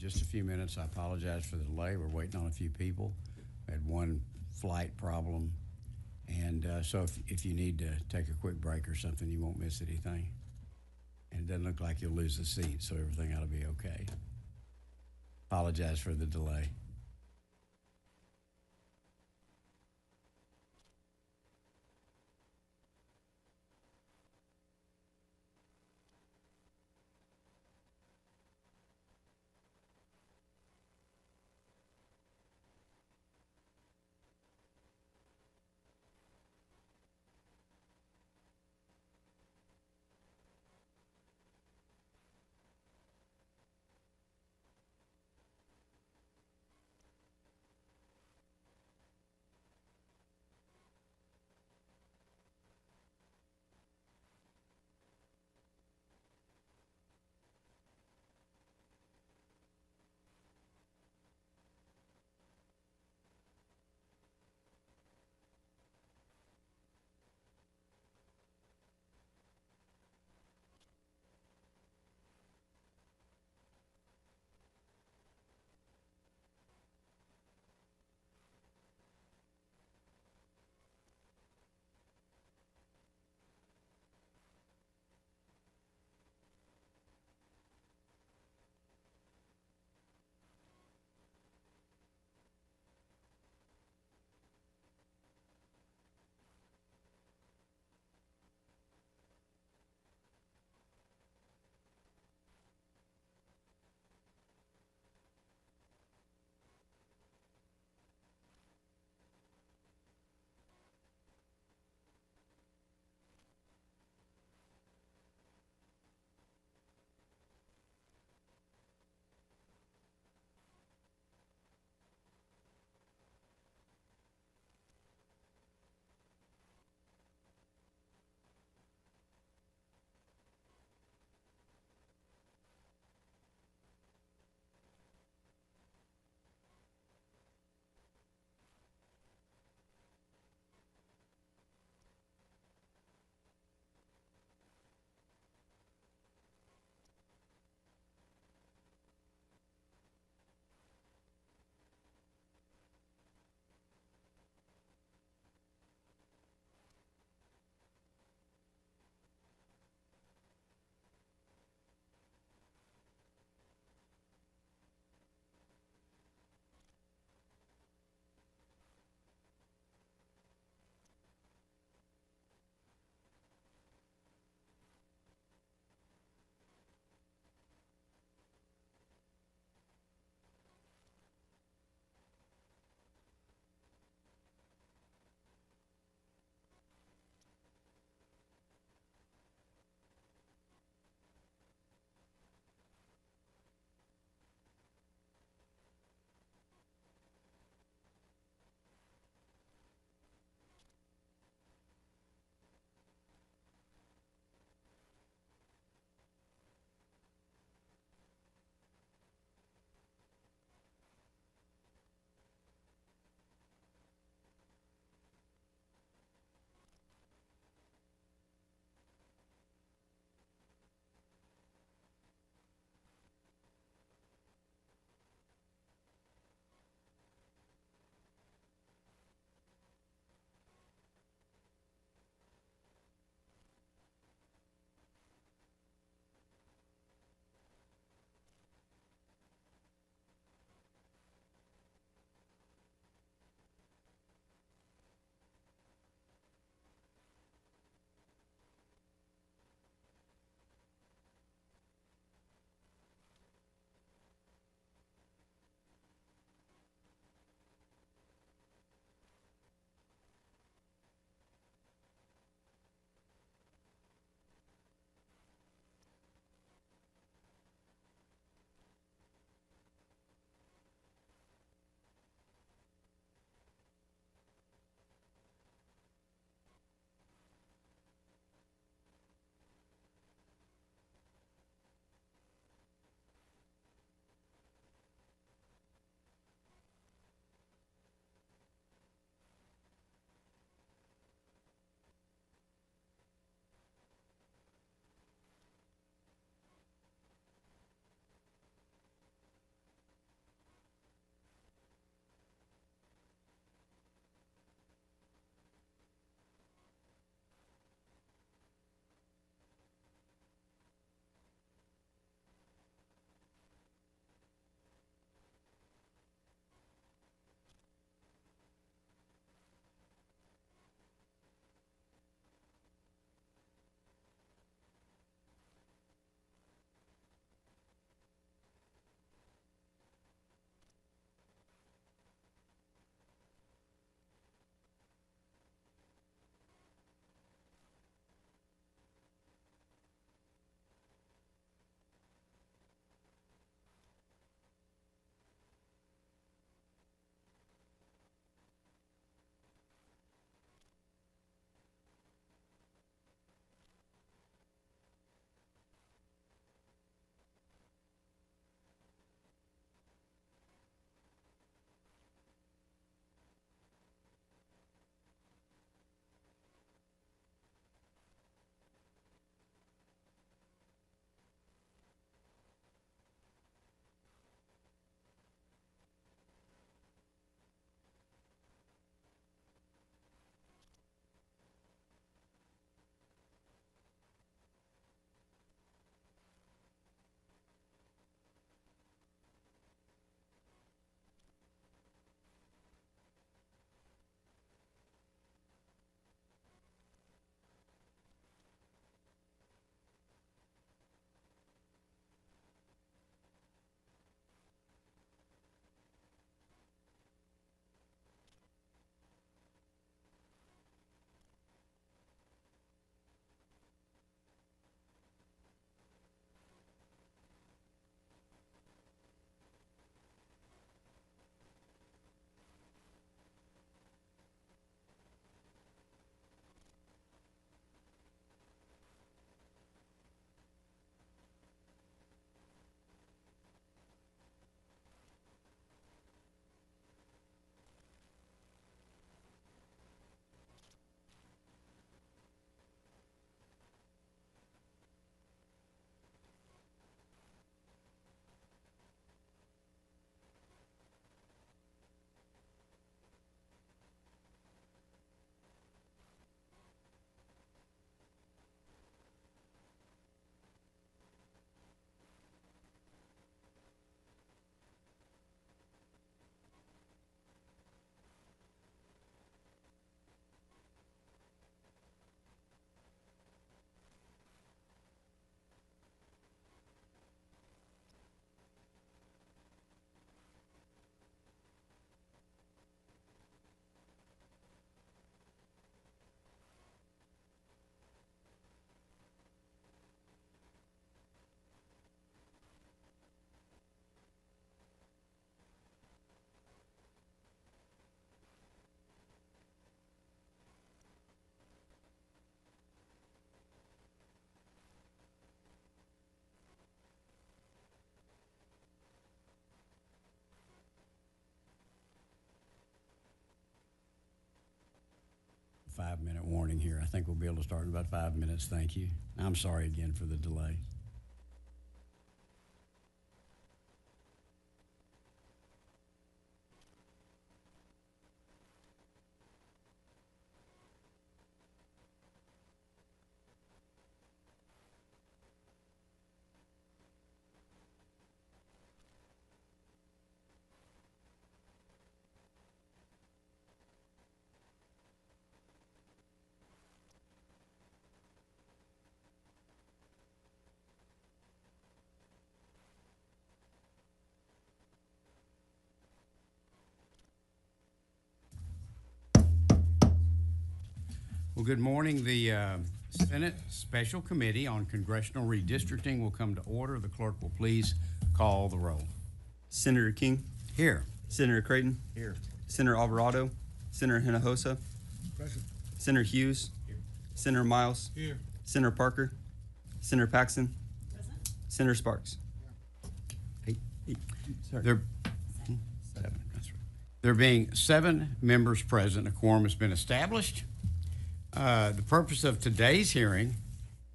just a few minutes. I apologize for the delay. We're waiting on a few people. We had one flight problem. And so if you need to take a quick break or something, you won't miss anything. And it doesn't look like you'll lose the seat, so everything ought to be okay. Apologize for the delay. 5-minute warning here. I think we'll be able to start in about 5 minutes. Thank you. I'm sorry again for the delay. Well, good morning. The Senate Special Committee on Congressional Redistricting will come to order. The clerk will please call the roll. Senator King. Here. Senator Creighton. Here. Senator Alvarado. Senator Hinojosa. Present. Senator Hughes. Here. Senator Miles. Here. Senator Parker. Senator Paxton. Present. Senator Sparks. Eight. Sorry. Seven. That's right. There being 7 members present, a quorum has been established. The purpose of today's hearing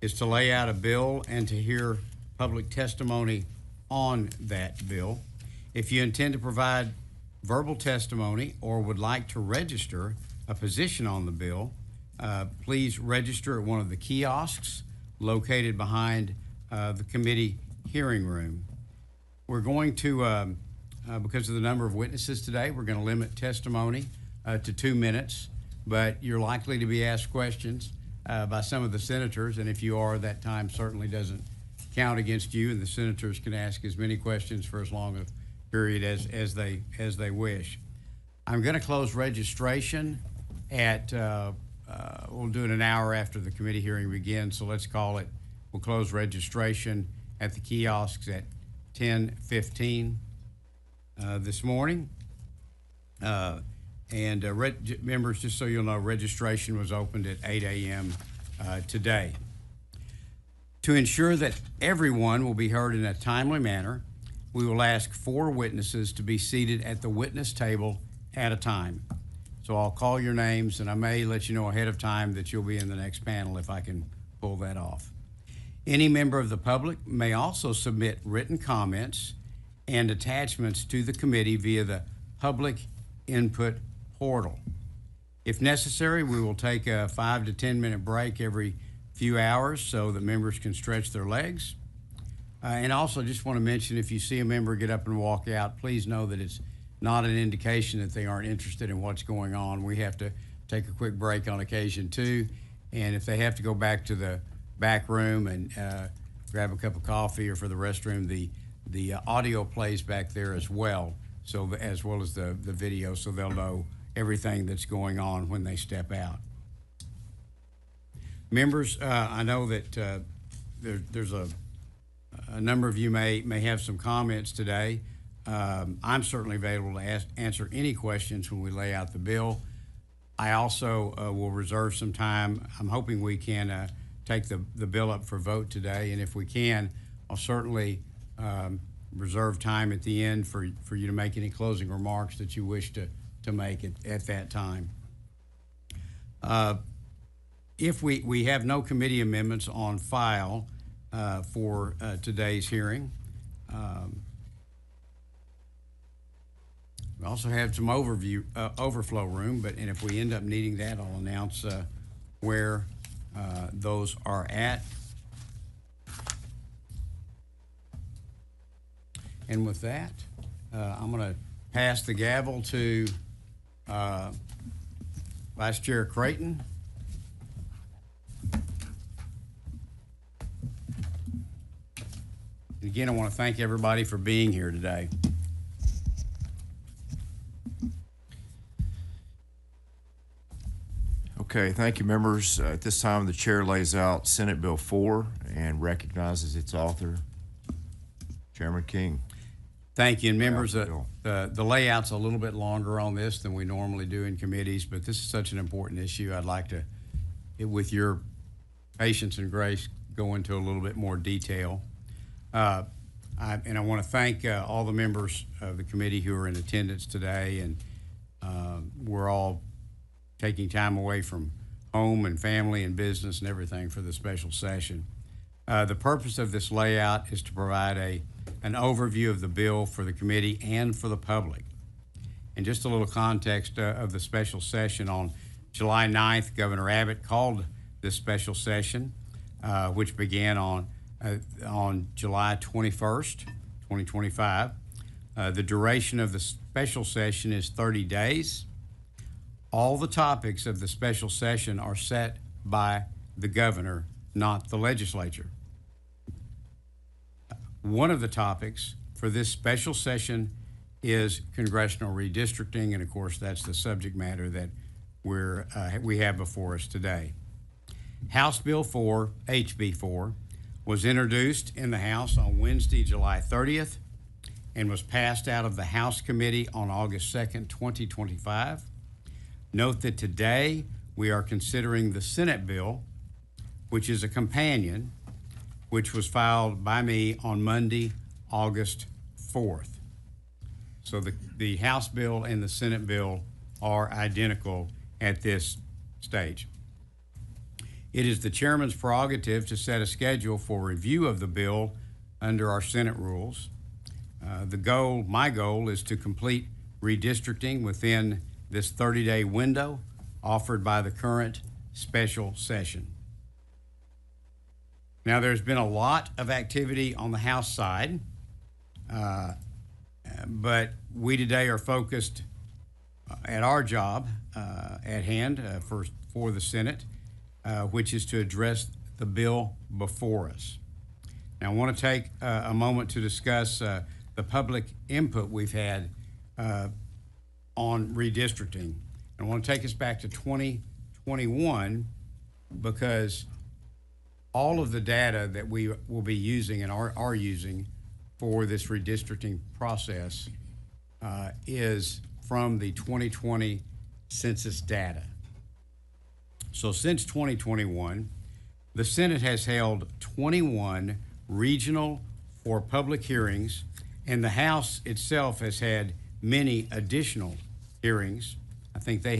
is to lay out a bill and to hear public testimony on that bill. If you intend to provide verbal testimony or would like to register a position on the bill, please register at one of the kiosks located behind the committee hearing room. We're going to, because of the number of witnesses today, we're going to limit testimony to 2 minutes. But you're likely to be asked questions by some of the senators, and if you are, that time certainly doesn't count against you, and the senators can ask as many questions for as long a period as they wish. I'm going to close registration at we'll do it an hour after the committee hearing begins, so let's call it. We'll close registration at the kiosks at 10:15 this morning. Members, just so you'll know, registration was opened at 8 a.m. Today. To ensure that everyone will be heard in a timely manner, we will ask 4 witnesses to be seated at the witness table at a time. So I'll call your names, and I may let you know ahead of time that you'll be in the next panel if I can pull that off. Any member of the public may also submit written comments and attachments to the committee via the public input portal. If necessary, we will take a 5 to 10 minute break every few hours so that members can stretch their legs. And also just want to mention, if you see a member get up and walk out, please know that it's not an indication that they aren't interested in what's going on. We have to take a quick break on occasion too. And if they have to go back to the back room and grab a cup of coffee or for the restroom, the audio plays back there as well. So as well as the video, so they'll know everything that's going on when they step out. Members, I know that there's a number of you may have some comments today. I'm certainly available to answer any questions when we lay out the bill. I also will reserve some time. I'm hoping we can take the bill up for vote today, and if we can, I'll certainly reserve time at the end for you to make any closing remarks that you wish to make at that time. If we have no committee amendments on file for today's hearing, we also have some overflow room, and if we end up needing that, I'll announce where those are at. And with that, I'm going to pass the gavel to Vice Chair Creighton. And again, I want to thank everybody for being here today. Okay, thank you, members. At this time, the chair lays out Senate Bill 4 and recognizes its author, Chairman King. Thank you. And members, the layout's a little bit longer on this than we normally do in committees, but this is such an important issue. I'd like to, with your patience and grace, go into a little bit more detail. And I want to thank all the members of the committee who are in attendance today, and we're all taking time away from home and family and business and everything for the special session. The purpose of this layout is to provide an overview of the bill for the committee and for the public. And just a little context of the special session, on July 9th, Governor Abbott called this special session, which began on July 21st, 2025. The duration of the special session is 30 days. All the topics of the special session are set by the governor, not the legislature. One of the topics for this special session is congressional redistricting, and of course that's the subject matter that we have before us today. House Bill 4, HB 4, was introduced in the House on Wednesday, July 30th, and was passed out of the House Committee on August 2nd, 2025. Note that today we are considering the Senate bill, which is a companion, which was filed by me on Monday, August 4th. So the House bill and the Senate bill are identical at this stage. It is the chairman's prerogative to set a schedule for review of the bill under our Senate rules. My goal is to complete redistricting within this 30-day window offered by the current special session. Now, there's been a lot of activity on the House side, but we today are focused at our job at hand for the Senate, which is to address the bill before us. Now, I want to take a moment to discuss the public input we've had on redistricting. I want to take us back to 2021 because all of the data that we will be using and are using for this redistricting process is from the 2020 census data. So since 2021, the Senate has held 21 regional or public hearings, and the House itself has had many additional hearings. I think they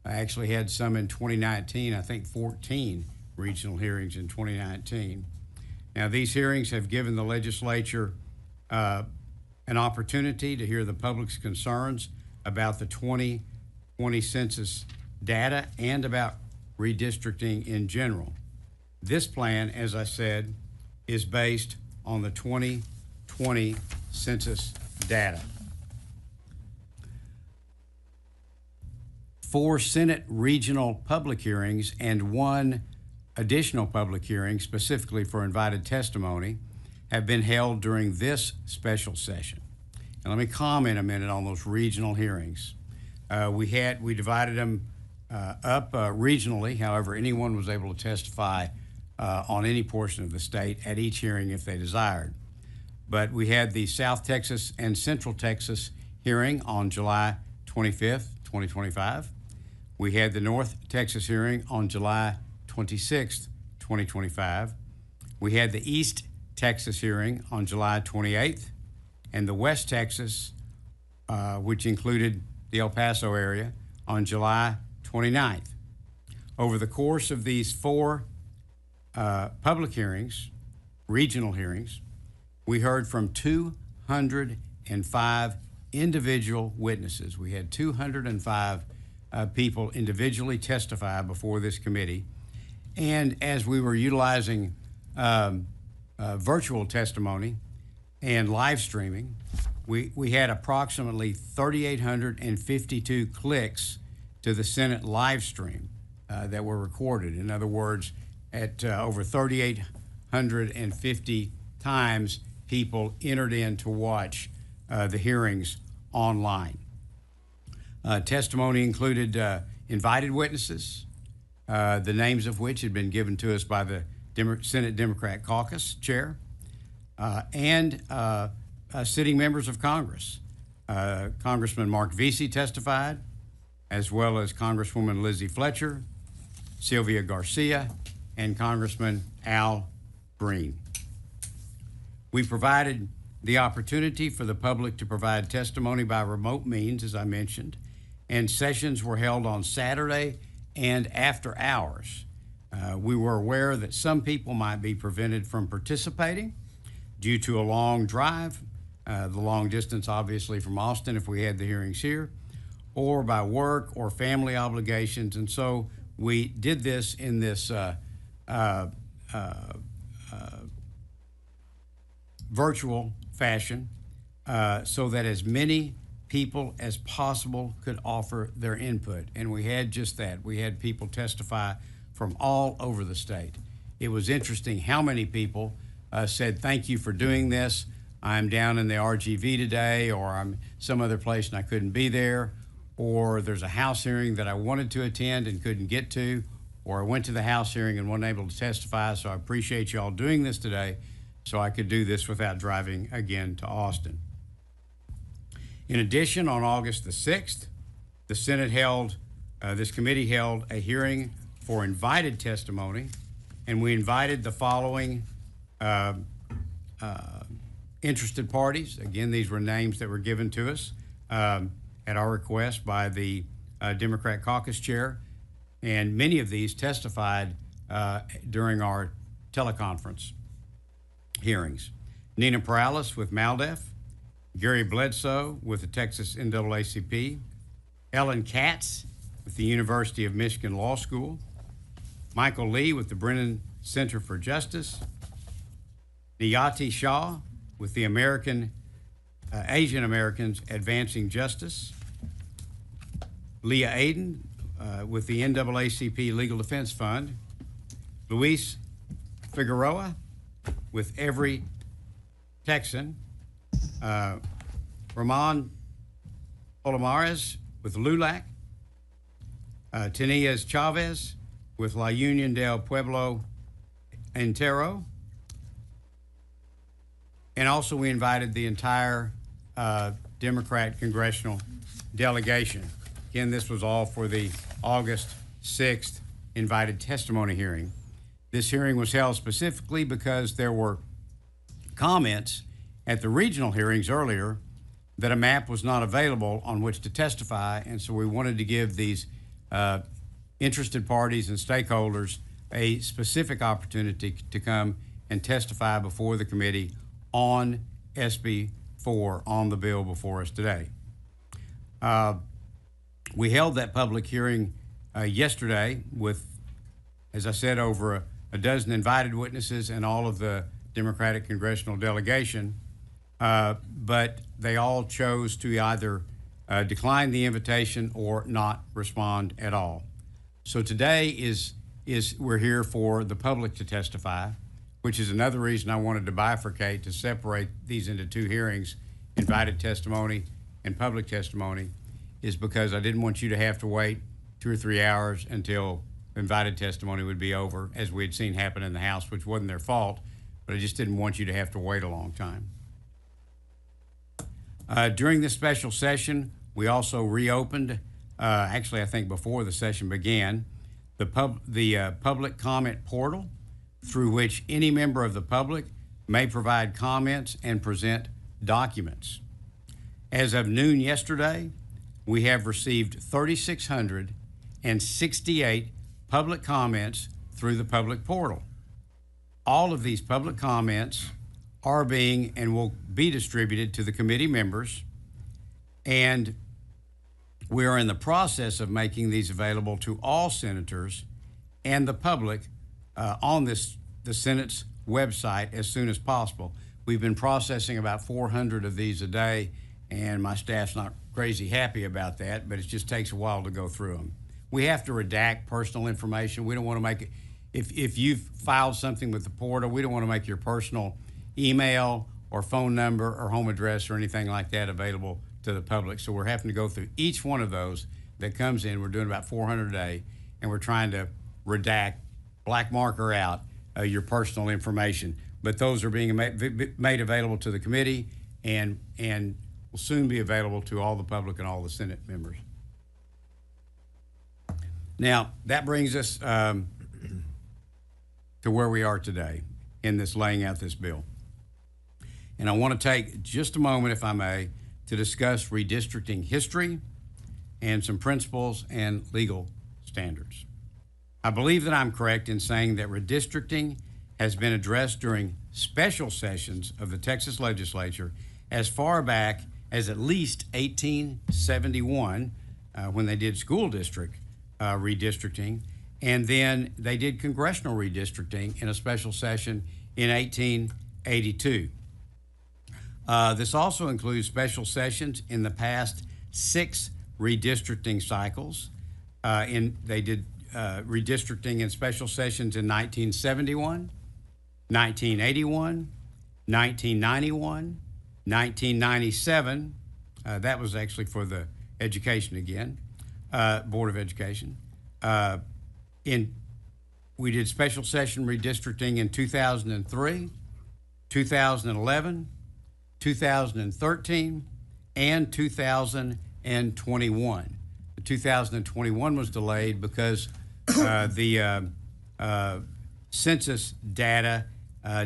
actually had some in 2019, I think 14 regional hearings in 2019. Now, these hearings have given the legislature an opportunity to hear the public's concerns about the 2020 census data and about redistricting in general. This plan, as I said, is based on the 2020 census data. 4 Senate regional public hearings and 1 additional public hearing specifically for invited testimony have been held during this special session. And let me comment a minute on those regional hearings. We divided them up regionally. However, anyone was able to testify on any portion of the state at each hearing if they desired. But we had the South Texas and Central Texas hearing on July 25th, 2025. We had the North Texas hearing on July 26th, 2025. We had the East Texas hearing on July 28th, and the West Texas, which included the El Paso area, on July 29th. Over the course of these 4 public hearings, regional hearings, we heard from 205 individual witnesses. We had 205 people individually testify before this committee. And as we were utilizing virtual testimony and live streaming, we had approximately 3,852 clicks to the Senate live stream that were recorded. In other words, at over 3,850 times, people entered in to watch the hearings online. Testimony included invited witnesses, the names of which had been given to us by the Senate Democrat Caucus Chair, and sitting members of Congress. Congressman Mark Vesey testified, as well as Congresswoman Lizzie Fletcher, Sylvia Garcia, and Congressman Al Green. We provided the opportunity for the public to provide testimony by remote means, as I mentioned, and sessions were held on Saturday and after hours. We were aware that some people might be prevented from participating due to a long drive, the long distance obviously from Austin if we had the hearings here, or by work or family obligations. And so we did this in this virtual fashion so that as many people as possible could offer their input. And we had just that. We had people testify from all over the state. It was interesting how many people said, thank you for doing this. I'm down in the RGV today, or I'm some other place and I couldn't be there, or there's a House hearing that I wanted to attend and couldn't get to, or I went to the House hearing and wasn't able to testify, so I appreciate you all doing this today so I could do this without driving again to Austin. In addition, on August the 6th, the Senate held, this committee held a hearing for invited testimony, and we invited the following interested parties. Again, these were names that were given to us at our request by the Democrat caucus chair, and many of these testified during our teleconference hearings. Nina Perales with MALDEF, Gary Bledsoe with the Texas NAACP, Ellen Katz with the University of Michigan Law School, Michael Lee with the Brennan Center for Justice, Niyati Shah with the Asian Americans Advancing Justice, Leah Aden with the NAACP Legal Defense Fund, Luis Figueroa with Every Texan, Ramon Palomares with LULAC, Tenias Chavez with La Union del Pueblo Entero, and also we invited the entire Democrat congressional delegation. Again, this was all for the August 6th invited testimony hearing. This hearing was held specifically because there were comments at the regional hearings earlier that a map was not available on which to testify, and so we wanted to give these interested parties and stakeholders a specific opportunity to come and testify before the committee on SB 4, on the bill before us today. We held that public hearing yesterday with, as I said, over a dozen invited witnesses and all of the Democratic congressional delegation, but they all chose to either decline the invitation or not respond at all. So today we're here for the public to testify, which is another reason I wanted to bifurcate, to separate these into two hearings, invited testimony and public testimony, is because I didn't want you to have to wait 2 or 3 hours until invited testimony would be over, as we had seen happen in the House, which wasn't their fault, but I just didn't want you to have to wait a long time. During this special session, we also reopened, actually I think before the session began, the public comment portal, through which any member of the public may provide comments and present documents. As of noon yesterday, we have received 3,668 public comments through the public portal. All of these public comments are being and will be distributed to the committee members, and we are in the process of making these available to all senators and the public on the Senate's website as soon as possible. We've been processing about 400 of these a day, and my staff's not crazy happy about that, but it just takes a while to go through them. We have to redact personal information. We don't want to make it, if you've filed something with the portal, we don't want to make your personal email or phone number or home address or anything like that available to the public. So we're having to go through each one of those that comes in. We're doing about 400 a day, and we're trying to redact, black marker out your personal information. But those are being made available to the committee and will soon be available to all the public and all the Senate members. Now, that brings us to where we are today in this laying out this bill. And I want to take just a moment, if I may, to discuss redistricting history and some principles and legal standards. I believe that I'm correct in saying that redistricting has been addressed during special sessions of the Texas legislature as far back as at least 1871, when they did school district redistricting, and then they did congressional redistricting in a special session in 1882. This also includes special sessions in the past 6 redistricting cycles. They did redistricting in special sessions in 1971, 1981, 1991, 1997. That was actually for the education again, Board of Education. We did special session redistricting in 2003, 2011, 2013, and 2021. The 2021 was delayed because the census data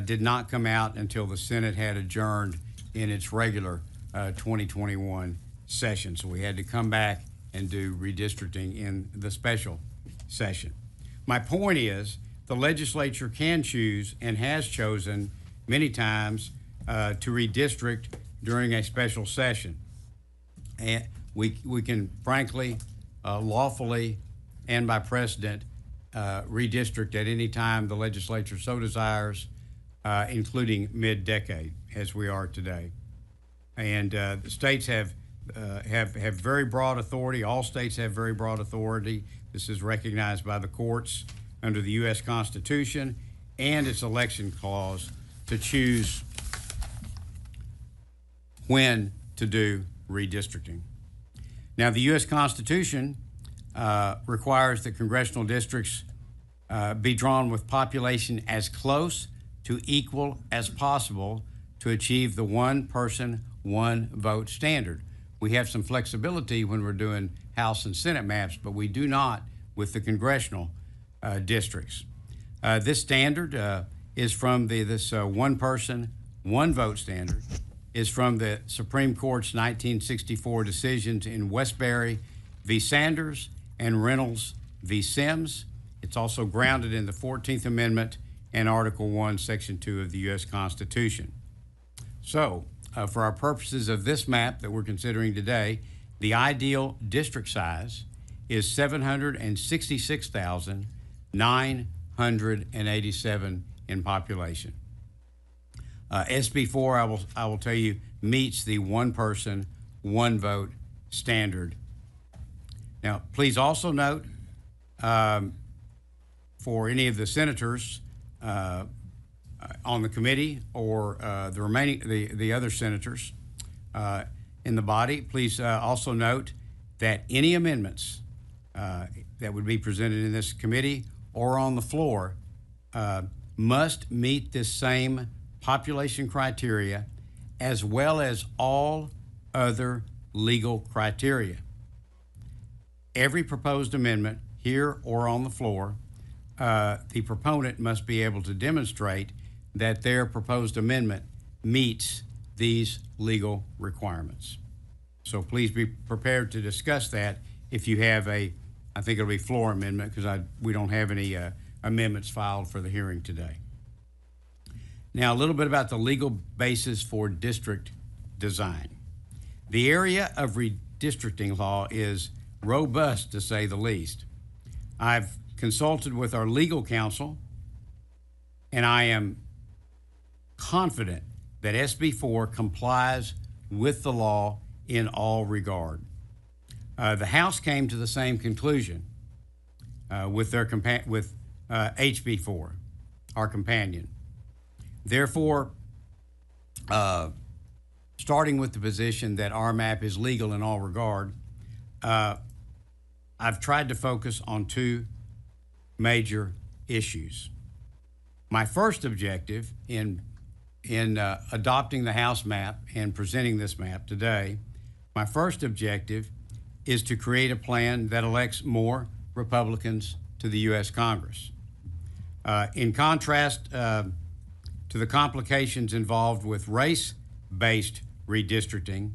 did not come out until the Senate had adjourned in its regular 2021 session. So we had to come back and do redistricting in the special session. My point is the legislature can choose and has chosen many times to redistrict during a special session. And we can frankly, lawfully, and by precedent, redistrict at any time the legislature so desires, including mid-decade, as we are today. And the states have very broad authority. All states have very broad authority. This is recognized by the courts under the U.S. Constitution and its election clause to choose when to do redistricting. Now, the U.S. Constitution requires that congressional districts be drawn with population as close to equal as possible to achieve the one person, one vote standard. We have some flexibility when we're doing House and Senate maps, but we do not with the congressional districts. This standard is from this one person, one vote standard, is from the Supreme Court's 1964 decisions in Westbury v. Sanders and Reynolds v. Sims. It's also grounded in the 14th Amendment and Article 1, Section 2 of the U.S. Constitution. So, for our purposes of this map that we're considering today, the ideal district size is 766,987 in population. SB 4, I will tell you, meets the one person, one vote standard. Now, please also note for any of the senators on the committee or the other senators in the body, please also note that any amendments that would be presented in this committee or on the floor must meet this same population criteria as well as all other legal criteria. Every proposed amendment here or on the floor, the proponent must be able to demonstrate that their proposed amendment meets these legal requirements. So please be prepared to discuss that if you have I think it'll be floor amendment because we don't have any amendments filed for the hearing today. Now, a little bit about the legal basis for district design. The area of redistricting law is robust, to say the least. I've consulted with our legal counsel, and I am confident that SB 4 complies with the law in all regard. The House came to the same conclusion with HB 4, our companion. Therefore, starting with the position that our map is legal in all regard, I've tried to focus on 2 major issues. My first objective in adopting the House map and presenting this map today, my first objective is to create a plan that elects more Republicans to the U.S. Congress. In contrast to the complications involved with race-based redistricting,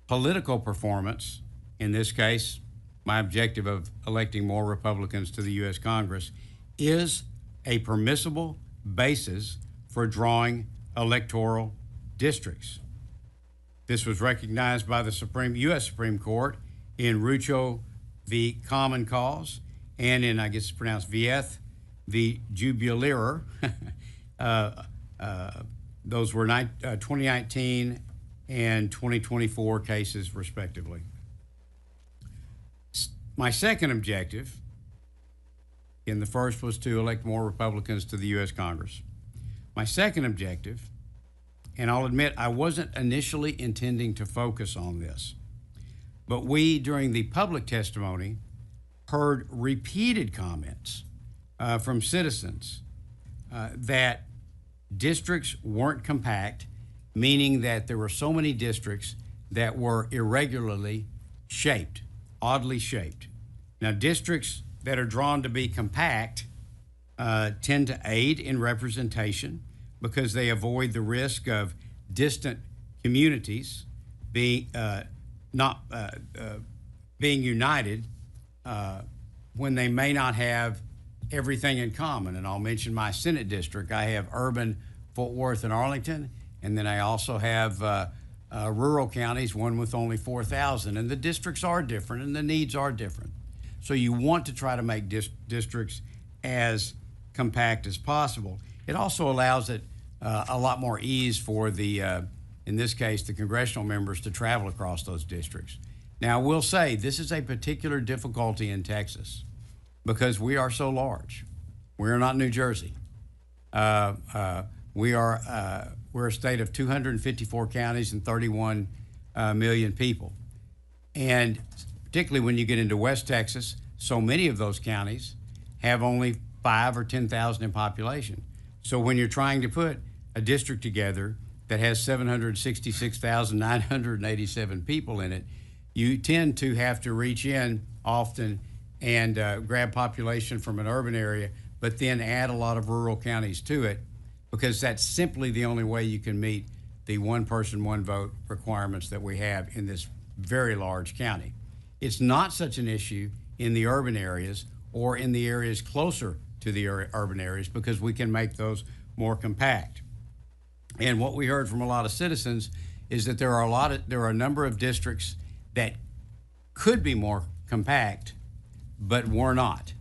political performance, in this case, my objective of electing more Republicans to the U.S. Congress, is a permissible basis for drawing electoral districts. This was recognized by the U.S. Supreme Court in Rucho v. Common Cause and in, I guess it's pronounced Vieth v. Jubileer. Those were 2019 and 2024 cases, respectively. My second objective, and the first was to elect more Republicans to the U.S. Congress. My second objective, and I'll admit I wasn't initially intending to focus on this, but we, during the public testimony, heard repeated comments from citizens that districts weren't compact, meaning that there were so many districts that were irregularly shaped, oddly shaped. Now, districts that are drawn to be compact tend to aid in representation because they avoid the risk of distant communities being being united when they may not have everything in common. And I'll mention my Senate district. I have urban Fort Worth and Arlington, and then I also have rural counties, one with only 4,000. And the districts are different and the needs are different. So you want to try to make districts as compact as possible. It also allows it a lot more ease for the, in this case, the congressional members to travel across those districts. Now, I will say this is a particular difficulty in Texas because we are so large. We're not New Jersey. We're a state of 254 counties and 31 million people. And particularly when you get into West Texas, so many of those counties have only 5,000 or 10,000 in population. So when you're trying to put a district together that has 766,987 people in it, you tend to have to reach in often and grab population from an urban area, but then add a lot of rural counties to it, because that's simply the only way you can meet the one person, one vote requirements that we have in this very large county. It's not such an issue in the urban areas or in the areas closer to the urban areas because we can make those more compact. And what we heard from a lot of citizens is that there are a number of districts that could be more compact, but were not.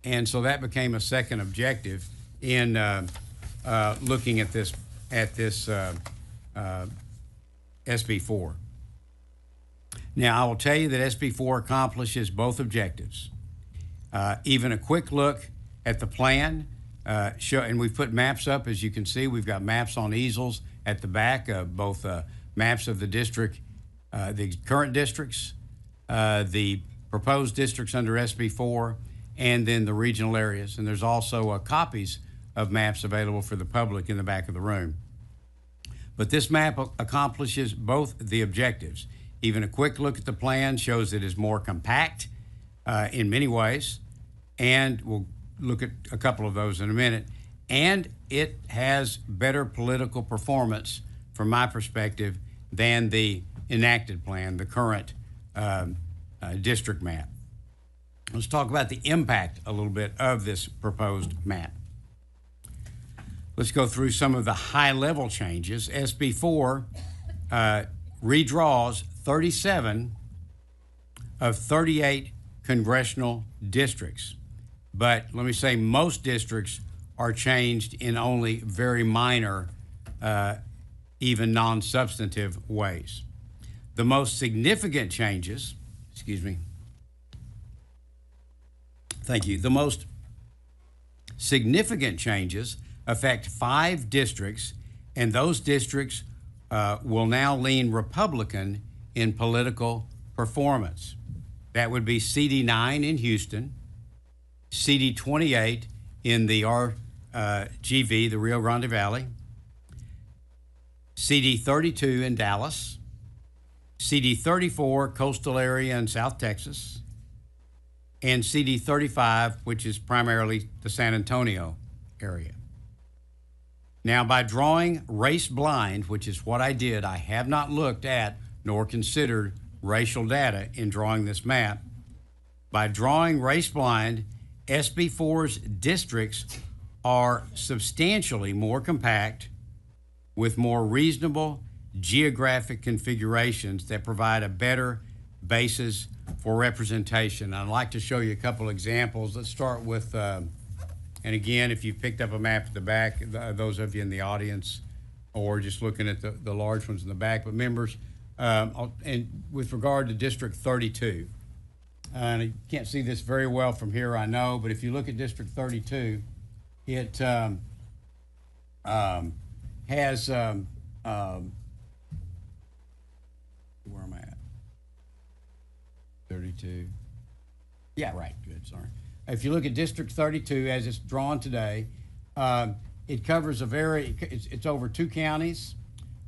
And so that became a second objective in looking at this SB4. Now, I will tell you that SB4 accomplishes both objectives. Even a quick look at the plan, and we've put maps up, as you can see. We've got maps on easels at the back, both maps of the district, the current districts, the proposed districts under SB4, and then the regional areas. And there's also copies of maps available for the public in the back of the room. But this map accomplishes both the objectives. Even a quick look at the plan shows it is more compact in many ways, and we'll look at a couple of those in a minute. And it has better political performance, from my perspective, than the enacted plan, the current district map. Let's talk about the impact a little bit of this proposed map. Let's go through some of the high-level changes. SB4 redraws 37 of 38 congressional districts. But let me say most districts are changed in only very minor, even non-substantive ways. The most significant changes, the most significant changes affect 5 districts, and those districts will now lean Republican in political performance. That would be CD9 in Houston, CD28 in the RGV, the Rio Grande Valley, CD32 in Dallas, CD34 coastal area in South Texas, and CD35, which is primarily the San Antonio area. Now, by drawing race blind, which is what I did, I have not looked at nor considered racial data in drawing this map. By drawing race blind, SB4's districts are substantially more compact with more reasonable geographic configurations that provide a better basis for representation. I'd like to show you a couple examples. Let's start with, and again, if you've picked up a map at the back, those of you in the audience, or just looking at the large ones in the back, but members, and with regard to District 32, and you can't see this very well from here, I know, but if you look at District 32, it has, where am I at? 32. Yeah, right, good, sorry. If you look at District 32 as it's drawn today, it covers it's over 2 counties,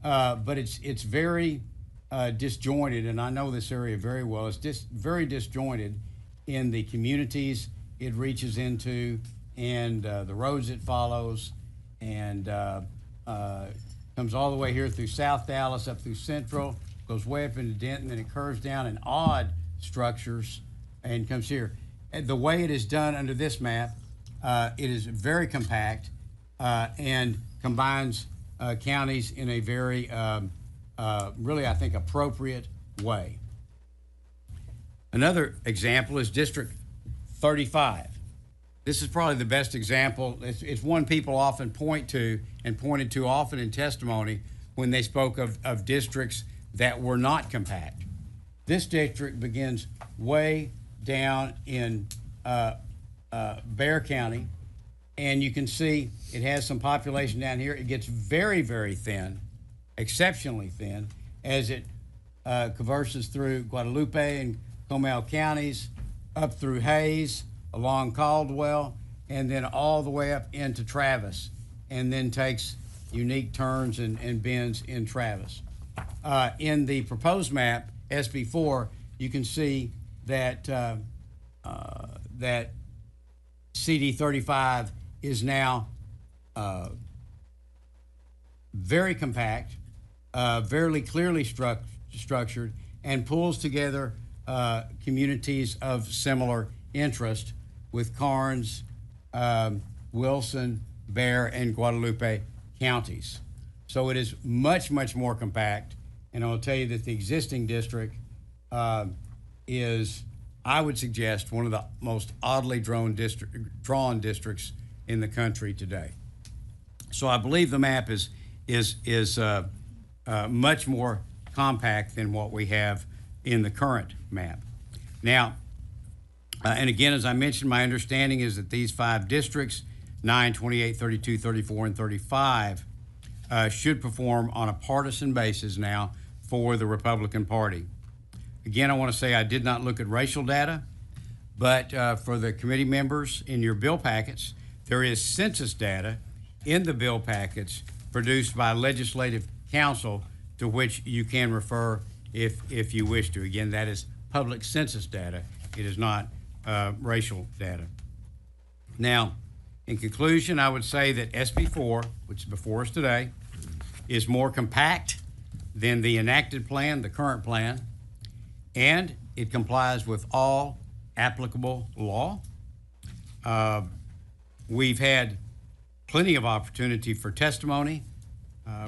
but it's very disjointed, and I know this area very well. It's very disjointed in the communities it reaches into and the roads it follows, and comes all the way here through South Dallas, up through Central, goes way up into Denton, and it curves down in odd structures and comes here. And the way it is done under this map, it is very compact and combines counties in a very really, I think, appropriate way. Another example is District 35. This is probably the best example. It's one people often point to and pointed to often in testimony when they spoke of districts that were not compact. This district begins way down in Bexar County, and you can see it has some population down here. It gets very, very thin, exceptionally thin, as it converses through Guadalupe and Comal counties, up through Hayes, along Caldwell, and then all the way up into Travis, and then takes unique turns and bends in Travis. In the proposed map, SB4, you can see that that CD 35 is now very compact, very clearly structured, and pulls together communities of similar interest with Karnes, Wilson, Bexar, and Guadalupe counties. So it is much, much more compact, and I'll tell you that the existing district is, I would suggest, one of the most oddly drawn districts in the country today. So I believe the map is much more compact than what we have in the current map. Now, and again, as I mentioned, my understanding is that these 5 districts, 9, 28, 32, 34, and 35, should perform on a partisan basis now for the Republican Party. Again, I want to say I did not look at racial data, but for the committee members in your bill packets, there is census data in the bill packets produced by Legislative Council to which you can refer if you wish to. Again, that is public census data. It is not racial data. Now, in conclusion, I would say that SB4, which is before us today, is more compact than the enacted plan, the current plan, and it complies with all applicable law. We've had plenty of opportunity for testimony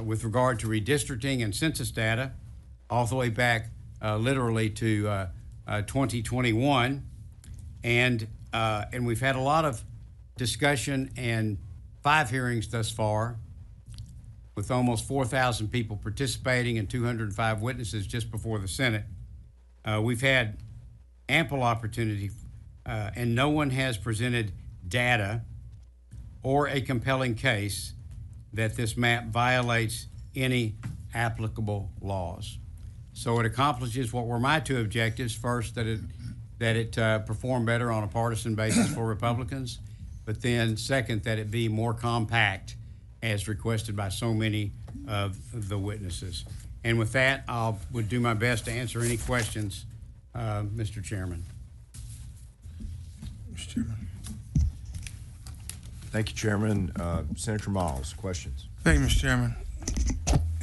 with regard to redistricting and census data all the way back literally to 2021, and we've had a lot of discussion and 5 hearings thus far, with almost 4,000 people participating and 205 witnesses just before the Senate. We've had ample opportunity, and no one has presented data or a compelling case that this map violates any applicable laws. So it accomplishes what were my 2 objectives. First, that it perform better on a partisan basis for Republicans, but then second, that it be more compact as requested by so many of the witnesses. And with that, I would do my best to answer any questions, Mr. Chairman. Mr. Chairman. Thank you, Chairman. Senator Miles, questions? Thank you, Mr. Chairman.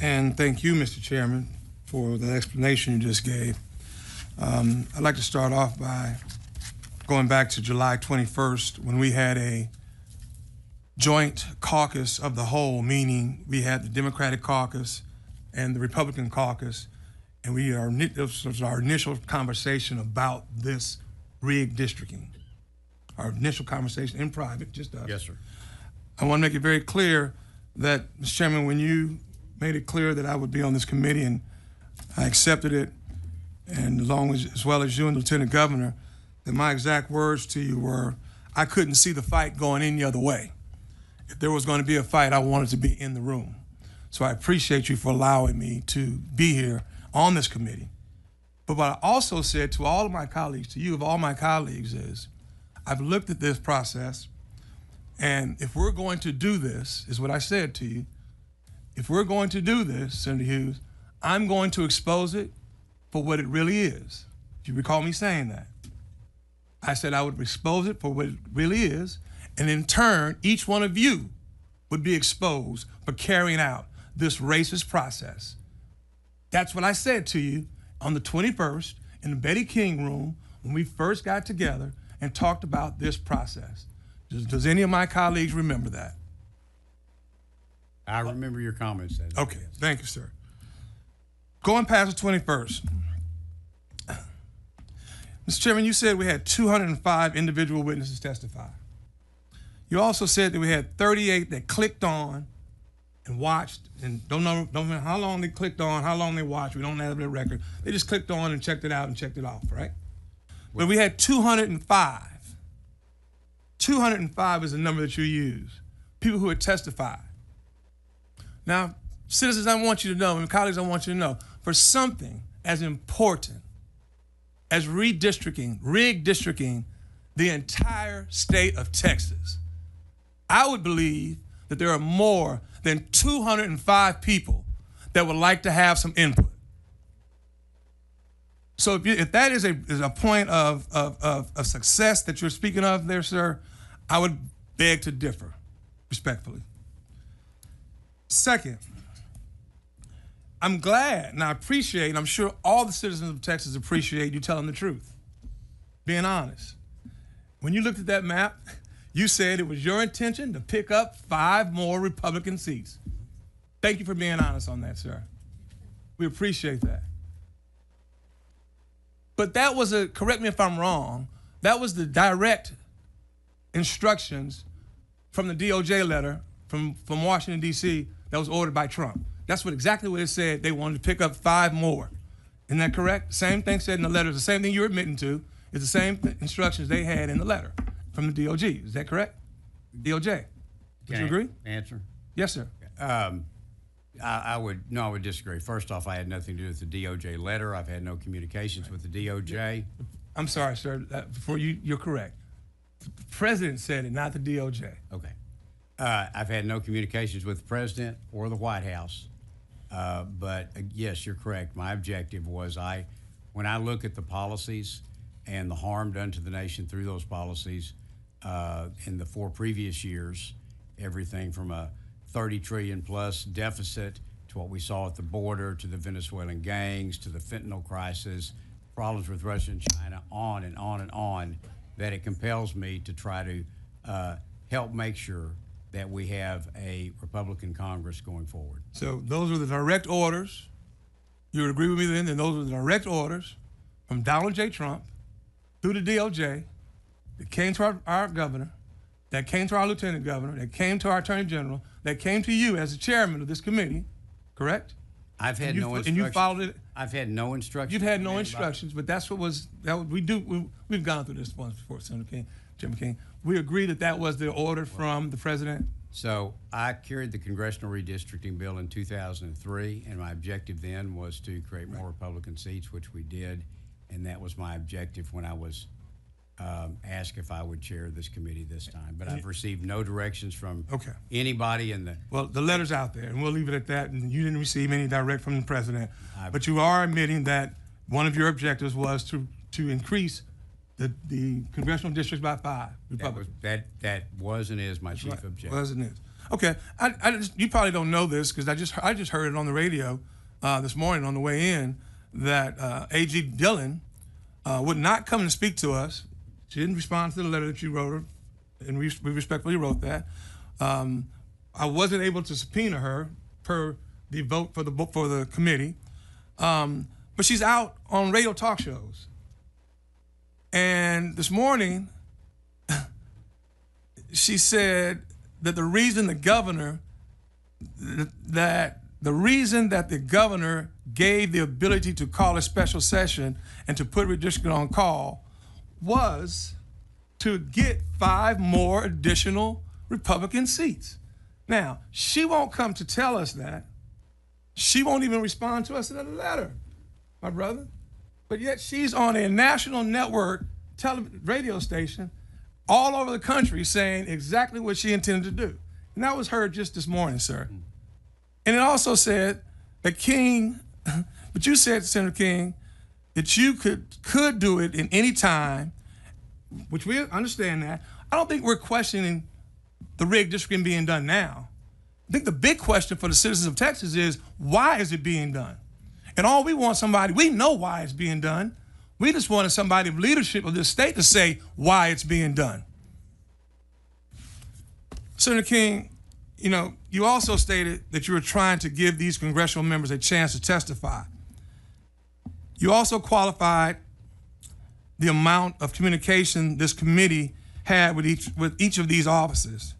And thank you, Mr. Chairman, for the explanation you just gave. I'd like to start off by going back to July 21st, when we had a joint caucus of the whole, meaning we had the Democratic caucus and the Republican caucus, and this was our initial conversation about this redistricting. Our initial conversation in private, just us. Yes, sir. I want to make it very clear that, Mr. Chairman, when you made it clear that I would be on this committee, and I accepted it, and as well as you and Lieutenant Governor, that my exact words to you were, I couldn't see the fight going any other way. If there was going to be a fight, I wanted to be in the room. So I appreciate you for allowing me to be here on this committee. But what I also said to all of my colleagues, to you of all my colleagues, is I've looked at this process, and if we're going to do this, is what I said to you, if we're going to do this, Senator Hughes, I'm going to expose it for what it really is. If you recall me saying that. I said I would expose it for what it really is, and in turn, each one of you would be exposed for carrying out this racist process. That's what I said to you on the 21st in the Betty King room when we first got together and talked about this process. Does any of my colleagues remember that? I remember your comments. Okay, thank you, sir. Going past the 21st, Mr. Chairman, you said we had 205 individual witnesses testify. You also said that we had 38 that clicked on and watched, and don't know how long they clicked on, how long they watched. We don't have their record. They just clicked on and checked it out and checked it off, right? But we had 205. 205 is the number that you use. People who had testified. Now, citizens, I want you to know, and colleagues, I want you to know, for something as important as redistricting the entire state of Texas, I would believe that there are more than 205 people that would like to have some input. So if that is a point of success that you're speaking of there, sir, I would beg to differ, respectfully. Second, I'm glad and I appreciate, and I'm sure all the citizens of Texas appreciate you telling the truth, being honest. When you looked at that map, you said it was your intention to pick up 5 more Republican seats. Thank you for being honest on that, sir. We appreciate that. But that was correct me if I'm wrong, that was the direct instructions from the DOJ letter from Washington, D.C. that was ordered by Trump. That's exactly what it said. They wanted to pick up 5 more. Isn't that correct? Same thing said in the letter. The same thing you're admitting to is the same instructions they had in the letter from the DOJ. Is that correct? DOJ. Would you agree? Answer? Yes, sir. I would disagree. First off, I had nothing to do with the DOJ letter. I've had no communications with the DOJ. I'm sorry, sir. Before you're correct. The president said it, not the DOJ. Okay. I've had no communications with the president or the White House. But yes, you're correct. My objective was when I look at the policies and the harm done to the nation through those policies in the 4 previous years, everything from a 30 trillion plus deficit to what we saw at the border, to the Venezuelan gangs, to the fentanyl crisis, problems with Russia and China, on and on and on, that it compels me to try to help make sure that we have a Republican Congress going forward. So those are the direct orders. You would agree with me then that those are the direct orders from Donald J. Trump through the DOJ that came to our governor, that came to our lieutenant governor, that came to our attorney general, that came to you as the chairman of this committee, correct? I've had no instructions. And you followed it. I've had no instructions. You've had no instructions, but that's what was, we've gone through this once before, Senator King, Chairman King. We agree that that was the order from the president. So I carried the Congressional Redistricting Bill in 2003, and my objective then was to create more Republican seats, which we did, and that was my objective when I was asked if I would chair this committee this time. But I've received no directions from anybody in the... Well, the letter's out there, and we'll leave it at that, and you didn't receive any direct from the president. But you are admitting that one of your objectives was to increase the congressional districts by 5 Republicans. That was and is my chief objective. Was and is. Okay, you probably don't know this because I just heard it on the radio this morning on the way in that A.G. Dillon would not come and speak to us She didn't respond to the letter that you wrote her, and we respectfully wrote that. I wasn't able to subpoena her per the vote for the committee, but she's out on radio talk shows. And this morning, she said that the reason that the governor gave the ability to call a special session and to put redistricting on call was to get 5 more additional Republican seats. Now, she won't come to tell us that. She won't even respond to us in a letter, my brother. But yet she's on a national network radio station all over the country saying exactly what she intended to do. And that was heard just this morning, sir. And it also said that King, but you said, Senator King, that you could do it in any time, which we understand that. I don't think we're questioning the redistricting being done now. I think the big question for the citizens of Texas is, why is it being done? And all we want we know why it's being done. We just wanted somebody of leadership of this state to say why it's being done. Senator King, you also stated that you were trying to give these congressional members a chance to testify. You also qualified the amount of communication this committee had with each of these officers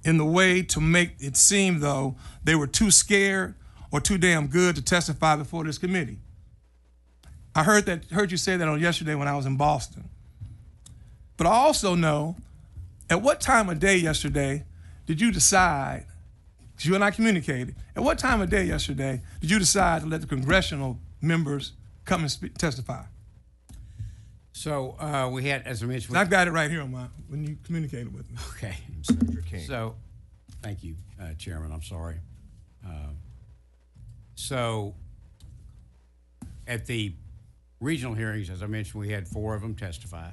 in the way to make it seem though they were too scared or too damn good to testify before this committee. I heard you say that on yesterday when I was in Boston. But I also know, at what time of day yesterday did you decide, because you and I communicated, at what time of day yesterday did you decide to let the congressional members come and testify? So we had, as I mentioned, I've got it right here when you communicated with me. okay. Senator King. So, thank you, Chairman. I'm sorry. So, at the regional hearings, as I mentioned, we had 4 of them testify.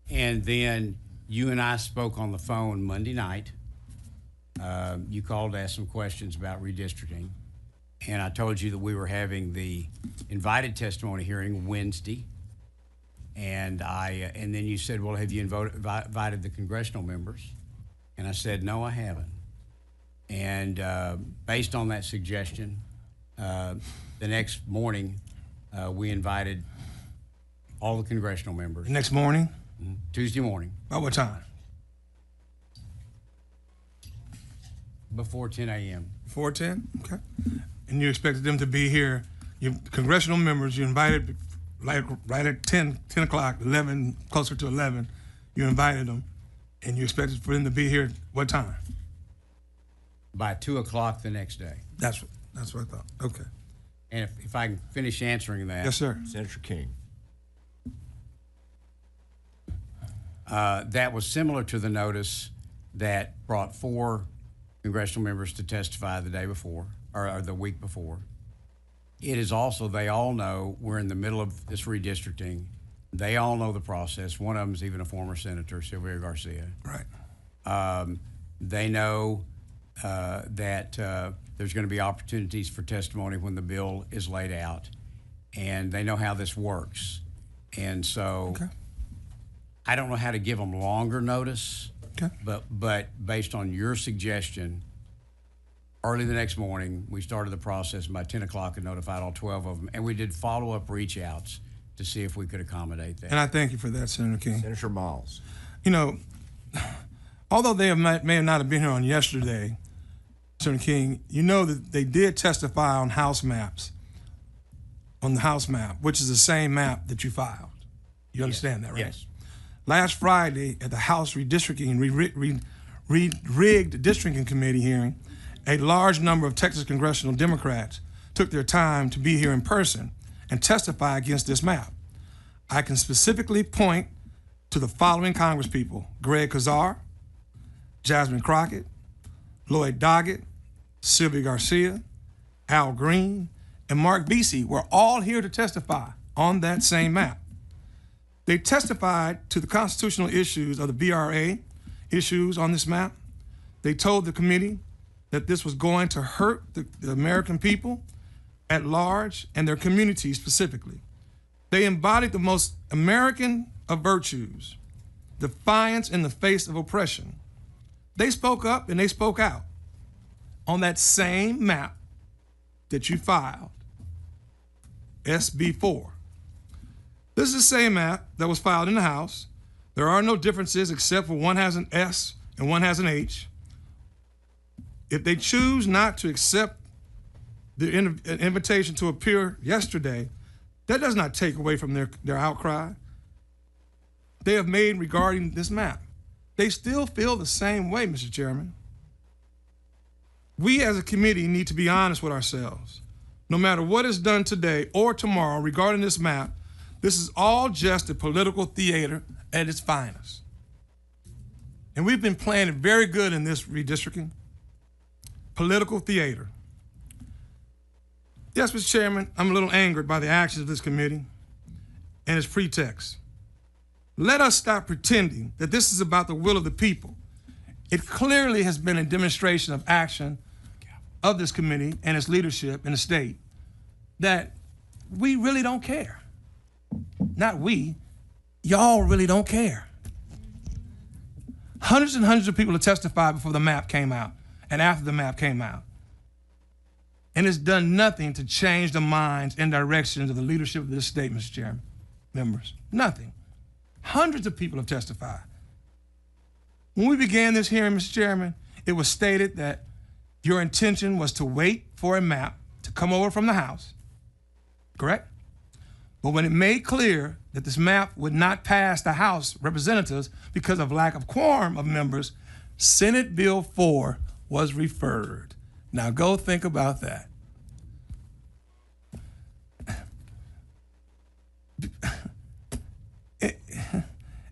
And then you and I spoke on the phone Monday night. You called to ask some questions about redistricting. And I told you that we were having the invited testimony hearing Wednesday. And then you said, well, have you invited the congressional members? And I said, no, I haven't. And based on that suggestion, the next morning, we invited all the congressional members. The next morning? Tuesday morning. About what time? Before 10 a.m. Before 10? Okay. And you expected them to be here, congressional members, you invited right at 10 o'clock, 11, closer to 11, you invited them, and you expected for them to be here what time? By 2 o'clock the next day. That's what I thought. Okay. And if I can finish answering that. Yes, sir. Senator King. That was similar to the notice that brought 4 congressional members to testify the day before, or the week before. It is also, they all know we're in the middle of this redistricting. They all know the process. One of them is even a former senator, Sylvia Garcia. Right. They know that there's going to be opportunities for testimony when the bill is laid out, and they know how this works. And so Okay. I don't know how to give them longer notice, Okay. but based on your suggestion, early the next morning, we started the process, and by 10 o'clock and notified all 12 of them, and we did follow-up reach-outs to see if we could accommodate that. And I thank you for that, Senator King. Senator Miles. Although they may have not have been here on yesterday, Senator King, you know that they did testify on House maps, on the House map, which is the same map that you filed. You understand that, right? Yes. Last Friday at the House Redistricting, rigged districting committee hearing, a large number of Texas congressional Democrats took their time to be here in person and testify against this map. I can specifically point to the following congresspeople: Greg Kazar, Jasmine Crockett, Lloyd Doggett, Sylvia Garcia, Al Green, and Mark Vesey were all here to testify on that same map. They testified to the constitutional issues of the VRA issues on this map. They told the committee that this was going to hurt the American people at large and their communities specifically. They embodied the most American of virtues, defiance in the face of oppression. They spoke up and they spoke out on that same map that you filed, SB4. This is the same map that was filed in the House. There are no differences except for one has an S and one has an H. If they choose not to accept the invitation to appear yesterday, that does not take away from their outcry they have made regarding this map. They still feel the same way, Mr. Chairman. We as a committee need to be honest with ourselves. No matter what is done today or tomorrow regarding this map, this is all just a political theater at its finest. And we've been playing it very good in this redistricting. Political theater. Yes, Mr. Chairman, I'm a little angered by the actions of this committee and its pretext. Let us stop pretending that this is about the will of the people. It clearly has been a demonstration of action of this committee and its leadership in the state that we really don't care. Not we, y'all really don't care. Hundreds and hundreds of people have testified before the map came out and after the map came out. And it's done nothing to change the minds and directions of the leadership of this state, Mr. Chairman, members, nothing. Hundreds of people have testified. When we began this hearing, Mr. Chairman, it was stated that your intention was to wait for a map to come over from the House, correct? But when it made clear that this map would not pass the House representatives because of lack of quorum of members, Senate Bill 4 was referred. Now go think about that.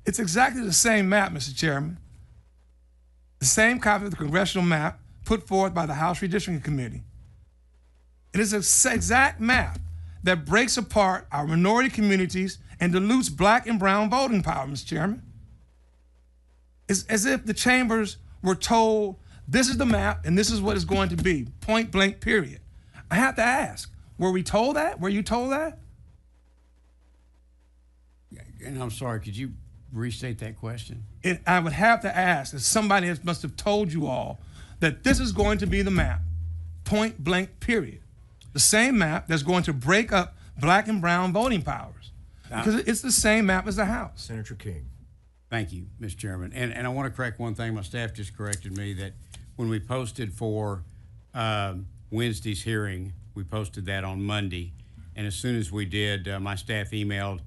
It's exactly the same map, Mr. Chairman. The same copy of the congressional map put forth by the House Redistricting Committee. It is an exact map that breaks apart our minority communities and dilutes black and brown voting power, Mr. Chairman. It's as if the chambers were told, this is the map and this is what it's going to be, point blank, period. I have to ask, were we told that? Were you told that? And I'm sorry, could you restate that question? I would have to ask that somebody must have told you all that this is going to be the map, point blank, period. The same map that's going to break up black and brown voting powers. Because it's the same map as the House. Senator King. Thank you, Mr. Chairman. And I want to correct one thing. My staff just corrected me that when we posted for Wednesday's hearing, we posted that on Monday. And as soon as we did, my staff emailed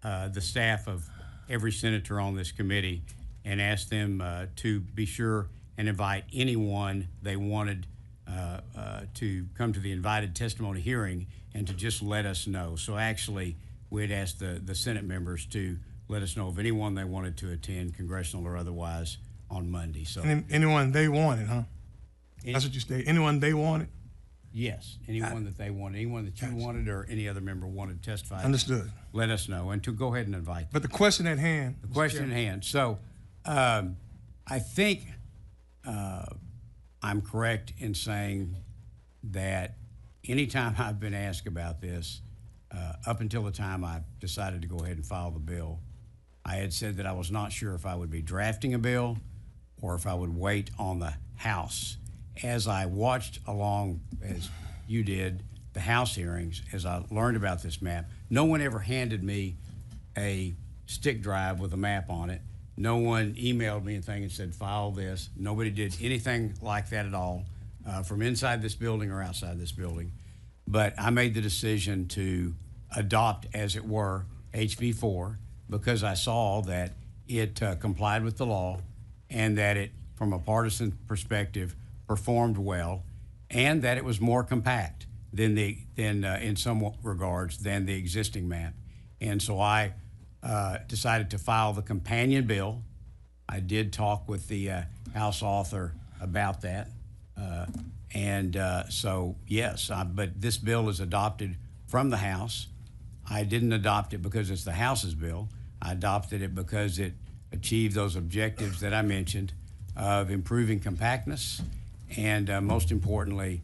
the staff of every senator on this committee and asked them to be sure and invite anyone they wanted to come to the invited testimony hearing and to just let us know. So actually, we had asked the Senate members to let us know of anyone they wanted to attend, congressional or otherwise, on Monday. So anyone they wanted, huh? That's what you stated. Anyone they wanted? Yes, anyone that they wanted, anyone that you wanted or any other member wanted to testify. Understood. Let us know and to go ahead and invite them. But the question at hand. The question at hand. So I think I'm correct in saying that anytime I've been asked about this, up until the time I decided to go ahead and file the bill, I had said that I was not sure if I would be drafting a bill or if I would wait on the House. As I watched along, as you did, the House hearings, as I learned about this map, no one ever handed me a stick drive with a map on it. No one emailed me anything and said, file this. Nobody did anything like that at all, from inside this building or outside this building. But I made the decision to adopt, as it were, HB 4 because I saw that it complied with the law and that it, from a partisan perspective, performed well, and that it was more compact than in some regards than the existing map. And so I decided to file the companion bill. I did talk with the House author about that. So yes, but this bill is adopted from the House. I didn't adopt it because it's the House's bill. I adopted it because it achieved those objectives that I mentioned of improving compactness and most importantly,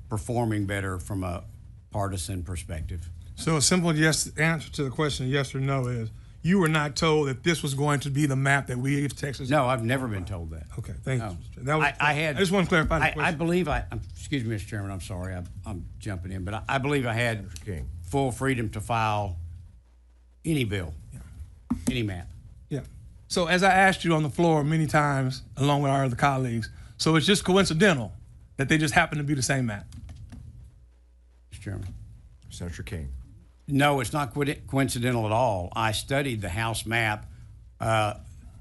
performing better from a partisan perspective. So a simple yes answer to the question, yes or no, is you were not told that this was going to be the map that we gave Texas? No, I've never been told that. Okay, thank you. No. Mr. That was, I just want to clarify the I question. believe excuse me, Mr. Chairman, I'm sorry, I'm jumping in, but I believe I had Senator King. full freedom to file any bill, any map. Yeah. So as I asked you on the floor many times, along with our other colleagues, so it's just coincidental that they just happen to be the same map? Mr. Chairman. Senator King. No, it's not coincidental at all. I studied the House map,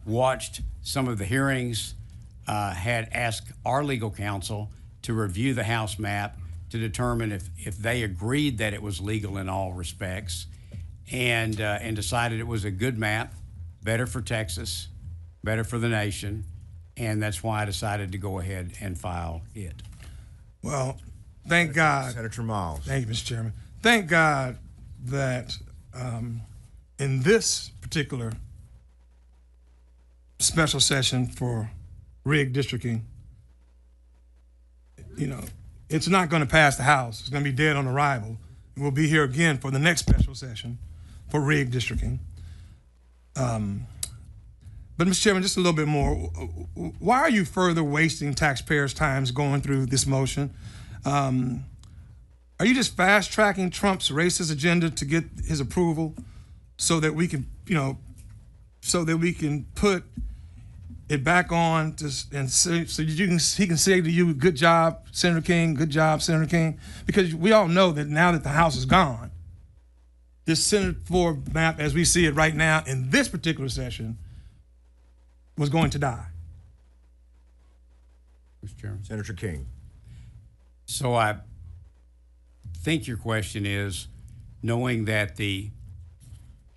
watched some of the hearings, had asked our legal counsel to review the House map to determine if they agreed that it was legal in all respects, and decided it was a good map, better for Texas, better for the nation, and that's why I decided to go ahead and file it. Well, thank God. Senator Miles. Thank you, Mr. Chairman. Thank God that in this particular special session for redistricting, it's not going to pass the House. It's going to be dead on arrival. We'll be here again for the next special session for redistricting. But Mr. Chairman, just a little bit more. Why are you further wasting taxpayers' time going through this motion? Are you just fast tracking Trump's racist agenda to get his approval so that we can, put it back on and so he can say to you, good job, Senator King, good job, Senator King? Because we all know that now that the House is gone, this Senate floor map, as we see it right now in this particular session, was going to die. Mr. Chairman. Senator King. So I think your question is, knowing that the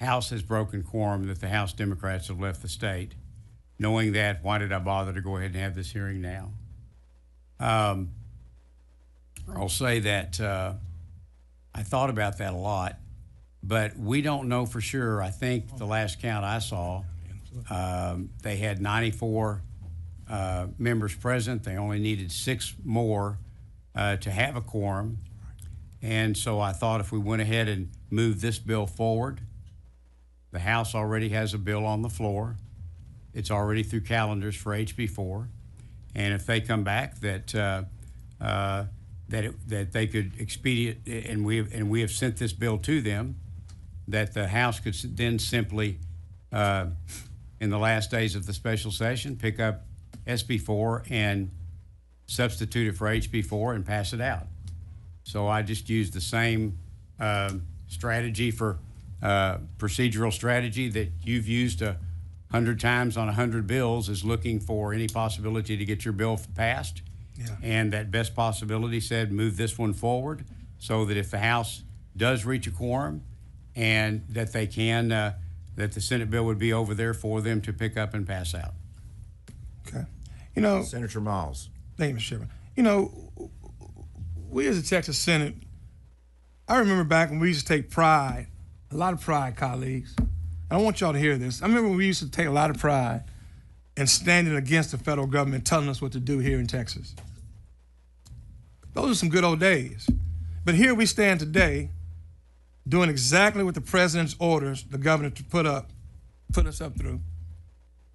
House has broken quorum, that the House Democrats have left the state, knowing that, why did I bother to go ahead and have this hearing now? I'll say that I thought about that a lot, but we don't know for sure. I think the last count I saw, they had 94 members present. They only needed 6 more to have a quorum. And so I thought if we went ahead and moved this bill forward, the House already has a bill on the floor. It's already through calendars for HB4. And if they come back that they could expedite, and we have sent this bill to them, that the House could then simply, in the last days of the special session, pick up SB4 and substitute it for HB4 and pass it out. So I just used the same strategy for procedural strategy that you've used 100 times on 100 bills, is looking for any possibility to get your bill passed. Yeah. And that best possibility said move this one forward so that if the House does reach a quorum, and that they can, that the Senate bill would be over there for them to pick up and pass out. Okay. Senator Miles. Thank you, Mr. Chairman. We as a Texas Senate, I remember back when we used to take pride, a lot of pride, colleagues. I want y'all to hear this. I remember when we used to take a lot of pride in standing against the federal government telling us what to do here in Texas. Those are some good old days. But here we stand today doing exactly what the president's orders the governor to put us up through.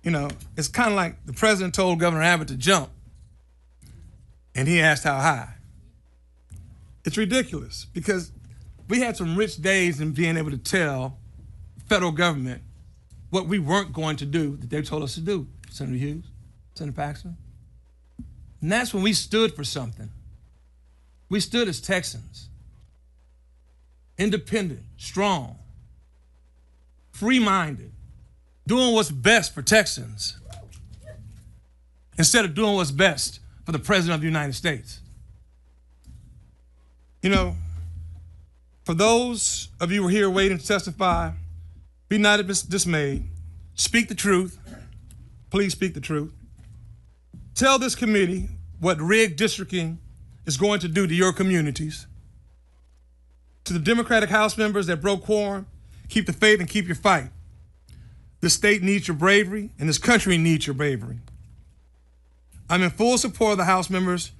It's kind of like the president told Governor Abbott to jump, and he asked how high. It's ridiculous because we had some rich days in being able to tell the federal government what we weren't going to do that they told us to do, Senator Hughes, Senator Paxton. And that's when we stood for something. We stood as Texans, independent, strong, free-minded, doing what's best for Texans instead of doing what's best for the President of the United States. For those of you who are here waiting to testify, be not dismayed. Speak the truth. Please speak the truth. Tell this committee what redistricting is going to do to your communities. To the Democratic House members that broke quorum, keep the faith and keep your fight. This state needs your bravery, and this country needs your bravery. I'm in full support of the House members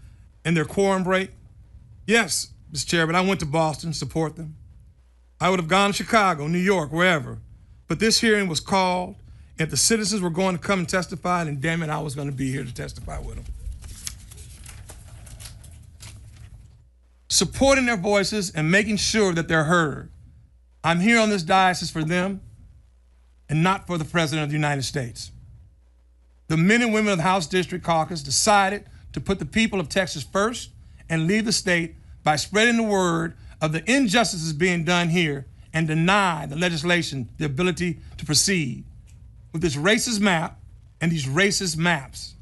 and their quorum break. Yes, Mr. Chairman, I went to Boston to support them. I would have gone to Chicago, New York, wherever. but this hearing was called. If the citizens were going to come and testify, then damn it, I was going to be here to testify with them. Supporting their voices and making sure that they're heard. I'm here on this diocese for them and not for the President of the United States. The men and women of the House District Caucus decided to put the people of Texas first and leave the state by spreading the word of the injustices being done here and deny the legislation the ability to proceed with this racist map and these racist maps.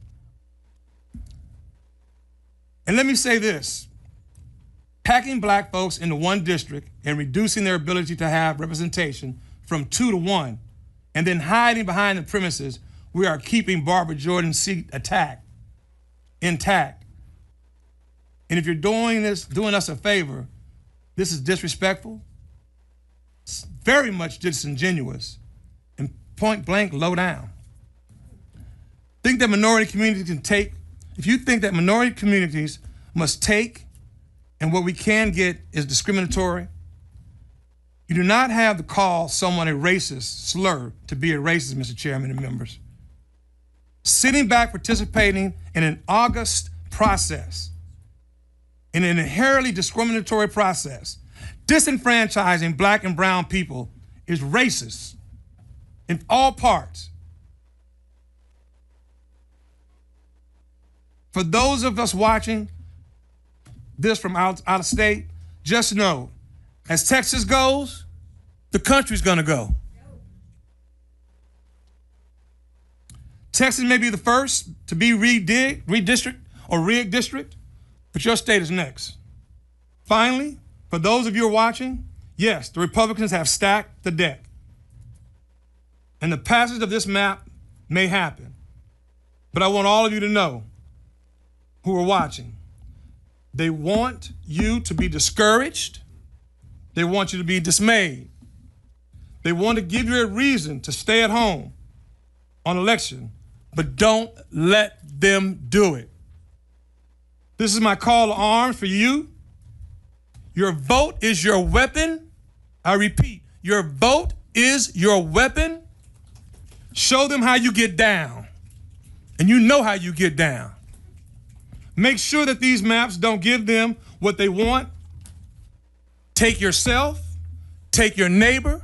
And let me say this, packing black folks into one district and reducing their ability to have representation from 2 to 1, and then hiding behind the premises, we are keeping Barbara Jordan's seat intact. And if you're doing us a favor, this is disrespectful, it's very much disingenuous, and point blank low down. Think that minority communities can take, if you think that minority communities must take and what we can get is discriminatory, you do not have to call someone a racist slur to be a racist, Mr. Chairman and members. Sitting back participating in an august process, in an inherently discriminatory process, disenfranchising black and brown people is racist in all parts. For those of us watching this from out of state, just know, as Texas goes, the country's gonna go. Texas may be the first to be redistrict or rigged district, but your state is next. Finally, for those of you who are watching, yes, the Republicans have stacked the deck. And the passage of this map may happen. But I want all of you to know who are watching, they want you to be discouraged. They want you to be dismayed. They want to give you a reason to stay at home on election, but don't let them do it. This is my call to arms for you. Your vote is your weapon. I repeat, your vote is your weapon. Show them how you get down, and you know how you get down. Make sure that these maps don't give them what they want. Take yourself, take your neighbor,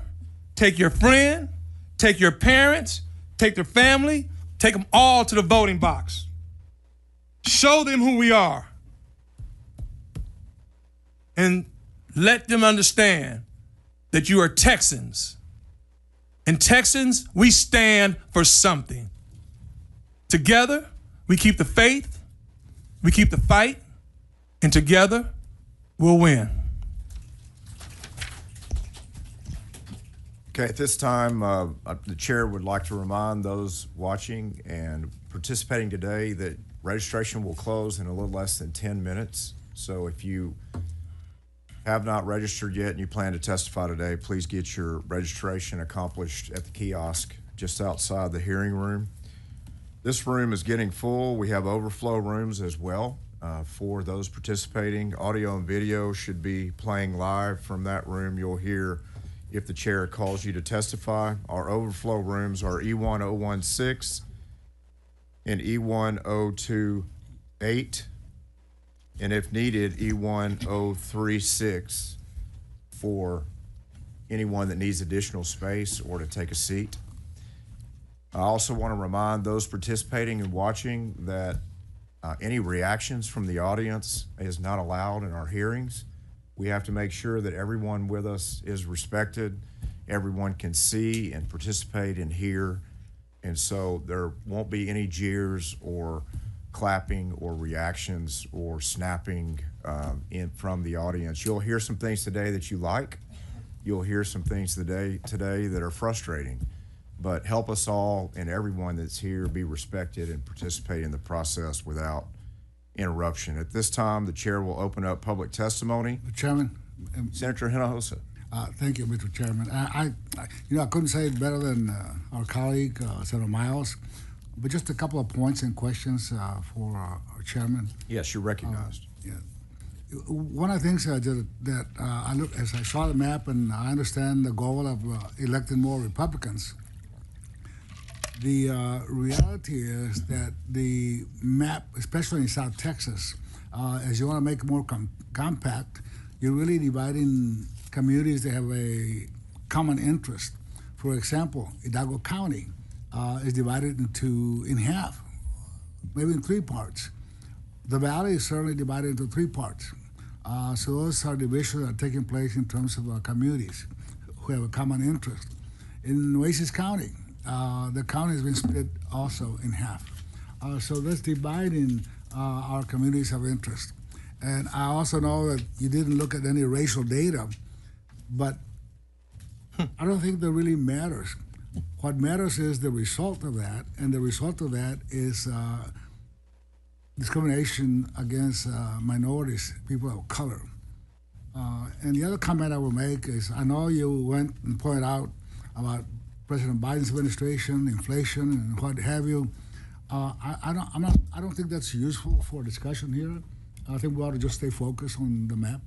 take your friend, take your parents, take their family, take them all to the voting box. Show them who we are. And let them understand that you are Texans. And Texans, we stand for something. Together, we keep the faith, we keep the fight, and together, we'll win. Okay, at this time, the chair would like to remind those watching and participating today that registration will close in a little less than 10 minutes. So if you have not registered yet and you plan to testify today, please get your registration accomplished at the kiosk just outside the hearing room. This room is getting full. We have overflow rooms as well for those participating. Audio and video should be playing live from that room. You'll hear if the chair calls you to testify. Our overflow rooms are E1016 and E1028, and if needed, E1036 for anyone that needs additional space or to take a seat. I also want to remind those participating and watching that any reactions from the audience is not allowed in our hearings. We have to make sure that everyone with us is respected, everyone can see and participate and hear, and so there won't be any jeers or clapping or reactions or snapping from the audience. You'll hear some things today that you like. You'll hear some things today that are frustrating. But help us all and everyone that's here be respected and participate in the process without interruption. At this time, the chair will open up public testimony. Mr. Chairman. Senator Hinojosa. Thank you, Mr. Chairman. I couldn't say it better than our colleague, Senator Miles, but just a couple of points and questions for our chairman. Yes, you're recognized. Yeah. one of the things that I look as I saw the map and I understand the goal of electing more Republicans. The reality is that the map, especially in South Texas, as you want to make it more compact, you're really dividing communities that have a common interest. For example, Hidalgo County is divided in half, maybe in 3 parts. The valley is certainly divided into 3 parts. So those are divisions that are taking place in terms of communities who have a common interest. In Nueces County, the county has been split also in half. So that's dividing our communities of interest. And I also know that you didn't look at any racial data, but I don't think that really matters. What matters is the result of that, and the result of that is discrimination against minorities, people of color. And the other comment I will make is, I know you went and pointed out about President Biden's administration, inflation, and what have you. I don't think that's useful for discussion here. I think we ought to just stay focused on the map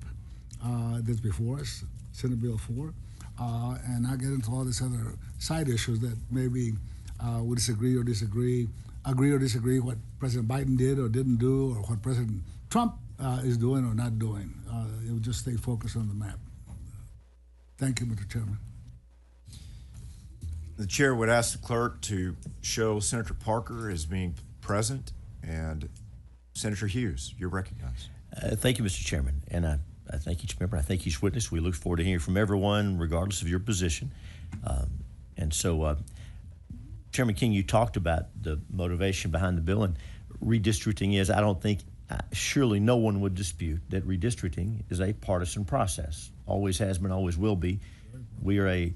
that's before us, Senate Bill 4, and not get into all these other side issues that maybe we agree or disagree what President Biden did or didn't do, or what President Trump is doing or not doing. It would just stay focused on the map. Thank you, Mr. Chairman. The chair would ask the clerk to show Senator Parker as being present, and Senator Hughes, you're recognized. Thank you, Mr. Chairman, and I thank each member. I thank each witness. We look forward to hearing from everyone, regardless of your position. And so, Chairman King, you talked about the motivation behind the bill, and redistricting is, I don't think, surely no one would dispute that redistricting is a partisan process. Always has been, always will be. We are a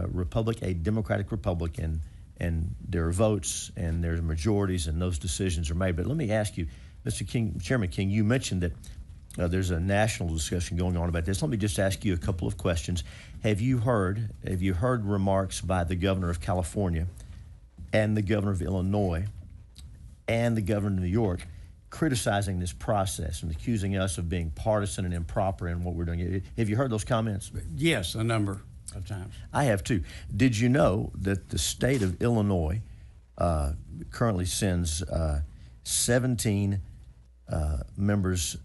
republic, a democratic republic, and there are votes and there's majorities and those decisions are made. But let me ask you, Mr. King, Chairman King, you mentioned that there's a national discussion going on about this. Let me just ask you a couple of questions. Have you heard remarks by the governor of California and the governor of Illinois and the governor of New York criticizing this process and accusing us of being partisan and improper in what we're doing? Have you heard those comments? Yes, a number of times. I have too. Did you know that the state of Illinois currently sends 17 members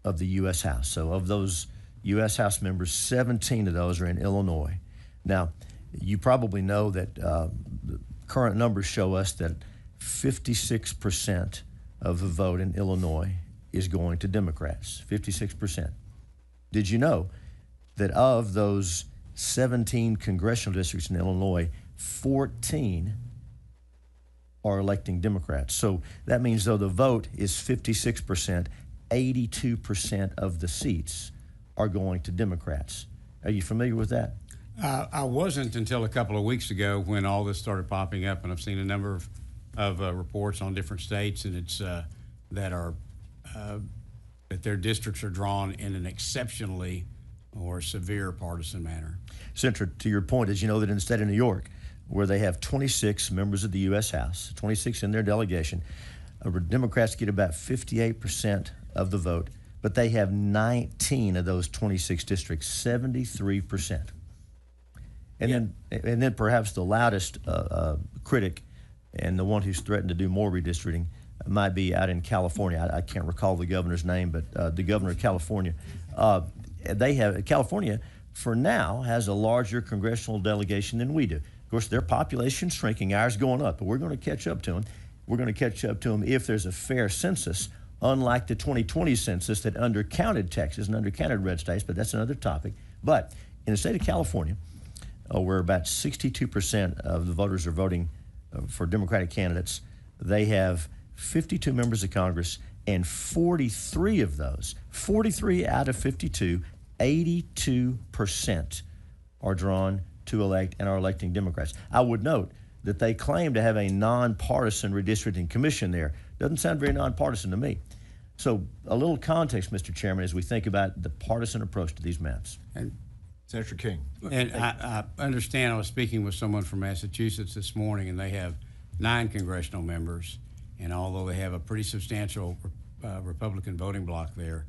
of the U.S. House? So of those U.S. House members, 17 of those are in Illinois. Now, you probably know that the current numbers show us that 56% of the vote in Illinois is going to Democrats, 56%. Did you know that of those 17 congressional districts in Illinois, 14 are electing Democrats? So that means though the vote is 56%, 82% of the seats are going to Democrats. Are you familiar with that? I wasn't until a couple of weeks ago when all this started popping up, and I've seen a number of reports on different states, and it's that their districts are drawn in an exceptionally or severe partisan manner. Senator, to your point, as you know that in the state of New York, where they have 26 members of the U.S. House, 26 in their delegation, Democrats get about 58% of the vote, but they have 19 of those 26 districts, 73%. And then perhaps the loudest critic and the one who's threatened to do more redistricting might be out in California. I can't recall the governor's name, but the governor of California. California, for now, has a larger congressional delegation than we do. Of course, their population's shrinking, ours going up, but we're going to catch up to them. We're going to catch up to them if there's a fair census, unlike the 2020 census that undercounted Texas and undercounted red states, but that's another topic. But in the state of California, where about 62% of the voters are voting for Democratic candidates, they have 52 members of Congress, and 43 of those, 43 out of 52, 82% are drawn to elect and are electing Democrats. I would note that they claim to have a nonpartisan redistricting commission there. Doesn't sound very nonpartisan to me. So a little context, Mr. Chairman, as we think about the partisan approach to these maps. And Senator King. And I understand, I was speaking with someone from Massachusetts this morning, and they have 9 congressional members, and although they have a pretty substantial Republican voting bloc there,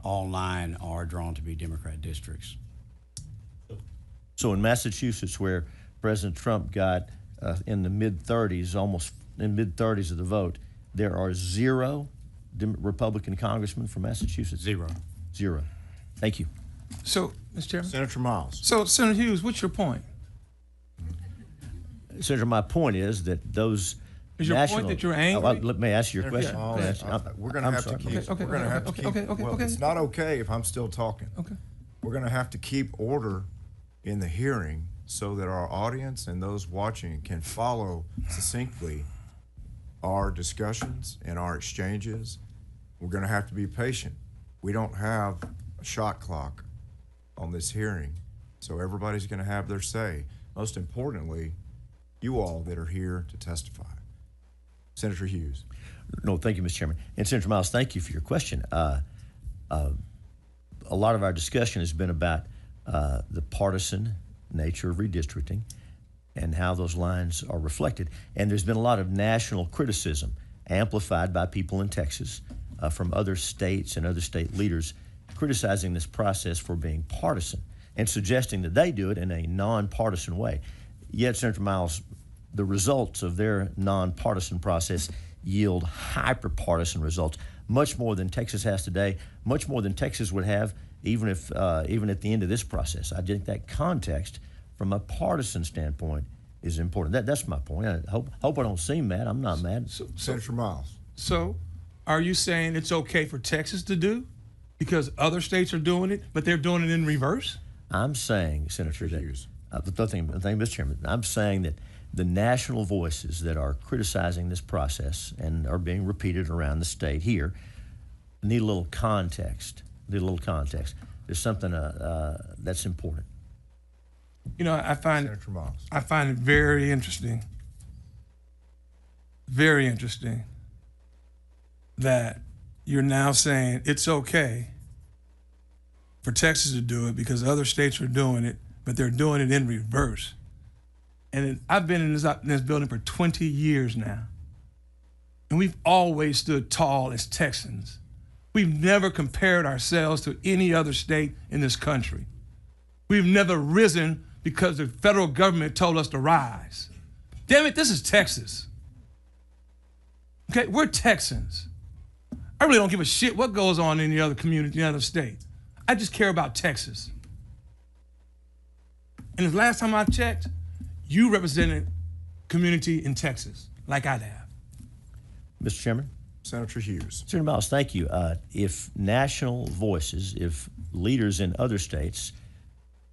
all 9 are drawn to be Democrat districts. So in Massachusetts, where President Trump got in the mid-30s, almost in mid-30s of the vote, there are 0 Republican congressmen from Massachusetts. 0. 0. Thank you. So, Mr. Chairman. Senator Miles. So, Senator Hughes, what's your point? Senator, my point is that those Is your point that you're angry? Let me ask you a question. We're going to have to keep. Okay, We're going to have to okay, keep. okay, Well, okay. it's not okay if I'm still talking. Okay. We're going to have to keep order in the hearing so that our audience and those watching can follow succinctly our discussions and our exchanges. We're going to have to be patient. We don't have a shot clock on this hearing, so everybody's going to have their say. Most importantly, you all that are here to testify. Senator Hughes. No, thank you, Mr. Chairman. And Senator Miles, thank you for your question. A lot of our discussion has been about the partisan nature of redistricting and how those lines are reflected. And there's been a lot of national criticism amplified by people in Texas from other states and other state leaders criticizing this process for being partisan and suggesting that they do it in a nonpartisan way. Yet, Senator Miles, the results of their nonpartisan process yield hyper-partisan results, much more than Texas has today, much more than Texas would have even if even at the end of this process. I think that context from a partisan standpoint is important. That's my point. I hope I don't seem mad. I'm not mad. Senator Miles. So, are you saying it's okay for Texas to do because other states are doing it, but they're doing it in reverse? I'm saying, Senator, that Hughes. the thing, Mr. Chairman, I'm saying that the national voices that are criticizing this process and are being repeated around the state here need a little context. There's something that's important. You know, I find Senator Miles. it very interesting that you're now saying it's okay for Texas to do it because other states are doing it, but they're doing it in reverse. And I've been in this building for 20 years now, and we've always stood tall as Texans. We've never compared ourselves to any other state in this country. We've never risen because the federal government told us to rise. Damn it, this is Texas. Okay, we're Texans. I really don't give a shit what goes on in the other community, in the other state. I just care about Texas. And the last time I checked, you represented community in Texas, like I have. Mr. Chairman? Senator Hughes. Senator Miles, thank you. If national voices, if leaders in other states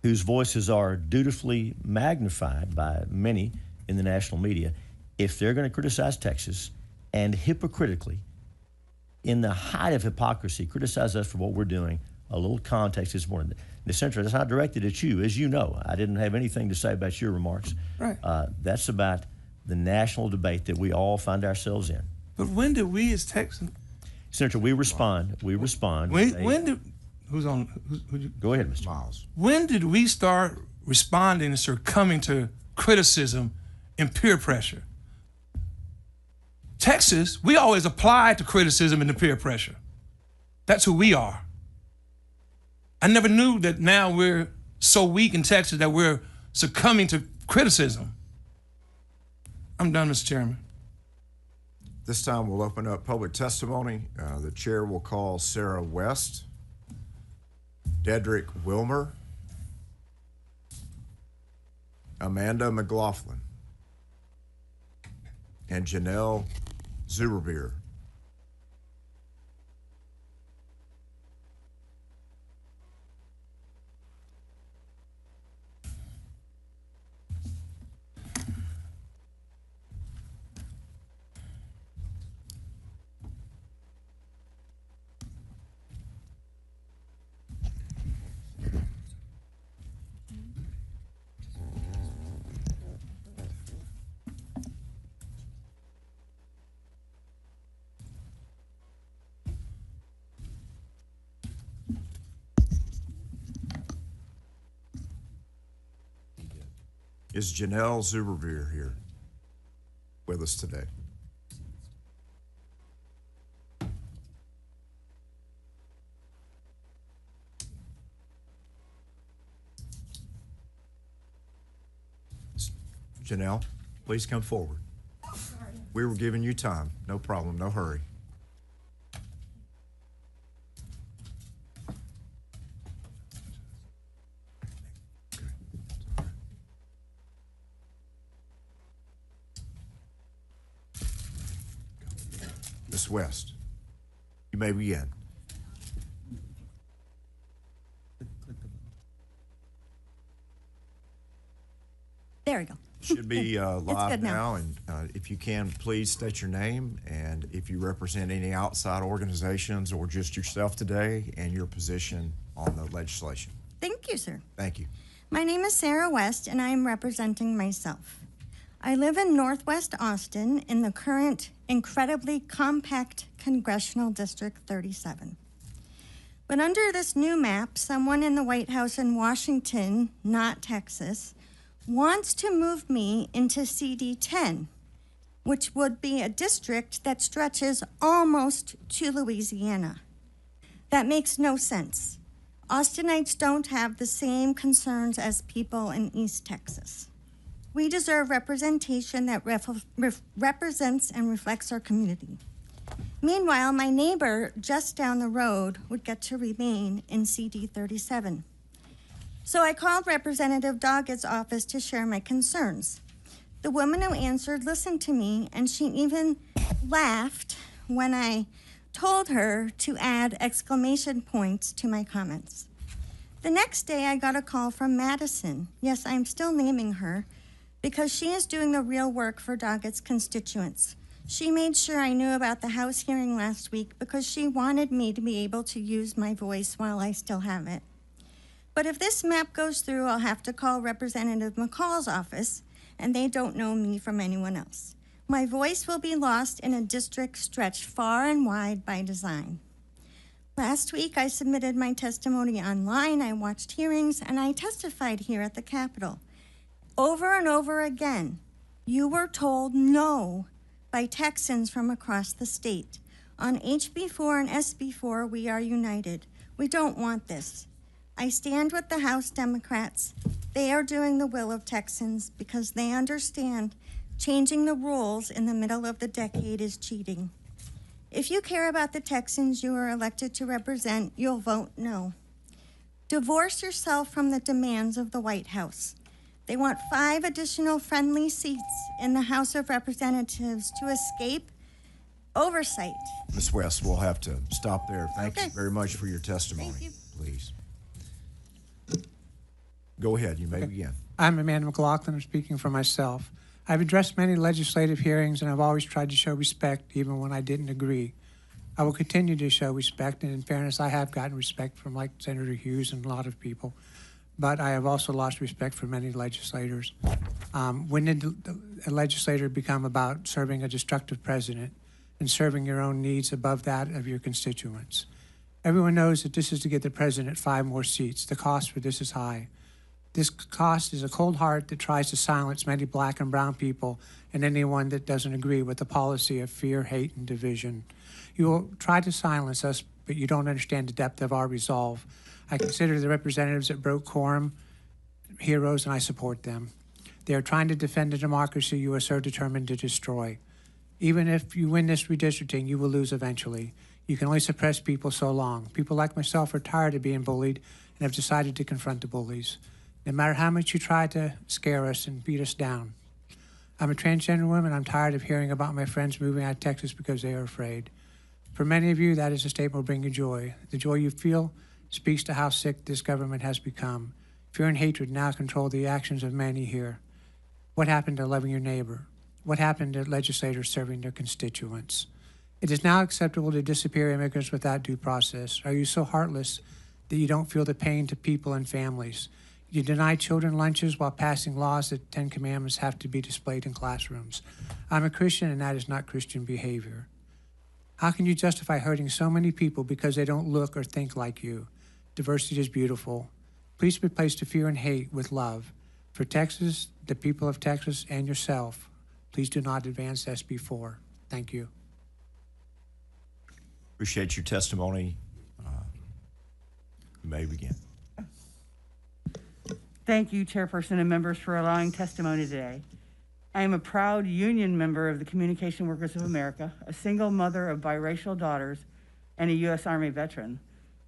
whose voices are dutifully magnified by many in the national media, if they're going to criticize Texas and hypocritically, in the height of hypocrisy, criticize us for what we're doing, a little context is more. The Senator, that's not directed at you. As you know, I didn't have anything to say about your remarks. Right. That's about the national debate that we all find ourselves in. But when did we as Texans, Senator, we respond. when did, who's on, who'd you, Go ahead, Mr. Miles. when did we start responding and succumbing to criticism and peer pressure? Texas, we always apply to criticism and to peer pressure. That's who we are. I never knew that now we're so weak in Texas that we're succumbing to criticism. I'm done, Mr. Chairman. This time we'll open up public testimony. The chair will call Sarah West, Dedrick Wilmer, Amanda McLaughlin, and Janelle Zuberbeer. Is Janelle Zuberbeer here with us today? Janelle, please come forward. We were giving you time. No problem, no hurry. Ms. West, you may begin. There we go. Should be live good now. now, and if you can, please state your name and if you represent any outside organizations or just yourself today and your position on the legislation. Thank you, sir. Thank you. My name is Sarah West, and I am representing myself. I live in Northwest Austin in the current incredibly compact Congressional District 37. But under this new map, someone in the White House in Washington, not Texas, wants to move me into CD10, which would be a district that stretches almost to Louisiana. That makes no sense. Austinites don't have the same concerns as people in East Texas. We deserve representation that represents and reflects our community. Meanwhile, my neighbor just down the road would get to remain in CD 37. So I called Representative Doggett's office to share my concerns. The woman who answered listened to me, and she even laughed when I told her to add exclamation points to my comments. The next day, I got a call from Madison. Yes, I'm still naming her, because she is doing the real work for Doggett's constituents. She made sure I knew about the House hearing last week because she wanted me to be able to use my voice while I still have it. But if this map goes through, I'll have to call Representative McCall's office, and they don't know me from anyone else. My voice will be lost in a district stretched far and wide by design. Last week, I submitted my testimony online, I watched hearings, and I testified here at the Capitol. Over and over again, you were told no by Texans from across the state. On HB4 and SB4, we are united. We don't want this. I stand with the House Democrats. They are doing the will of Texans because they understand changing the rules in the middle of the decade is cheating. If you care about the Texans you are elected to represent, you'll vote no. Divorce yourself from the demands of the White House. They want 5 additional friendly seats in the House of Representatives to escape oversight. Ms. West, we'll have to stop there. Thank you Okay. very much for your testimony. Thank you. Please. Go ahead, you may begin. I'm Amanda McLaughlin. I'm speaking for myself. I've addressed many legislative hearings, and I've always tried to show respect, even when I didn't agree. I will continue to show respect, and in fairness, I have gotten respect from like Senator Hughes and a lot of people, but I have also lost respect for many legislators. When did a legislator become about serving a destructive president and serving your own needs above that of your constituents? Everyone knows that this is to get the president 5 more seats. The cost for this is high. This cost is a cold heart that tries to silence many black and brown people and anyone that doesn't agree with the policy of fear, hate, and division. You will try to silence us, but you don't understand the depth of our resolve. I consider the representatives that broke quorum heroes, and I support them. They are trying to defend a democracy you are so determined to destroy. Even if you win this redistricting, you will lose eventually. You can only suppress people so long. People like myself are tired of being bullied and have decided to confront the bullies. No matter how much you try to scare us and beat us down. I'm a transgender woman. I'm tired of hearing about my friends moving out of Texas because they are afraid. For many of you, that is a statement will bring you joy. The joy you feel speaks to how sick this government has become. Fear and hatred now control the actions of many here. What happened to loving your neighbor? What happened to legislators serving their constituents? It is now acceptable to disappear immigrants without due process. Are you so heartless that you don't feel the pain to people and families? You deny children lunches while passing laws that 10 Commandments have to be displayed in classrooms. I'm a Christian, and that is not Christian behavior. How can you justify hurting so many people because they don't look or think like you? Diversity is beautiful. Please replace the fear and hate with love. For Texas, the people of Texas, and yourself, please do not advance SB4. Thank you. Appreciate your testimony. You may begin. Thank you, Chairperson and members, for allowing testimony today. I am a proud union member of the Communication Workers of America, a single mother of biracial daughters, and a U.S. Army veteran.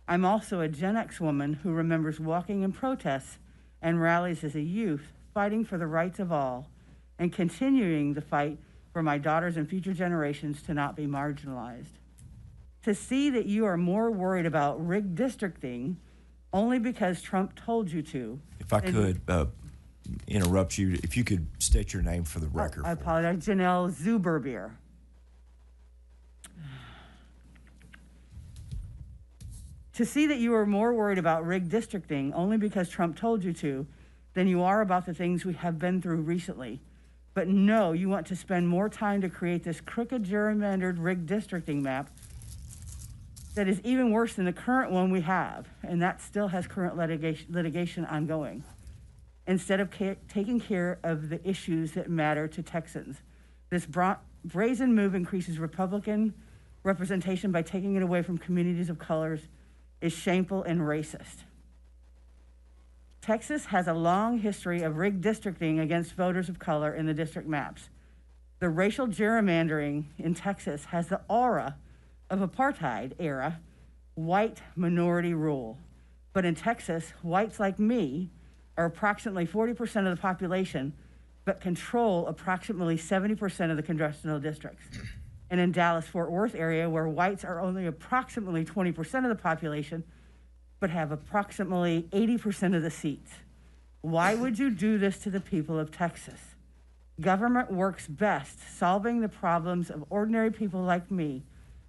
I'm also a Gen X woman who remembers walking in protests and rallies as a youth, fighting for the rights of all, and continuing the fight for my daughters and future generations to not be marginalized. To see that you are more worried about rigged districting only because Trump told you to. If I could interrupt you, if you could state your name for the record. I apologize, Janelle Zuberbier. To see that you are more worried about rigged districting only because Trump told you to than you are about the things we have been through recently. But no, you want to spend more time to create this crooked, gerrymandered, rigged districting map that is even worse than the current one we have, and that still has current litigation ongoing, instead of taking care of the issues that matter to Texans. This brazen move increases Republican representation by taking it away from communities of colors is shameful and racist. Texas has a long history of rigged districting against voters of color in the district maps. The racial gerrymandering in Texas has the aura of apartheid era white minority rule. But in Texas, whites like me are approximately 40% of the population, but control approximately 70% of the congressional districts. And in Dallas-Fort Worth area, where whites are only approximately 20% of the population, but have approximately 80% of the seats. Why would you do this to the people of Texas? Government works best solving the problems of ordinary people like me,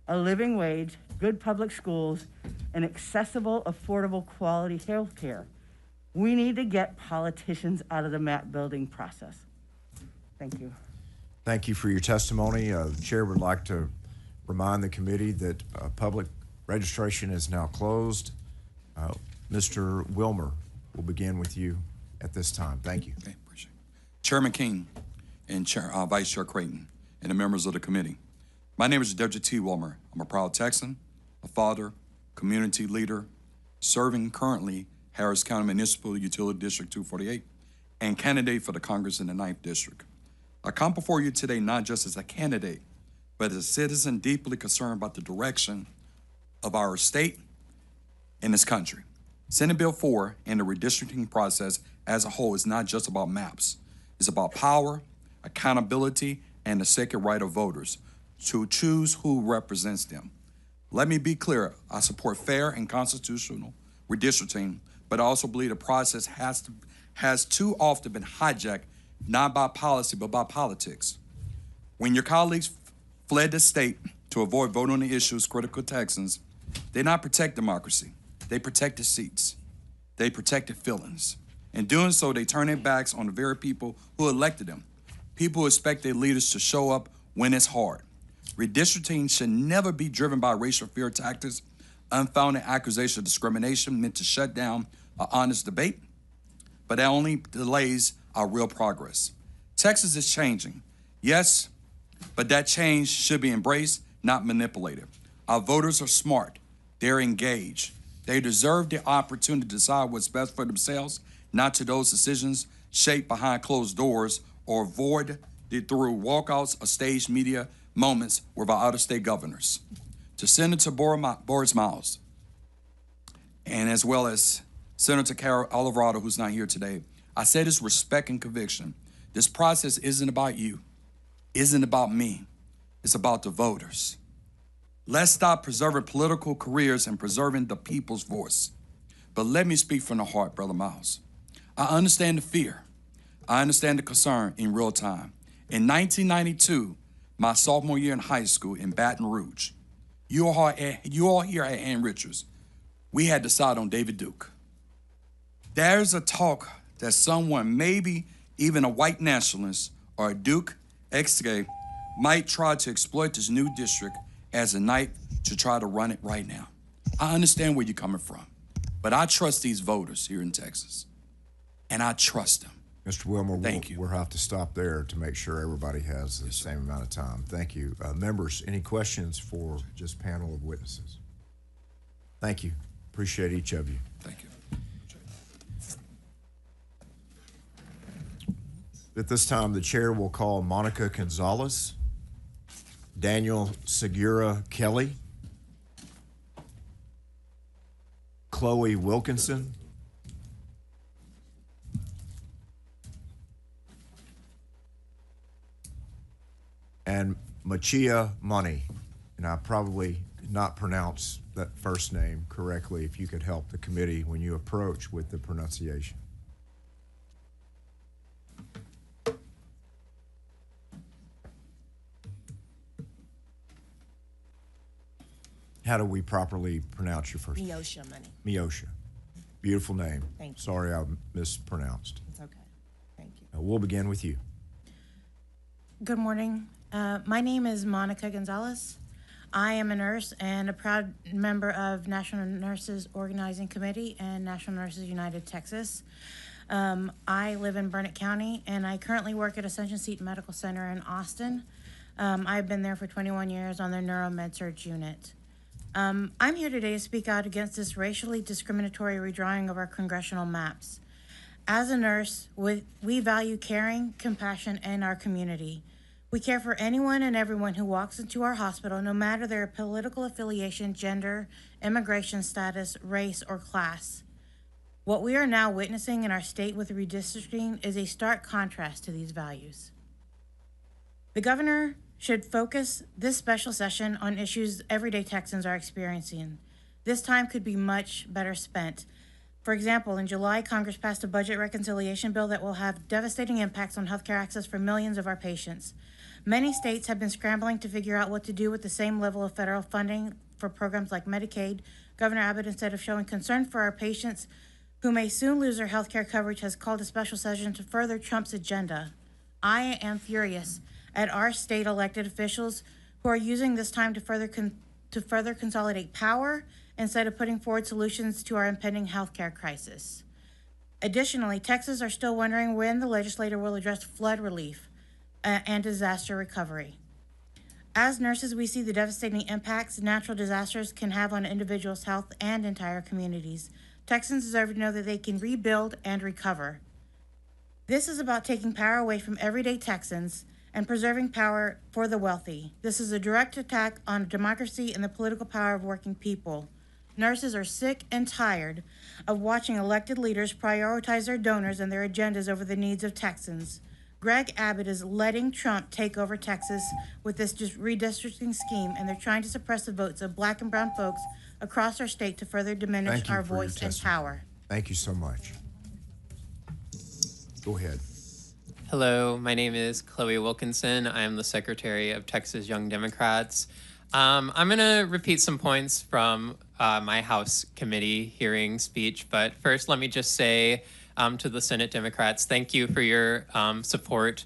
a living wage, good public schools, and accessible, affordable, quality health care. We need to get politicians out of the map building process. Thank you. Thank you for your testimony. The chair would like to remind the committee that public registration is now closed. Mr. Wilmer, we'll begin with you at this time. Thank you. Okay, appreciate it. Chairman King and Vice Chair Creighton and the members of the committee. My name is W.T. Wilmer. I'm a proud Texan, a father, community leader, serving currently Harris County Municipal Utility District 248 and candidate for the Congress in the 9th District. I come before you today not just as a candidate, but as a citizen deeply concerned about the direction of our state and this country. Senate Bill 4 and the redistricting process as a whole is not just about maps. It's about power, accountability, and the sacred right of voters to choose who represents them. Let me be clear, I support fair and constitutional redistricting, but I also believe the process has too often been hijacked, not by policy, but by politics. When your colleagues fled the state to avoid voting on the issues critical to Texans, they not protect democracy. They protected seats. They protected feelings. In doing so, they turn their backs on the very people who elected them. People who expect their leaders to show up when it's hard. Redistricting should never be driven by racial fear tactics, unfounded accusation of discrimination meant to shut down an honest debate, but that only delays our real progress. Texas is changing, yes, but that change should be embraced, not manipulated. Our voters are smart. They're engaged. They deserve the opportunity to decide what's best for themselves, not to those decisions shaped behind closed doors or avoided through walkouts or staged media moments with our out-of-state governors. To Senator Boris Miles, and as well as Senator Carol Alvarado, who's not here today, I say this respect and conviction. This process isn't about you, isn't about me. It's about the voters. Let's stop preserving political careers and preserving the people's voice. But let me speak from the heart, Brother Miles. I understand the fear. I understand the concern in real time. In 1992, my sophomore year in high school in Baton Rouge, you all here at Ann Richards, we had to decide on David Duke. There's a talk that someone, maybe even a white nationalist or a Duke ex-gay, might try to exploit this new district as a knife to try to run it right now. I understand where you're coming from, but I trust these voters here in Texas, and I trust them. Mr. Wilmer, Thank you. we'll have to stop there to make sure everybody has the same amount of time. Thank you. Members, any questions for this panel of witnesses? Thank you. Appreciate each of you. Thank you. At this time, the chair will call Monica Gonzalez, Daniel Segura Kelly, Chloe Wilkinson, and Machia Money. And I probably did not pronounce that first name correctly. If you could help the committee when you approach with the pronunciation. How do we properly pronounce your first name? Miosha Money. Miosha. Beautiful name. Thank you. Sorry I mispronounced. It's okay. Thank you. We'll begin with you. Good morning. My name is Monica Gonzalez. I am a nurse and a proud member of National Nurses Organizing Committee and National Nurses United Texas. I live in Burnett County, and I currently work at Ascension Seton Medical Center in Austin. I've been there for 21 years on their neuromed-surg unit. I'm here today to speak out against this racially discriminatory redrawing of our congressional maps. As a nurse, we value caring, compassion, and our community. We care for anyone and everyone who walks into our hospital, no matter their political affiliation, gender, immigration status, race, or class. What we are now witnessing in our state with redistricting is a stark contrast to these values. The governor should focus this special session on issues everyday Texans are experiencing. This time could be much better spent. For example, in July, Congress passed a budget reconciliation bill that will have devastating impacts on healthcare access for millions of our patients. Many states have been scrambling to figure out what to do with the same level of federal funding for programs like Medicaid. Governor Abbott, instead of showing concern for our patients who may soon lose their healthcare coverage, has called a special session to further Trump's agenda. I am furious at our state elected officials who are using this time to further consolidate power instead of putting forward solutions to our impending healthcare crisis. Additionally, Texans are still wondering when the legislature will address flood relief and disaster recovery. As nurses, we see the devastating impacts natural disasters can have on individuals' health and entire communities. Texans deserve to know that they can rebuild and recover. This is about taking power away from everyday Texans and preserving power for the wealthy. This is a direct attack on democracy and the political power of working people. Nurses are sick and tired of watching elected leaders prioritize their donors and their agendas over the needs of Texans. Greg Abbott is letting Trump take over Texas with this redistricting scheme, and they're trying to suppress the votes of Black and brown folks across our state to further diminish our voice and power. Thank you so much. Go ahead. Hello, my name is Chloe Wilkinson. I am the Secretary of Texas Young Democrats. I'm going to repeat some points from my House committee hearing speech, but first let me just say to the Senate Democrats, thank you for your support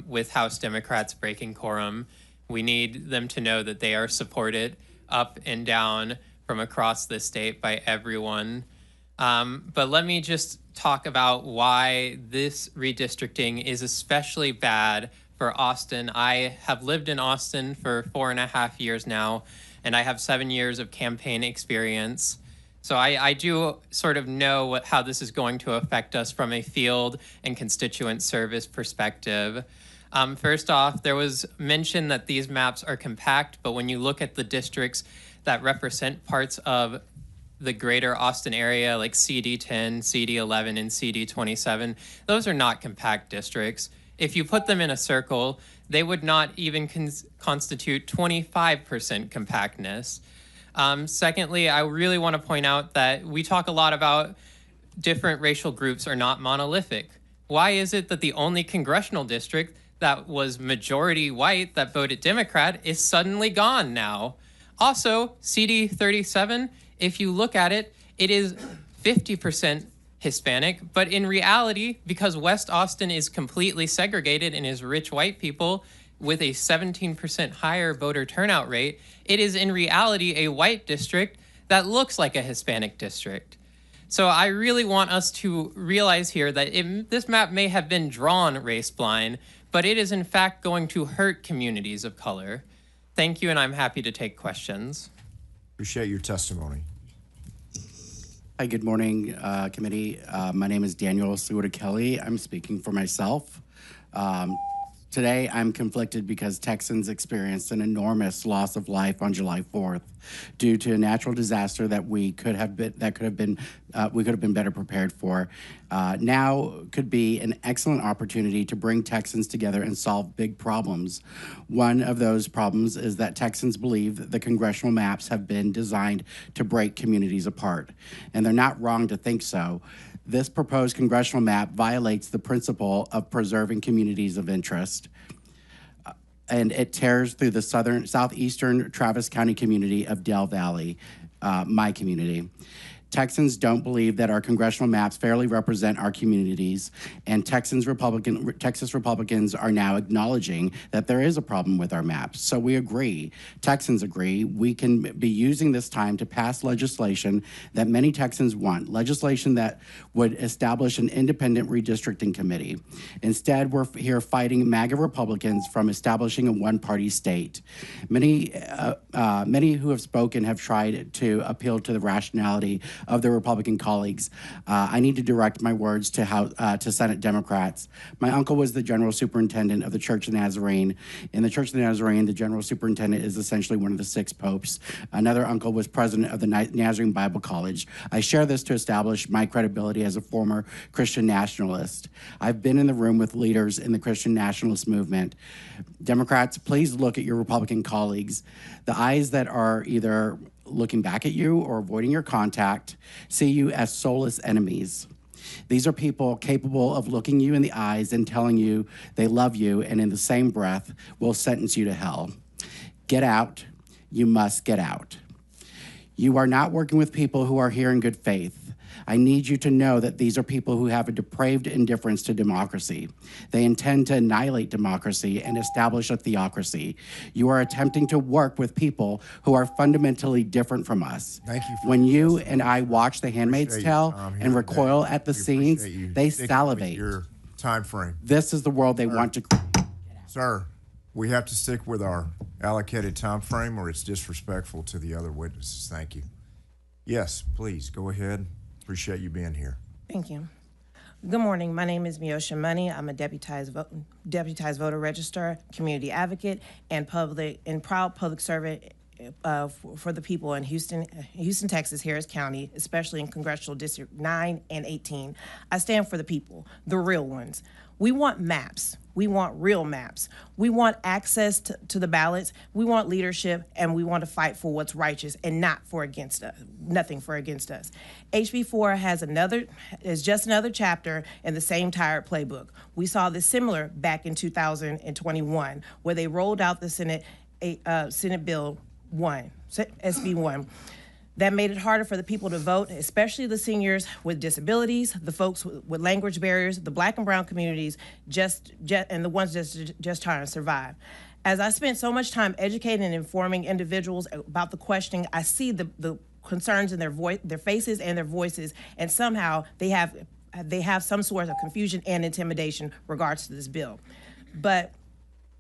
with House Democrats breaking quorum. We need them to know that they are supported up and down from across the state by everyone. But let me just talk about why this redistricting is especially bad for Austin. I have lived in Austin for 4.5 years now, and I have 7 years of campaign experience. So I do sort of know how this is going to affect us from a field and constituent service perspective. First off, there was mention that these maps are compact, but when you look at the districts that represent parts of the greater Austin area, like CD10, CD11, and CD27, those are not compact districts. If you put them in a circle, they would not even constitute 25% compactness. Secondly, I really want to point out that we talk a lot about different racial groups are not monolithic. Why is it that the only congressional district that was majority white that voted Democrat is suddenly gone now? Also, CD37, if you look at it, it is 50% Hispanic, but in reality, because West Austin is completely segregated and is rich white people with a 17% higher voter turnout rate, it is in reality a white district that looks like a Hispanic district. So I really want us to realize here that this map may have been drawn race blind, but it is in fact going to hurt communities of color. Thank you, and I'm happy to take questions. Appreciate your testimony. Hi, good morning, committee. My name is Daniel Segura Kelly. I'm speaking for myself. Today, I'm conflicted because Texans experienced an enormous loss of life on July 4th due to a natural disaster that we could have been better prepared for. Now could be an excellent opportunity to bring Texans together and solve big problems. One of those problems is that Texans believe the congressional maps have been designed to break communities apart, and they're not wrong to think so. This proposed congressional map violates the principle of preserving communities of interest, and it tears through the southeastern Travis County community of Del Valley, my community. Texans don't believe that our congressional maps fairly represent our communities, and Texas Republicans are now acknowledging that there is a problem with our maps. So we agree, Texans agree, we can be using this time to pass legislation that many Texans want, legislation that would establish an independent redistricting committee. Instead, we're here fighting MAGA Republicans from establishing a one-party state. Many who have spoken have tried to appeal to the rationality of their Republican colleagues. I need to direct my words to Senate Democrats. My uncle was the general superintendent of the Church of the Nazarene. In the Church of the Nazarene, the general superintendent is essentially one of the 6 popes. Another uncle was president of the Nazarene Bible College. I share this to establish my credibility as a former Christian nationalist. I've been in the room with leaders in the Christian nationalist movement. Democrats, please look at your Republican colleagues. The eyes that are either looking back at you or avoiding your contact see you as soulless enemies. These are people capable of looking you in the eyes and telling you they love you, and in the same breath will sentence you to hell. Get out. You must get out. You are not working with people who are here in good faith. I need you to know that these are people who have a depraved indifference to democracy. They intend to annihilate democracy and establish a theocracy. You are attempting to work with people who are fundamentally different from us. Thank you. When you and I watch The Handmaid's Tale and recoil at the We scenes, appreciate you they sticking with salivate. your time frame. This is the world they want to create. Sir, we have to stick with our allocated time frame or it's disrespectful to the other witnesses. Thank you. Yes, please, go ahead. Appreciate you being here. Thank you. Good morning. My name is Miosha Money. I'm a deputized voter registrar, community advocate, and proud public servant for the people in Houston, Texas, Harris County, especially in Congressional District 9 and 18. I stand for the people, the real ones. We want maps. We want real maps. We want access to the ballots. We want leadership, and we want to fight for what's righteous and not for against us, nothing for against us. HB 4 is just another chapter in the same tired playbook. We saw this similar back in 2021, where they rolled out the Senate Bill 1, SB 1. That made it harder for the people to vote, especially the seniors with disabilities, the folks with language barriers, the Black and brown communities, and the ones just trying to survive. As I spent so much time educating and informing individuals about the questioning, I see the concerns in their faces and their voices, and somehow they have some sort of confusion and intimidation regards to this bill. But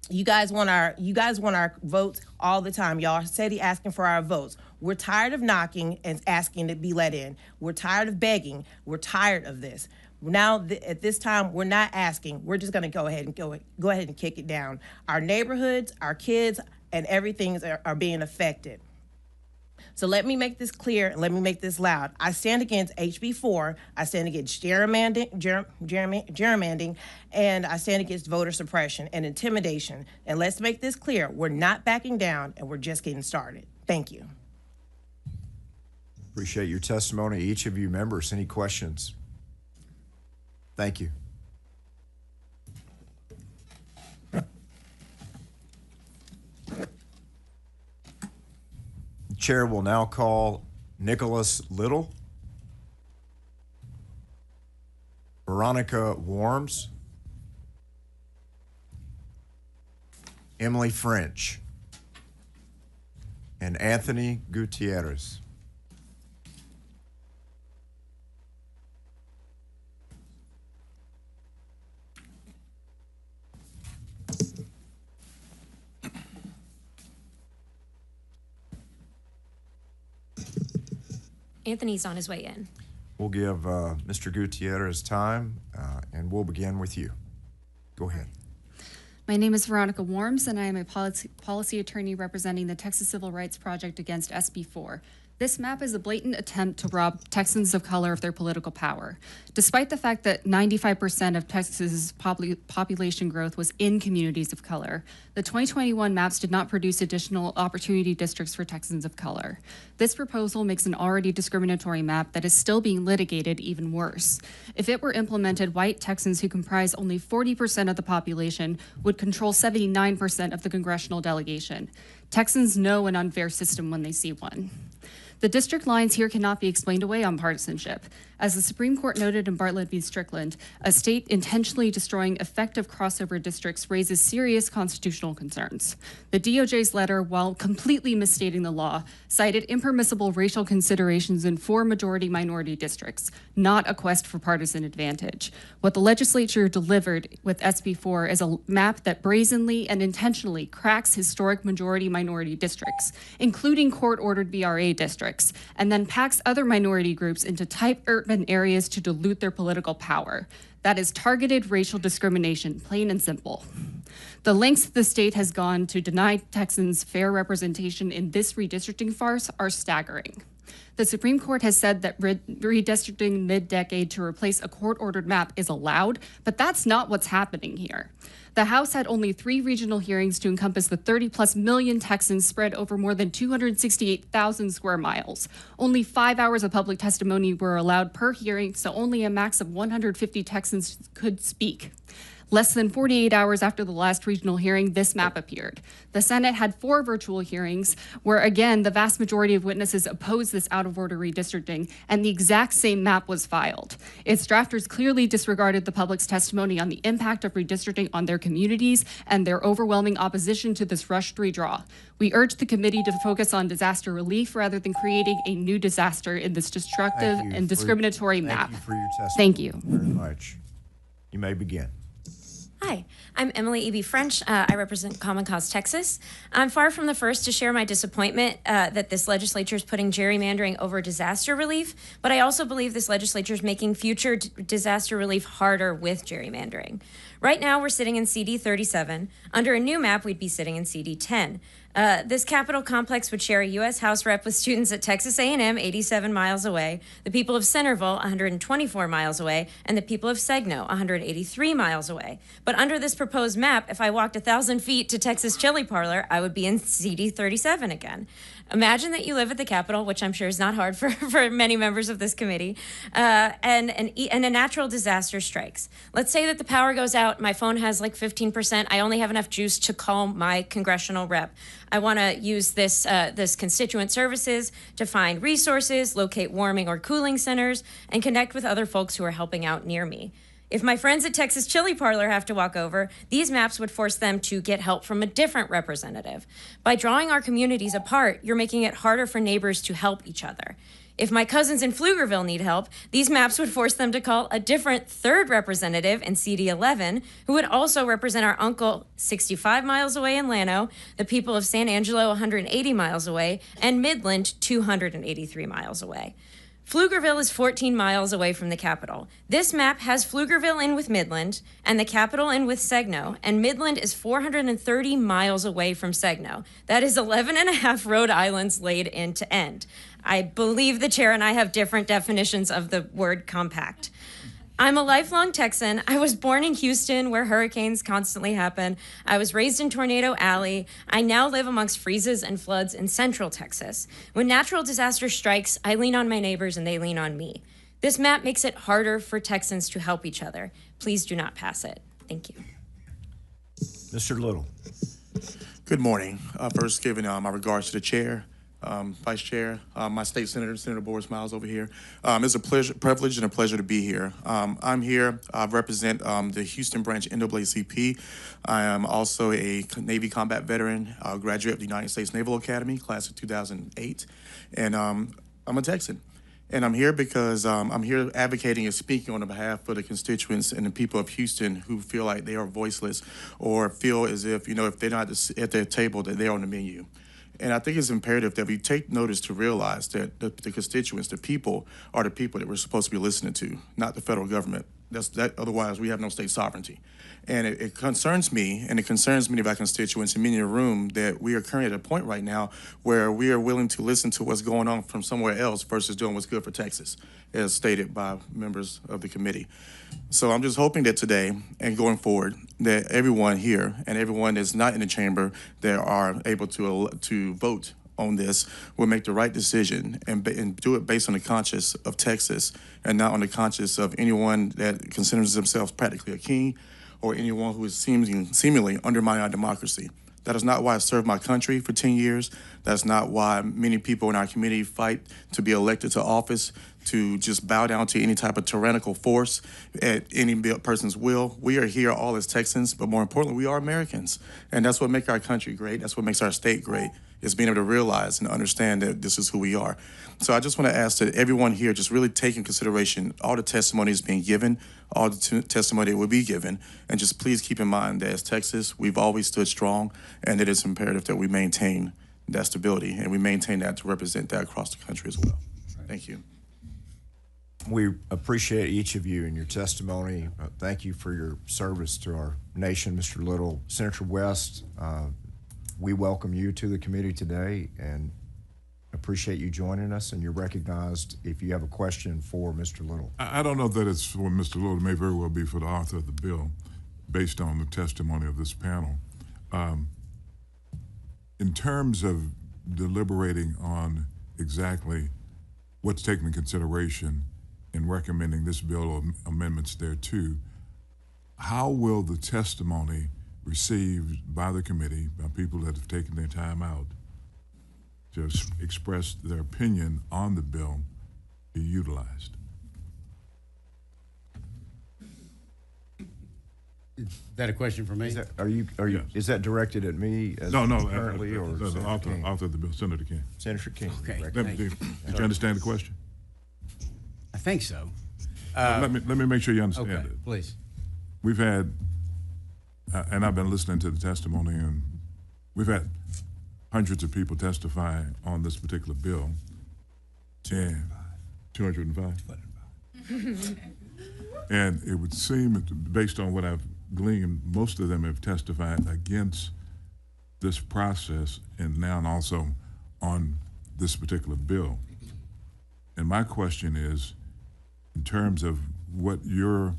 you guys want our votes all the time. Y'all are steady asking for our votes. We're tired of knocking and asking to be let in. We're tired of begging. We're tired of this. Now, at this time, we're not asking. We're just going to go ahead and kick it down. Our neighborhoods, our kids, and everything are being affected. So let me make this clear and let me make this loud. I stand against HB 4, I stand against gerrymandering, and I stand against voter suppression and intimidation. And let's make this clear, we're not backing down and we're just getting started. Thank you. Appreciate your testimony. Each of you members, any questions? Thank you. The chair will now call Nicholas Little, Veronica Warms, Emily French, and Anthony Gutierrez. Anthony's on his way in. We'll give Mr. Gutierrez time, and we'll begin with you. Go ahead. My name is Veronica Worms, and I am a policy attorney representing the Texas Civil Rights Project against SB4. This map is a blatant attempt to rob Texans of color of their political power. Despite the fact that 95% of Texas's population growth was in communities of color, the 2021 maps did not produce additional opportunity districts for Texans of color. This proposal makes an already discriminatory map that is still being litigated even worse. If it were implemented, white Texans who comprise only 40% of the population would control 79% of the congressional delegation. Texans know an unfair system when they see one. The district lines here cannot be explained away on partisanship. As the Supreme Court noted in Bartlett v. Strickland, a state intentionally destroying effective crossover districts raises serious constitutional concerns. The DOJ's letter, while completely misstating the law, cited impermissible racial considerations in 4 majority-minority districts, not a quest for partisan advantage. What the legislature delivered with SB4 is a map that brazenly and intentionally cracks historic majority-minority districts, including court-ordered BRA districts, and then packs other minority groups into tight urban areas to dilute their political power. That is targeted racial discrimination, plain and simple. The lengths the state has gone to deny Texans fair representation in this redistricting farce are staggering. The Supreme Court has said that redistricting mid-decade to replace a court-ordered map is allowed, but that's not what's happening here. The House had only 3 regional hearings to encompass the 30-plus million Texans spread over more than 268,000 square miles. Only 5 hours of public testimony were allowed per hearing, so only a max of 150 Texans could speak. Less than 48 hours after the last regional hearing, this map appeared. The Senate had 4 virtual hearings where, again, the vast majority of witnesses opposed this out-of-order redistricting, and the exact same map was filed. Its drafters clearly disregarded the public's testimony on the impact of redistricting on their communities and their overwhelming opposition to this rushed redraw. We urge the committee to focus on disaster relief rather than creating a new disaster in this destructive and discriminatory map. Thank you for your testimony. Thank you very much. You may begin. Hi, I'm Emily E.B. French. I represent Common Cause Texas. I'm far from the first to share my disappointment that this legislature is putting gerrymandering over disaster relief, but I also believe this legislature is making future disaster relief harder with gerrymandering. Right now, we're sitting in CD 37. Under a new map, we'd be sitting in CD 10. This Capitol complex would share a U.S. House rep with students at Texas A&M, 87 miles away, the people of Centerville, 124 miles away, and the people of Segno, 183 miles away. But under this proposed map, if I walked 1,000 feet to Texas Chili Parlor, I would be in CD 37 again. Imagine that you live at the Capitol, which I'm sure is not hard for many members of this committee, and a natural disaster strikes. Let's say that the power goes out, my phone has like 15%, I only have enough juice to call my congressional rep. I want to use this constituent services to find resources, locate warming or cooling centers, and connect with other folks who are helping out near me. If my friends at Texas Chili Parlor have to walk over, these maps would force them to get help from a different representative. By drawing our communities apart, you're making it harder for neighbors to help each other. If my cousins in Pflugerville need help, these maps would force them to call a different third representative in CD 11, who would also represent our uncle 65 miles away in Llano, the people of San Angelo 180 miles away, and Midland 283 miles away. Pflugerville is 14 miles away from the Capitol. This map has Pflugerville in with Midland and the Capitol in with Segno, and Midland is 430 miles away from Segno. That is 11 and a half Rhode Islands laid end to end. I believe the chair and I have different definitions of the word compact. I'm a lifelong Texan. I was born in Houston, where hurricanes constantly happen. I was raised in Tornado Alley. I now live amongst freezes and floods in central Texas. When natural disaster strikes, I lean on my neighbors and they lean on me. This map makes it harder for Texans to help each other. Please do not pass it. Thank you. Mr. Little. Good morning. First, giving my regards to the chair. Vice Chair, my state senator, Senator Boris Miles over here. It's a privilege and a pleasure to be here. I'm here, I represent the Houston branch NAACP. I am also a Navy combat veteran, graduate of the United States Naval Academy, class of 2008, and I'm a Texan. And I'm here because I'm here advocating and speaking on behalf of the constituents and the people of Houston who feel like they are voiceless or feel as if, if they're not at their table, that they're on the menu. And I think it's imperative that we take notice to realize that the constituents, the people, are the people that we're supposed to be listening to, not the federal government. Otherwise, we have no state sovereignty. And it concerns me, and it concerns many of our constituents and many in the room, that we are currently at a point right now where we are willing to listen to what's going on from somewhere else versus doing what's good for Texas, as stated by members of the committee. So I'm just hoping that today and going forward, that everyone here and everyone that's not in the chamber that are able to vote on this will make the right decision and do it based on the conscience of Texas and not on the conscience of anyone that considers themselves practically a king or anyone who is seemingly undermining our democracy. That is not why I served my country for 10 years. That's not why many people in our community fight to be elected to office, to just bow down to any type of tyrannical force at any person's will. We are here all as Texans, but more importantly, we are Americans. And that's what makes our country great. That's what makes our state great, is being able to realize and understand that this is who we are. So I just want to ask that everyone here just really take in consideration all the testimonies being given, all the testimony that will be given, and just please keep in mind that as Texas, we've always stood strong, and it is imperative that we maintain that stability, and we maintain that to represent that across the country as well. Thank you. We appreciate each of you and your testimony. Thank you for your service to our nation, Mr. Little. Senator West, we welcome you to the committee today and appreciate you joining us, and you're recognized if you have a question for Mr. Little. I don't know that it's for Mr. Little. It may very well be for the author of the bill based on the testimony of this panel. In terms of deliberating on exactly what's taken into consideration in recommending this bill or amendments thereto, how will the testimony received by the committee, by people that have taken their time out to express their opinion on the bill, be utilized? Is that a question for me? Is that directed at me as currently, or the author of the bill, Senator King. Senator King. Okay. Did you understand the question? I think so. Let me make sure you understand okay, it. Please. We've had, and I've been listening to the testimony, and we've had hundreds of people testify on this particular bill. 205. And it would seem, based on what I've gleaned, most of them have testified against this process and now also on this particular bill. And my question is, in terms of what your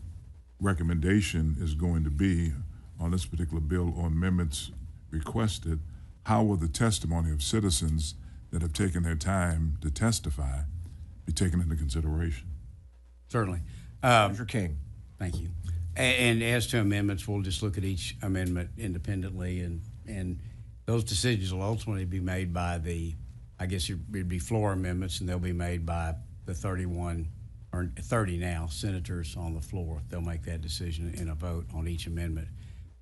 recommendation is going to be on this particular bill or amendments requested, how will the testimony of citizens that have taken their time to testify be taken into consideration? Certainly. Mr. King. Thank you. And as to amendments, we'll just look at each amendment independently, and those decisions will ultimately be made by I guess it'd be floor amendments, and they'll be made by the 31 or 30 now senators on the floor. They'll make that decision in a vote on each amendment.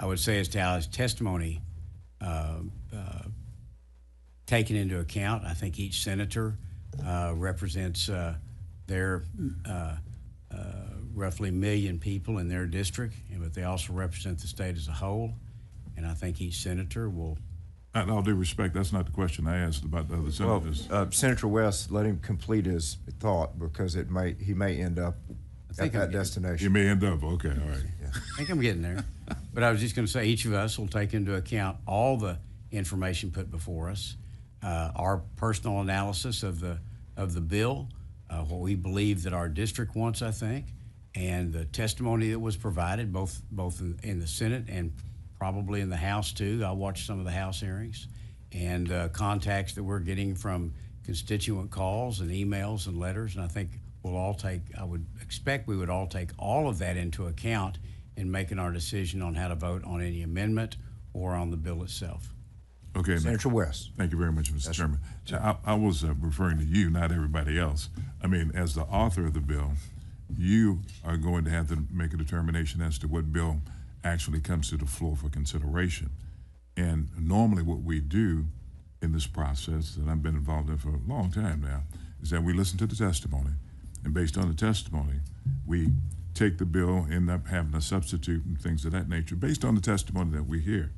I would say as to how his testimony taken into account, I think each senator represents their roughly 1 million people in their district, but they also represent the state as a whole, and I think each senator will. In all due respect, that's not the question I asked about the other senators. Well, Senator West, let him complete his thought, because he may end up at that destination. You may end up, okay, all right. Yeah. I think I'm getting there. But I was just going to say each of us will take into account all the information put before us, our personal analysis of the bill, what we believe that our district wants, I think, and the testimony that was provided both in the Senate and probably in the House too. I watched some of the House hearings, and contacts that we're getting from constituent calls and emails and letters, and I think I would expect we would all take all of that into account in making our decision on how to vote on any amendment or on the bill itself. Okay, Senator West. Thank you very much, Mr. Chairman. I was referring to you, not everybody else. I mean, as the author of the bill, you are going to have to make a determination as to what bill actually comes to the floor for consideration. And normally what we do in this process that I've been involved in for a long time now is that we listen to the testimony, and based on the testimony, we take the bill, end up having a substitute and things of that nature based on the testimony that we hear.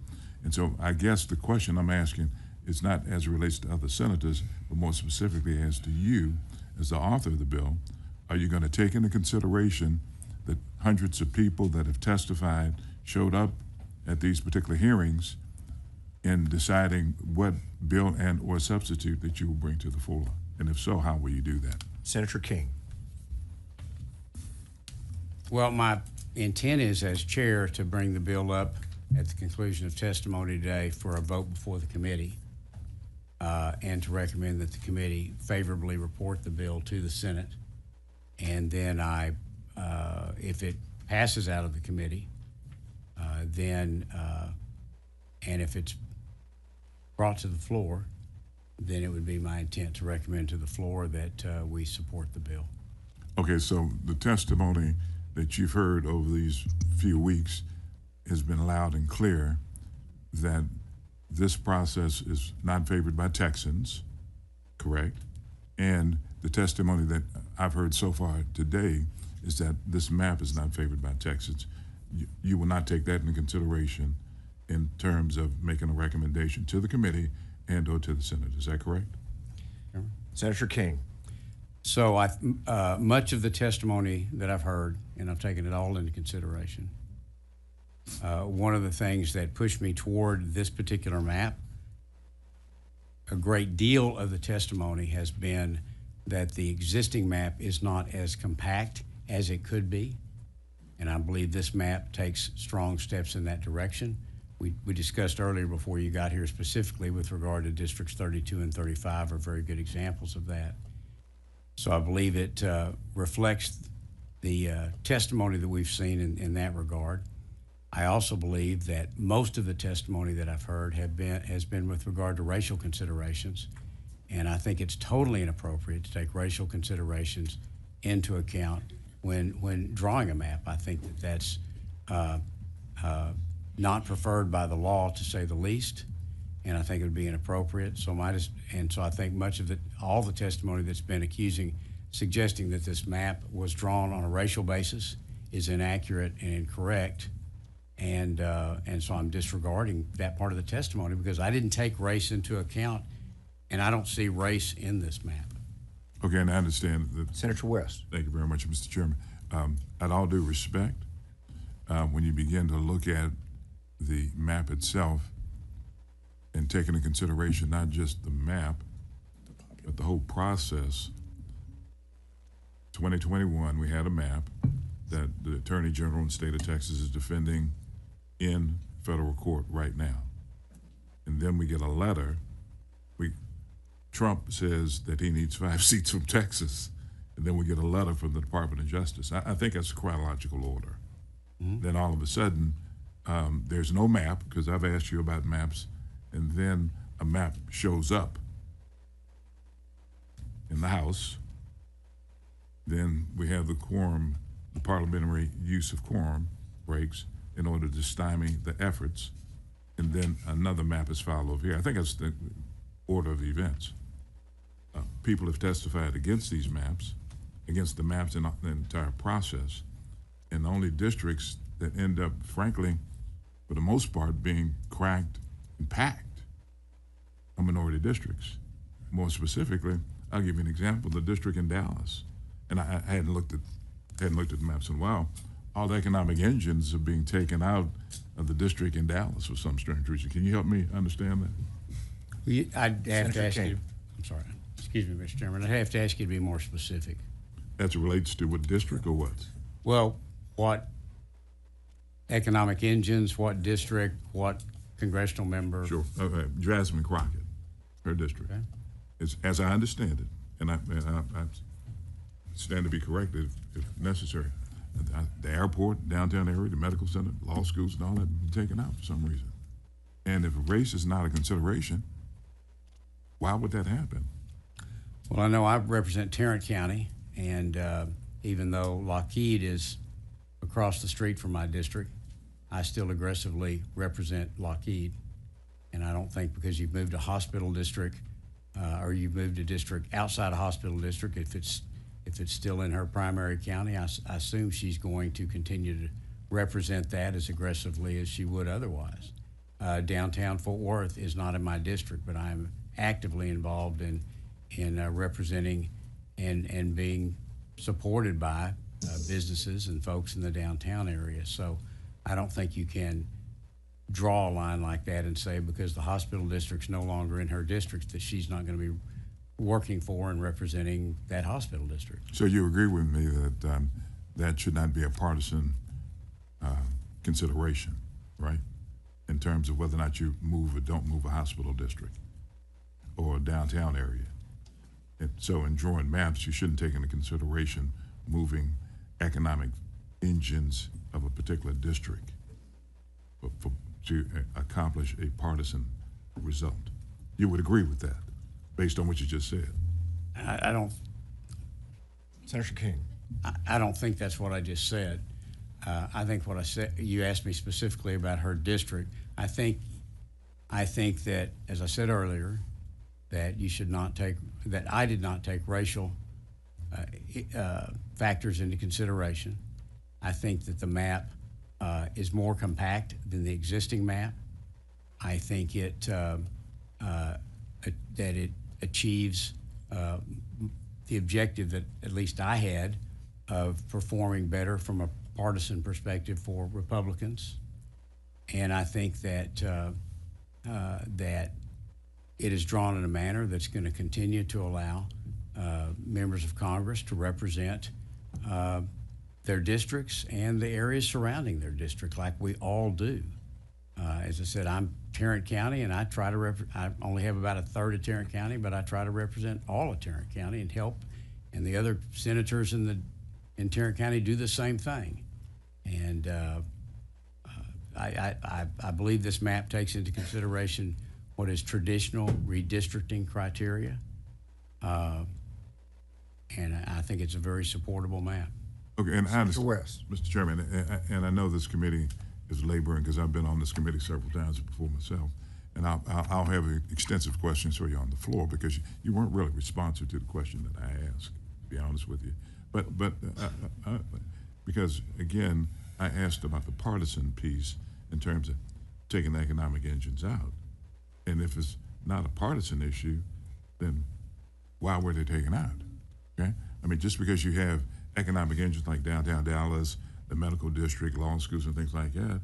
And so I guess the question I'm asking is not as it relates to other senators, but more specifically as to you as the author of the bill. Are you going to take into consideration that hundreds of people that have testified showed up at these particular hearings in deciding what bill and or substitute that you will bring to the floor? And if so, how will you do that? Senator King. Well, my intent is, as chair, to bring the bill up at the conclusion of testimony today for a vote before the committee, and to recommend that the committee favorably report the bill to the Senate. And then if it passes out of the committee, and if it's brought to the floor, then it would be my intent to recommend to the floor that we support the bill. Okay, so the testimony that you've heard over these few weeks has been loud and clear that this process is not favored by Texans, correct? And the testimony that I've heard so far today is that this map is not favored by Texans. You will not take that into consideration in terms of making a recommendation to the committee and or to the Senate. Is that correct? Senator King. So much of the testimony that I've heard, and I've taken it all into consideration, one of the things that pushed me toward this particular map, a great deal of the testimony has been that the existing map is not as compact as it could be. And I believe this map takes strong steps in that direction. We discussed earlier before you got here specifically with regard to districts 32 and 35 are very good examples of that. So I believe it reflects the testimony that we've seen in that regard. I also believe that most of the testimony that I've heard has been with regard to racial considerations, and I think it's totally inappropriate to take racial considerations into account when drawing a map. I think that that's not preferred by the law, to say the least, and I think it would be inappropriate. So I think much of all the testimony that's been suggesting that this map was drawn on a racial basis is inaccurate and incorrect. And so I'm disregarding that part of the testimony because I didn't take race into account, and I don't see race in this map. Okay, and I understand that. Senator West. Thank you very much, Mr. Chairman. At all due respect, when you begin to look at the map itself and take into consideration not just the map, but the whole process, 2021, we had a map that the Attorney General in the state of Texas is defending in federal court right now. And then we get a letter. Trump says that he needs 5 seats from Texas. And then we get a letter from the Department of Justice. I think that's a chronological order. Mm-hmm. Then all of a sudden, there's no map, because I've asked you about maps, and then a map shows up in the House. Then we have the quorum, the parliamentary use of quorum breaks in order to stymie the efforts, and then another map is filed over here. I think that's the order of the events. People have testified against these maps, against the maps in the entire process, and the only districts that end up, frankly, for the most part, being cracked and packed are minority districts. More specifically, I'll give you an example, the district in Dallas. And I hadn't looked at the maps in a while. All the economic engines are being taken out of the district in Dallas for some strange reason. Can you help me understand that? I'd have to ask you, I'm sorry, excuse me, Mr. Chairman, I'd have to ask you to be more specific. As it relates to what district or what? Well, what economic engines, what district, what congressional member? Sure, Jasmine Crockett, her district. Okay. It's, as I understand it, and I stand to be corrected if necessary, the airport, downtown area, the medical center, law schools, and all that have been taken out for some reason. And if race is not a consideration, why would that happen? Well, I know I represent Tarrant County, and even though Lockheed is across the street from my district, I still aggressively represent Lockheed. And I don't think because you've moved a hospital district or you've moved a district outside a hospital district, if it's still in her primary county, I assume she's going to continue to represent that as aggressively as she would otherwise. Downtown Fort Worth is not in my district, but I'm actively involved in representing and being supported by businesses and folks in the downtown area. So I don't think you can draw a line like that and say because the hospital district's no longer in her district that she's not going to be working for and representing that hospital district. So you agree with me that that should not be a partisan consideration, right? In terms of whether or not you move or don't move a hospital district or a downtown area. And so in drawing maps, you shouldn't take into consideration moving economic engines of a particular district to accomplish a partisan result. You would agree with that, based on what you just said? I don't. Senator King. I don't think that's what I just said. I think what I said, you asked me specifically about her district. I think that, as I said earlier, that you should not take, that I did not take racial factors into consideration. I think that the map is more compact than the existing map. I think that it achieves the objective that at least I had of performing better from a partisan perspective for Republicans. And I think that that it is drawn in a manner that's going to continue to allow members of Congress to represent their districts and the areas surrounding their district like we all do. As I said, I'm Tarrant County, and I try to I only have about a third of Tarrant County, but I try to represent all of Tarrant County and help, and the other senators in Tarrant County do the same thing. And I believe this map takes into consideration what is traditional redistricting criteria, and I think it's a very supportable map. Okay, and Mr. West. Mr. Chairman, and I know this committee is laboring because I've been on this committee several times before myself, and I'll have extensive questions for you on the floor because you weren't really responsive to the question that I asked, to be honest with you. But because again, I asked about the partisan piece in terms of taking the economic engines out, and if it's not a partisan issue, then why were they taken out? Okay, I mean, just because you have economic engines like downtown Dallas, the medical district, law schools, and things like that,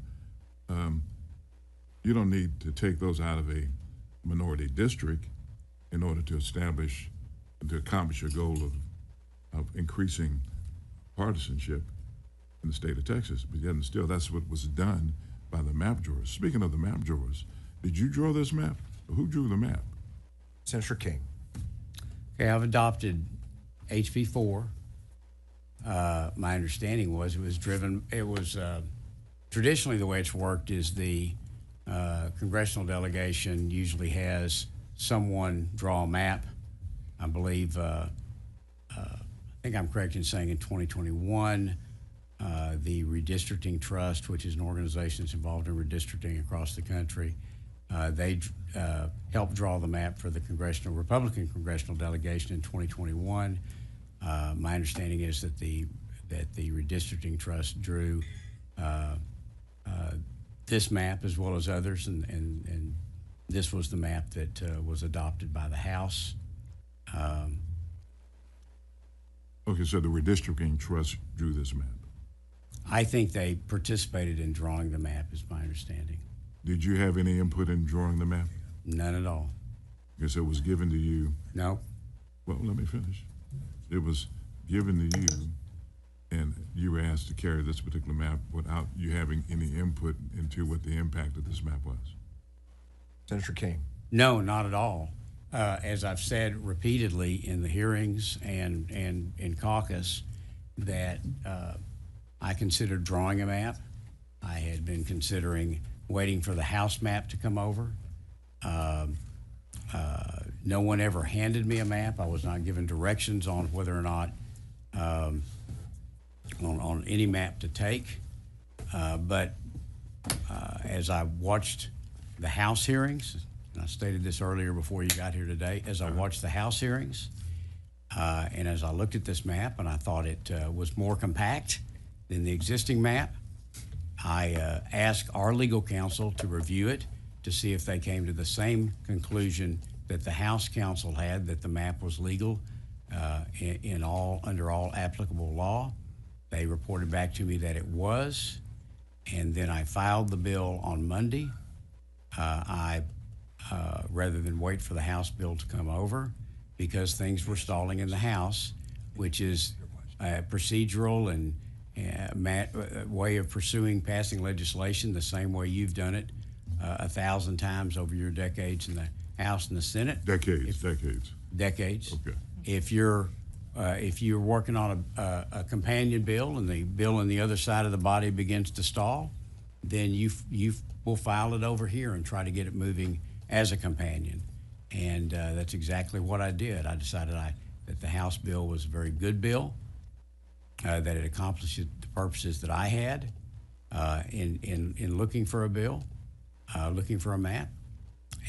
you don't need to take those out of a minority district in order to establish, to accomplish your goal of increasing partisanship in the state of Texas. But yet and still, that's what was done by the map drawers. Speaking of the map drawers, did you draw this map? Or who drew the map? Senator King. Okay, I've adopted HB 4. My understanding was traditionally the way it's worked is the congressional delegation usually has someone draw a map. I believe, I think I'm correct in saying in 2021, the Redistricting Trust, which is an organization that's involved in redistricting across the country, they helped draw the map for the Republican congressional delegation in 2021. My understanding is that the Redistricting Trust drew this map as well as others, and this was the map that was adopted by the House. Okay, so the Redistricting Trust drew this map. I think they participated in drawing the map, is my understanding. Did you have any input in drawing the map? None at all. Because it was given to you. No. Well, let me finish. It was given to you, and you were asked to carry this particular map without you having any input into what the impact of this map was. Senator King. No, not at all. As I've said repeatedly in the hearings and in caucus, that I considered drawing a map. I had been considering waiting for the House map to come over. No one ever handed me a map. I was not given directions on whether or not on any map to take. But as I watched the House hearings, and I stated this earlier before you got here today, as I watched the House hearings, and as I looked at this map and I thought it was more compact than the existing map, I asked our legal counsel to review it to see if they came to the same conclusion that the House counsel had, that the map was legal under all applicable law. They reported back to me that it was, and then I filed the bill on Monday. Rather than wait for the House bill to come over, because things were stalling in the House, which is a procedural and way of passing legislation the same way you've done it 1,000 times over your decades in the House and the Senate. Decades. Okay. Okay. If you're working on a companion bill and the bill on the other side of the body begins to stall, then you will file it over here and try to get it moving as a companion. And that's exactly what I did. I decided that the House bill was a very good bill, that it accomplished the purposes that I had in looking for a bill, looking for a map.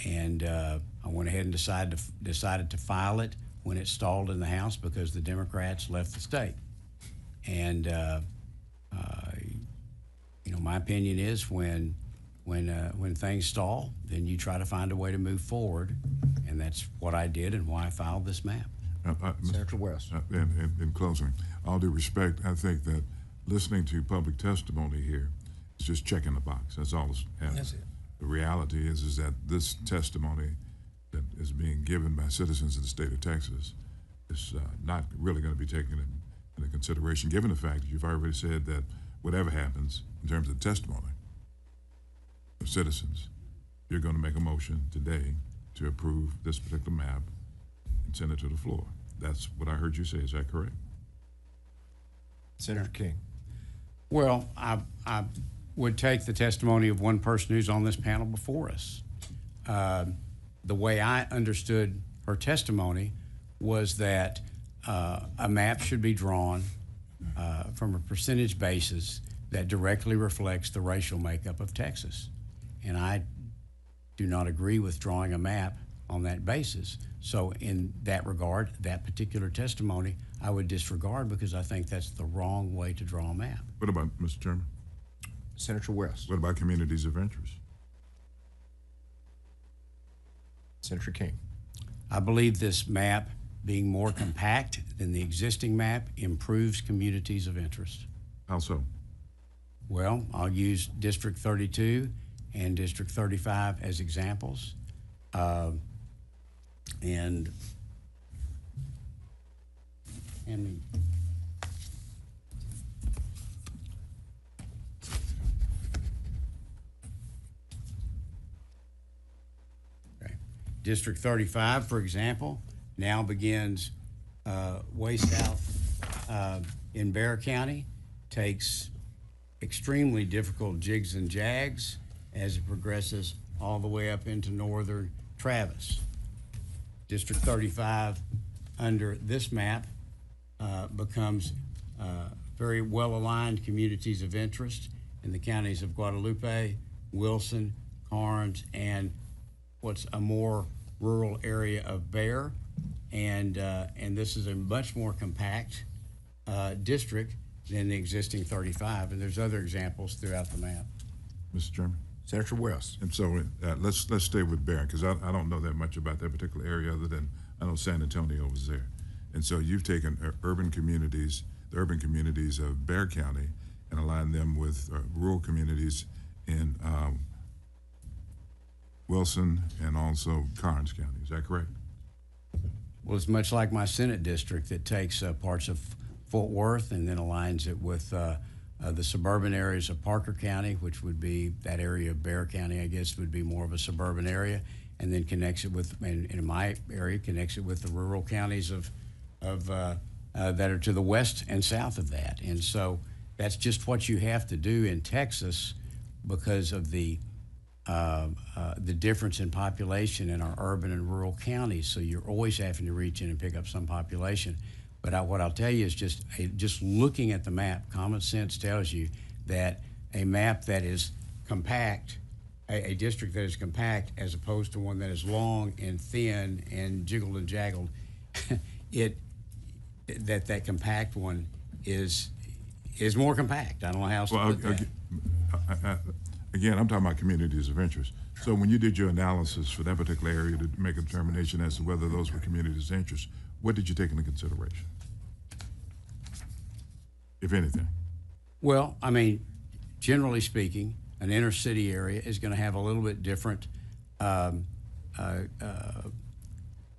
And I went ahead and decided to file it when it stalled in the House because the Democrats left the state. And my opinion is when things stall, then you try to find a way to move forward, and that's what I did and why I filed this map. Senator West. In closing, all due respect, I think that listening to public testimony here is just checking the box. That's all it's happening. That's it. The reality is that this testimony that is being given by citizens of the state of Texas is not really going to be taken into consideration, given the fact that you've already said that whatever happens in terms of testimony of citizens, you're going to make a motion today to approve this particular map and send it to the floor. That's what I heard you say. Is that correct? Senator King. Well, I would take the testimony of one person who's on this panel before us. The way I understood her testimony was that a map should be drawn from a percentage basis that directly reflects the racial makeup of Texas. And I do not agree with drawing a map on that basis. So in that regard, that particular testimony, I would disregard because I think that's the wrong way to draw a map. What about, Mr. Chairman? Senator West. What about communities of interest? Senator King. I believe this map, being more compact than the existing map, improves communities of interest. How so? Well, I'll use District 32 and District 35 as examples. District 35, for example, now begins way south in Bexar County, takes extremely difficult jigs and jags as it progresses all the way up into northern Travis. District 35 under this map becomes very well-aligned communities of interest in the counties of Guadalupe, Wilson, Karnes, and what's a more rural area of Bexar, and this is a much more compact district than the existing 35, and there's other examples throughout the map. Mr. Chairman? Senator West. And so let's stay with Bexar, because I don't know that much about that particular area other than I know San Antonio was there. And so you've taken the urban communities of Bexar County and aligned them with rural communities in Wilson and also Karnes County. Is that correct? Well, it's much like my Senate district that takes parts of Fort Worth and then aligns it with the suburban areas of Parker County, which would be that area of Bexar County, I guess, would be more of a suburban area, and then connects it with, in my area, connects it with the rural counties that are to the west and south of that. And so that's just what you have to do in Texas because of the difference in population in our urban and rural counties. So you're always having to reach in and pick up some population. But what I'll tell you is just looking at the map, common sense tells you that a map that is compact, a district that is compact as opposed to one that is long and thin and jiggled and jaggled, that compact one is more compact. I don't know how else to put that. Again, I'm talking about communities of interest. So when you did your analysis for that particular area to make a determination as to whether those were communities of interest, what did you take into consideration? if anything? Well, I mean, generally speaking, an inner city area is going to have a little bit different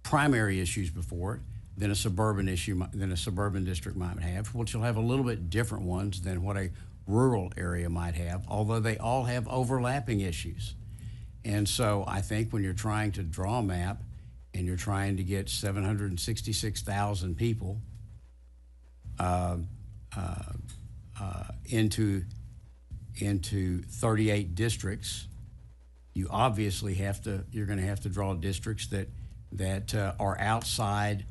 primary issues before it than a suburban district might have, which will have a little bit different ones than what a rural area might have, although they all have overlapping issues. And so I think when you're trying to draw a map and you're trying to get 766,000 people into 38 districts, you obviously you're going to have to draw districts that are outside,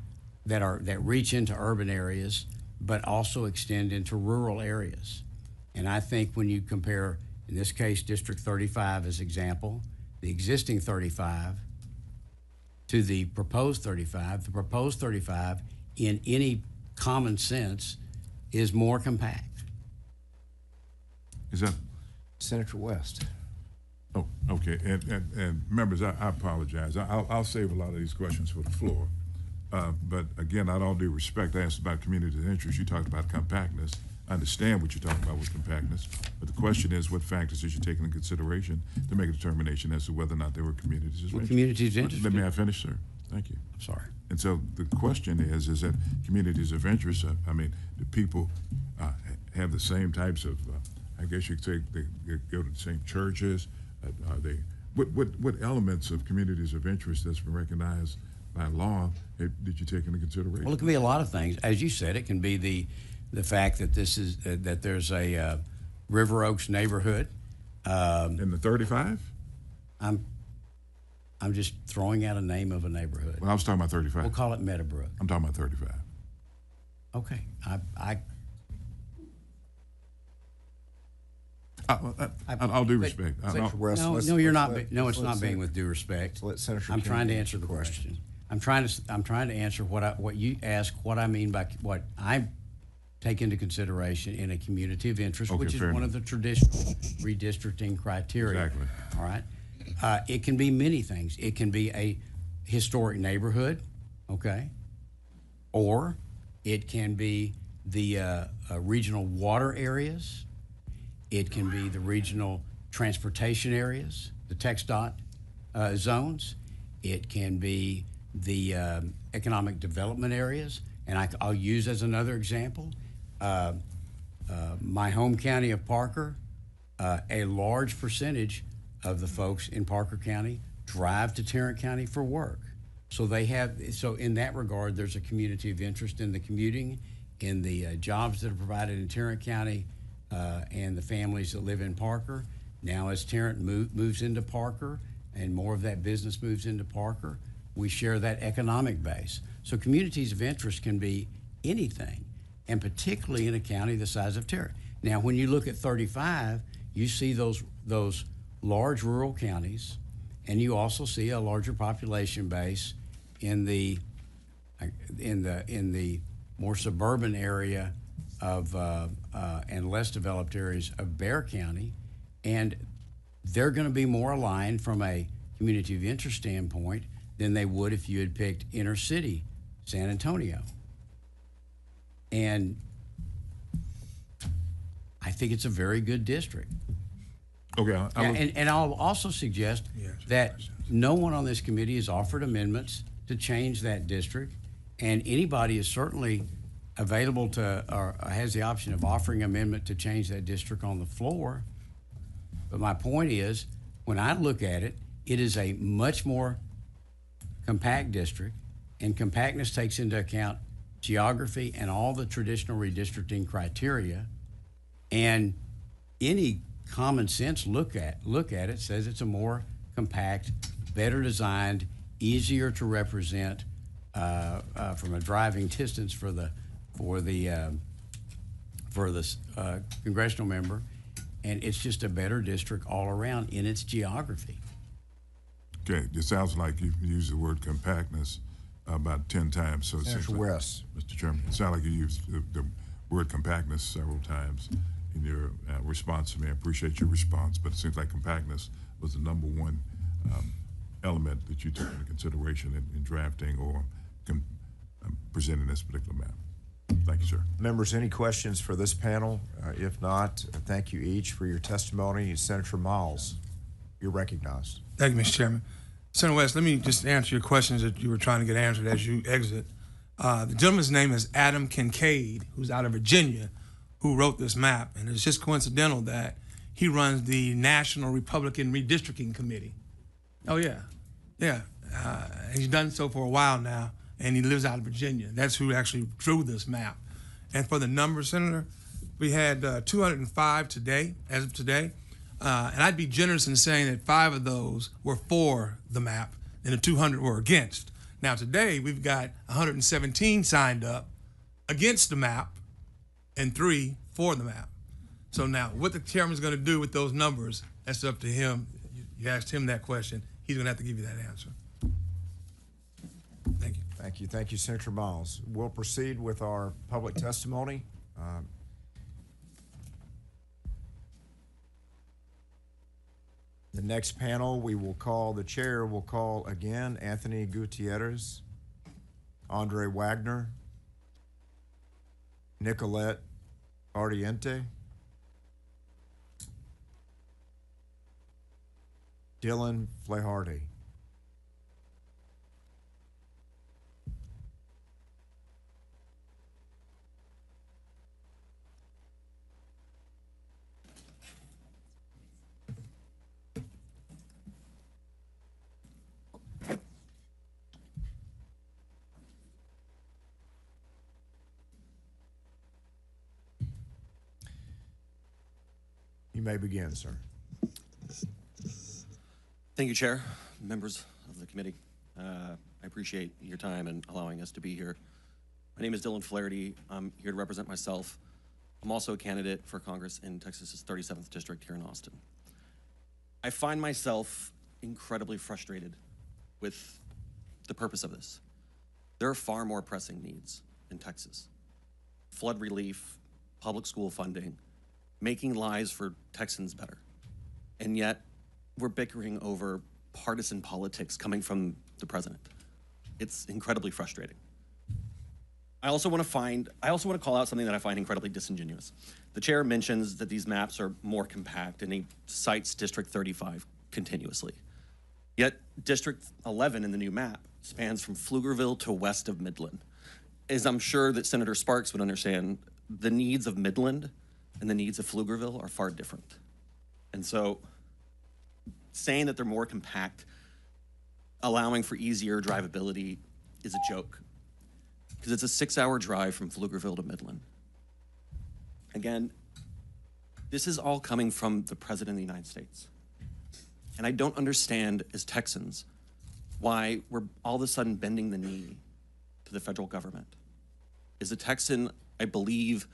that reach into urban areas, but also extend into rural areas. And I think when you compare, in this case, District 35 as example, the existing 35 to the proposed 35, the proposed 35 in any common sense is more compact. Is that Senator West? Oh, okay. And members, I apologize. I'll save a lot of these questions for the floor. But again, out of all due respect, I asked about community of interest. You talked about compactness. I understand what you're talking about with compactness, but the question is, what factors did you take into consideration to make a determination as to whether or not there were communities of interest? Communities of interest. Let me finish, sir. Thank you. Sorry. And so the question is that communities of interest, I mean, do people have the same types of, I guess you could say they go to the same churches? Are they, what elements of communities of interest that's been recognized by law did you take into consideration? Well, it can be a lot of things. As you said, it can be the fact that that there's a River Oaks neighborhood. In the 35? I'm just throwing out a name of a neighborhood. Well, I was talking about 35. We'll call it Meadowbrook. I'm talking about 35. Okay. I'll do respect. No, you're not. No, it's not being with due respect. Let Senator I'm King trying to answer the question. I'm trying to answer what you ask. What I mean by what I take into consideration in a community of interest, Okay, which is fair one enough. of the traditional redistricting criteria. Exactly. All right. It can be many things. It can be a historic neighborhood, okay, or it can be the regional water areas. It can be the regional transportation areas, the TxDOT zones. It can be the economic development areas. And I'll use as another example, my home county of Parker, a large percentage of the folks in Parker County drive to Tarrant County for work. So so in that regard, there's a community of interest in the commuting, in the jobs that are provided in Tarrant County, and the families that live in Parker. Now as Tarrant moves into Parker and more of that business moves into Parker, we share that economic base. So communities of interest can be anything, and particularly in a county the size of Tarrant. Now when you look at 35, you see those large rural counties, and you also see a larger population base in the more suburban area of and less developed areas of Bexar County, and they're going to be more aligned from a community of interest standpoint than they would if you had picked inner city San Antonio. And I think it's a very good district. Okay. And I'll also suggest that no one on this committee has offered amendments to change that district, and anybody is certainly available to, or has the option of offering amendment to change that district on the floor. But my point is, when I look at it, it is a much more compact district, and compactness takes into account geography and all the traditional redistricting criteria. And any common sense look at it says it's a more compact, better designed, easier to represent from a driving distance for the congressional member, and it's just a better district all around in its geography. Okay, it sounds like you used the word compactness about 10 times. So it seems Senator like, West. Mr. Chairman, it sounds like you used the word compactness several times in your response to me. I appreciate your response, but it seems like compactness was the number one element that you took into consideration in drafting or presenting this particular map. Thank you, sir. Members, any questions for this panel? If not, thank you each for your testimony. Senator Miles, you're recognized. Thank you, Mr. Chairman. Senator West, let me just answer your questions that you were trying to get answered as you exit. The gentleman's name is Adam Kincaid, who's out of Virginia, who wrote this map. And it's just coincidental that he runs the National Republican Redistricting Committee. Oh, yeah. Yeah. He's done so for a while now, and he lives out of Virginia. That's who actually drew this map. And for the numbers, Senator, we had 205 today, as of today. And I'd be generous in saying that 5 of those were for the map and the 200 were against. Now today, we've got 117 signed up against the map and 3 for the map. So now, what the chairman's gonna do with those numbers, that's up to him. You asked him that question. He's gonna have to give you that answer. Thank you. Thank you. Thank you, Senator Miles. We'll proceed with our public testimony. The next panel, the chair will call again Anthony Gutierrez, Andre Wagner, Nicolette Ardiente, Dylan Flahardy. You may begin, sir. Thank you, Chair, members of the committee. I appreciate your time and allowing us to be here. My name is Dylan Flaherty. I'm here to represent myself. I'm also a candidate for Congress in Texas's 37th district here in Austin. I find myself incredibly frustrated with the purpose of this. There are far more pressing needs in Texas. Flood relief, public school funding, making lives for Texans better. And yet, we're bickering over partisan politics coming from the president. It's incredibly frustrating. I also want to call out something that I find incredibly disingenuous. The chair mentions that these maps are more compact, and he cites District 35 continuously. Yet, District 11 in the new map spans from Pflugerville to west of Midland. As I'm sure that Senator Sparks would understand, the needs of Midland and the needs of Pflugerville are far different. And so saying that they're more compact, allowing for easier drivability is a joke, because it's a 6-hour drive from Pflugerville to Midland. Again, this is all coming from the President of the United States. And I don't understand as Texans why we're all of a sudden bending the knee to the federal government. As a Texan, I believe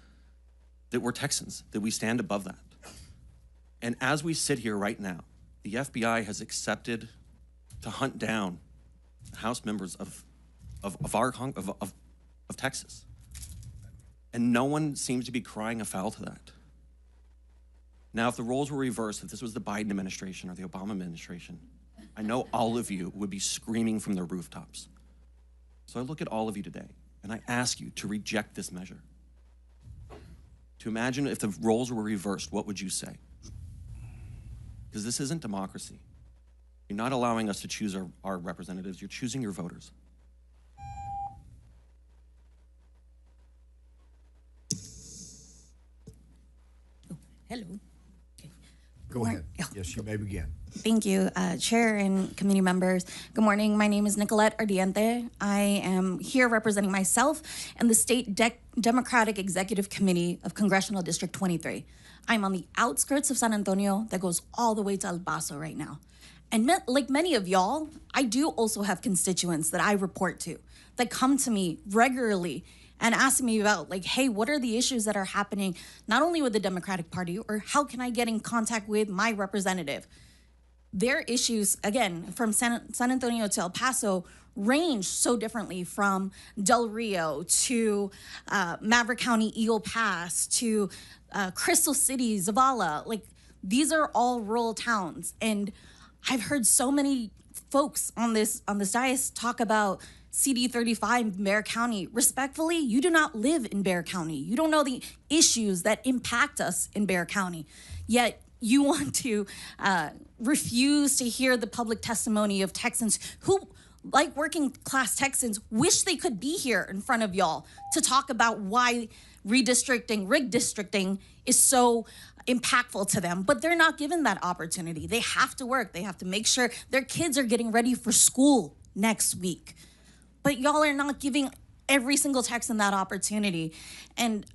that we're Texans, that we stand above that. And as we sit here right now, the FBI has accepted to hunt down House members of Texas. And no one seems to be crying a foul to that. Now, if the roles were reversed, if this was the Biden administration or the Obama administration, I know all of you would be screaming from their rooftops. So I look at all of you today, and I ask you to reject this measure. To imagine if the roles were reversed, what would you say? Because this isn't democracy. You're not allowing us to choose our representatives, you're choosing your voters. Hello. Go ahead. Yes, you may begin. Thank you, Chair and committee members. Good morning. My name is Nicolette Ardiente. I am here representing myself and the State Democratic Executive Committee of Congressional District 23. I'm on the outskirts of San Antonio that goes all the way to El Paso right now. And like many of y'all, I do also have constituents that I report to that come to me regularly and ask me about, like, hey, what are the issues that are happening not only with the Democratic Party, or how can I get in contact with my representative? Their issues, again, from San Antonio to El Paso, range so differently, from Del Rio to Maverick County, Eagle Pass to Crystal City, Zavala. Like, these are all rural towns. And I've heard so many folks on this dais talk about CD 35 in Bexar County. Respectfully, you do not live in Bexar County. You don't know the issues that impact us in Bexar County. Yet you want to refuse to hear the public testimony of Texans who, like working class Texans, wish they could be here in front of y'all to talk about why redistricting is so impactful to them, but they're not given that opportunity. They have to work. They have to make sure their kids are getting ready for school next week. But y'all are not giving every single Texan that opportunity. And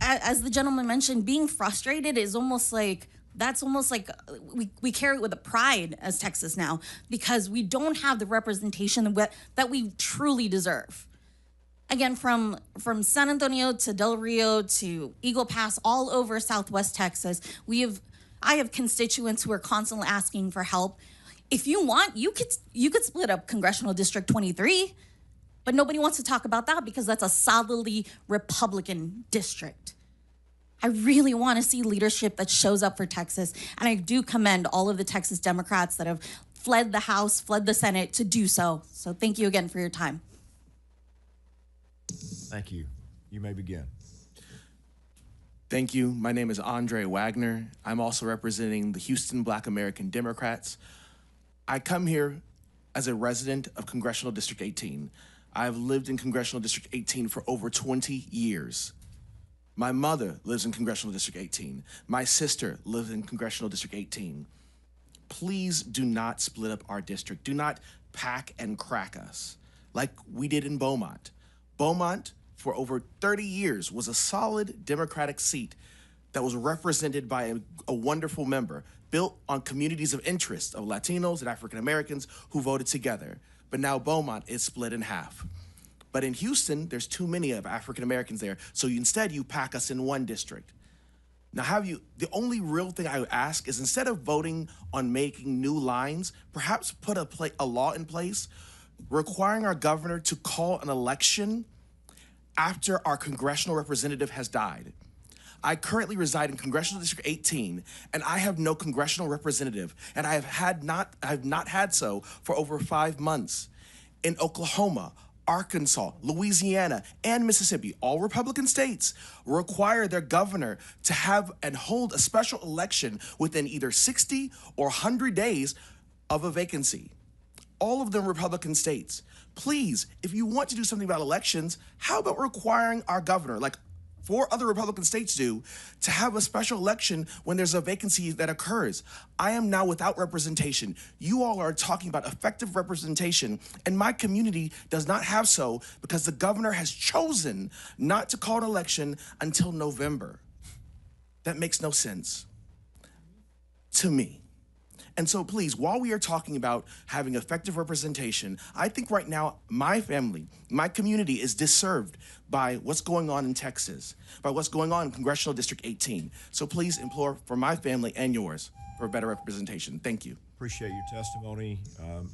as the gentleman mentioned, being frustrated is almost like, that's almost like we carry it with a pride as Texas now, because we don't have the representation that we truly deserve. Again, from San Antonio to Del Rio to Eagle Pass, all over Southwest Texas, I have constituents who are constantly asking for help. If you want, you could split up Congressional District 23, but nobody wants to talk about that because that's a solidly Republican district. I really want to see leadership that shows up for Texas, and I do commend all of the Texas Democrats that have fled the House, fled the Senate to do so. So thank you again for your time. Thank you. You may begin. Thank you. My name is Andre Wagner. I'm also representing the Houston Black American Democrats. I come here as a resident of Congressional District 18. I've lived in Congressional District 18 for over 20 years. My mother lives in Congressional District 18. My sister lives in Congressional District 18. Please do not split up our district. Do not pack and crack us like we did in Beaumont. Beaumont, for over 30 years, was a solid Democratic seat that was represented by a wonderful member, built on communities of interest of Latinos and African Americans who voted together. But now Beaumont is split in half. But in Houston, there's too many of African Americans there, so instead you pack us in one district. Now the only real thing I would ask is, instead of voting on making new lines, perhaps put a law in place requiring our governor to call an election after our congressional representative has died. I currently reside in Congressional District 18, and I have no congressional representative, and I have not had so for over 5 months. In Oklahoma, Arkansas, Louisiana, and Mississippi, all Republican states, require their governor to have and hold a special election within either 60 or 100 days of a vacancy. All of them Republican states. Please, if you want to do something about elections, how about requiring our governor, like 4 other Republican states do, to have a special election when there's a vacancy that occurs? I am now without representation. You all are talking about effective representation, and my community does not have so because the governor has chosen not to call an election until November. That makes no sense to me. And so please, while we are talking about having effective representation, I think right now my family, my community is disserved by what's going on in Texas, by what's going on in Congressional District 18. So please implore for my family and yours for better representation. Thank you. Appreciate your testimony.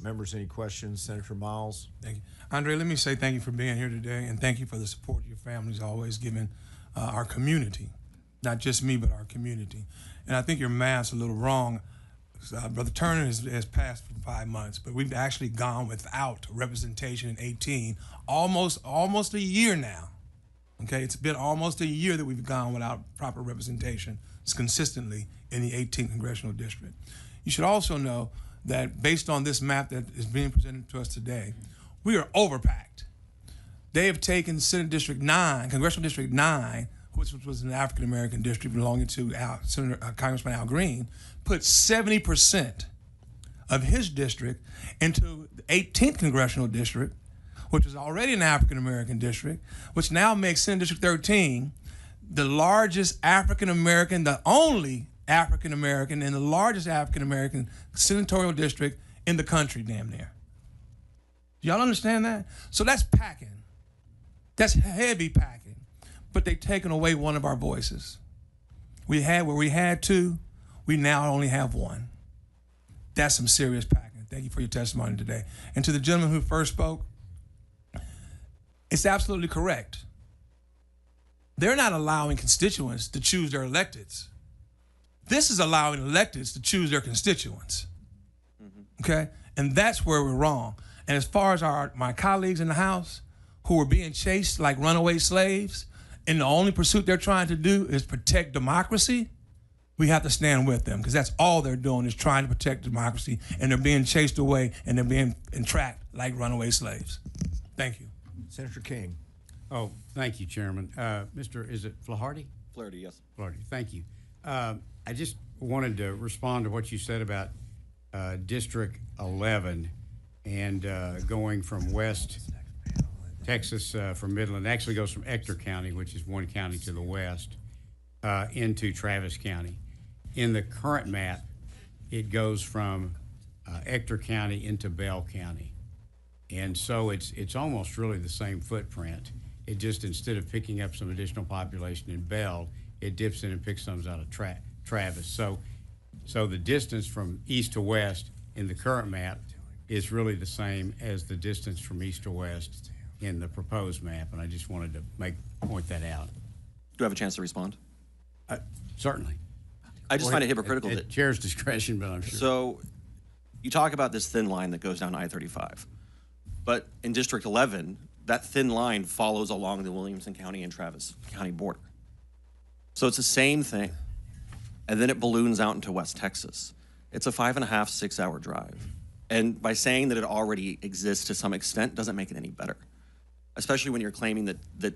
Members, any questions? Senator Miles? Thank you. Andre, let me say thank you for being here today, and thank you for the support your family's always given our community, not just me, but our community. And I think your math's a little wrong. Brother Turner has passed for 5 months, but we've actually gone without representation in 18 almost a year now. Okay, it's been almost a year that we've gone without proper representation consistently in the 18th Congressional District. You should also know that based on this map that is being presented to us today, we are overpacked. They have taken Senate District 9, Congressional District 9, which was an African-American district belonging to Congressman Al Green, put 70% of his district into the 18th Congressional District, which is already an African-American district, which now makes Senate District 13 the largest African-American, the only African-American, and the largest African-American senatorial district in the country, damn near. Y'all understand that? So that's packing. That's heavy packing. But they've taken away one of our voices. We had where we had 2, we now only have 1. That's some serious packing. Thank you for your testimony today. And to the gentleman who first spoke, it's absolutely correct. They're not allowing constituents to choose their electeds. This is allowing electeds to choose their constituents. Okay? And that's where we're wrong. And as far as my colleagues in the House who are being chased like runaway slaves, and the only pursuit they're trying to do is protect democracy, we have to stand with them, because that's all they're doing is trying to protect democracy, and they're being chased away and they're being entrapped like runaway slaves. Thank you. Senator King. Oh, thank you, Chairman. Is it Flaherty? Flaherty, yes. Flaherty, thank you. I just wanted to respond to what you said about District 11 and going from West Texas from Midland. It actually goes from Ector County, which is one county to the west, into Travis County. In the current map, it goes from Ector County into Bell County. And so it's almost really the same footprint. It just, instead of picking up some additional population in Bell, it dips in and picks some out of Travis. So the distance from east to west in the current map is really the same as the distance from east to west in the proposed map, and I just wanted to point that out. Do I have a chance to respond? Certainly. I just find it hypocritical at that chair's discretion, but I'm sure. So you talk about this thin line that goes down I-35, but in District 11, that thin line follows along the Williamson County and Travis County border. So it's the same thing. And then it balloons out into West Texas. It's a 5.5, 6 hour drive. And by saying that it already exists to some extent doesn't make it any better, especially when you're claiming that the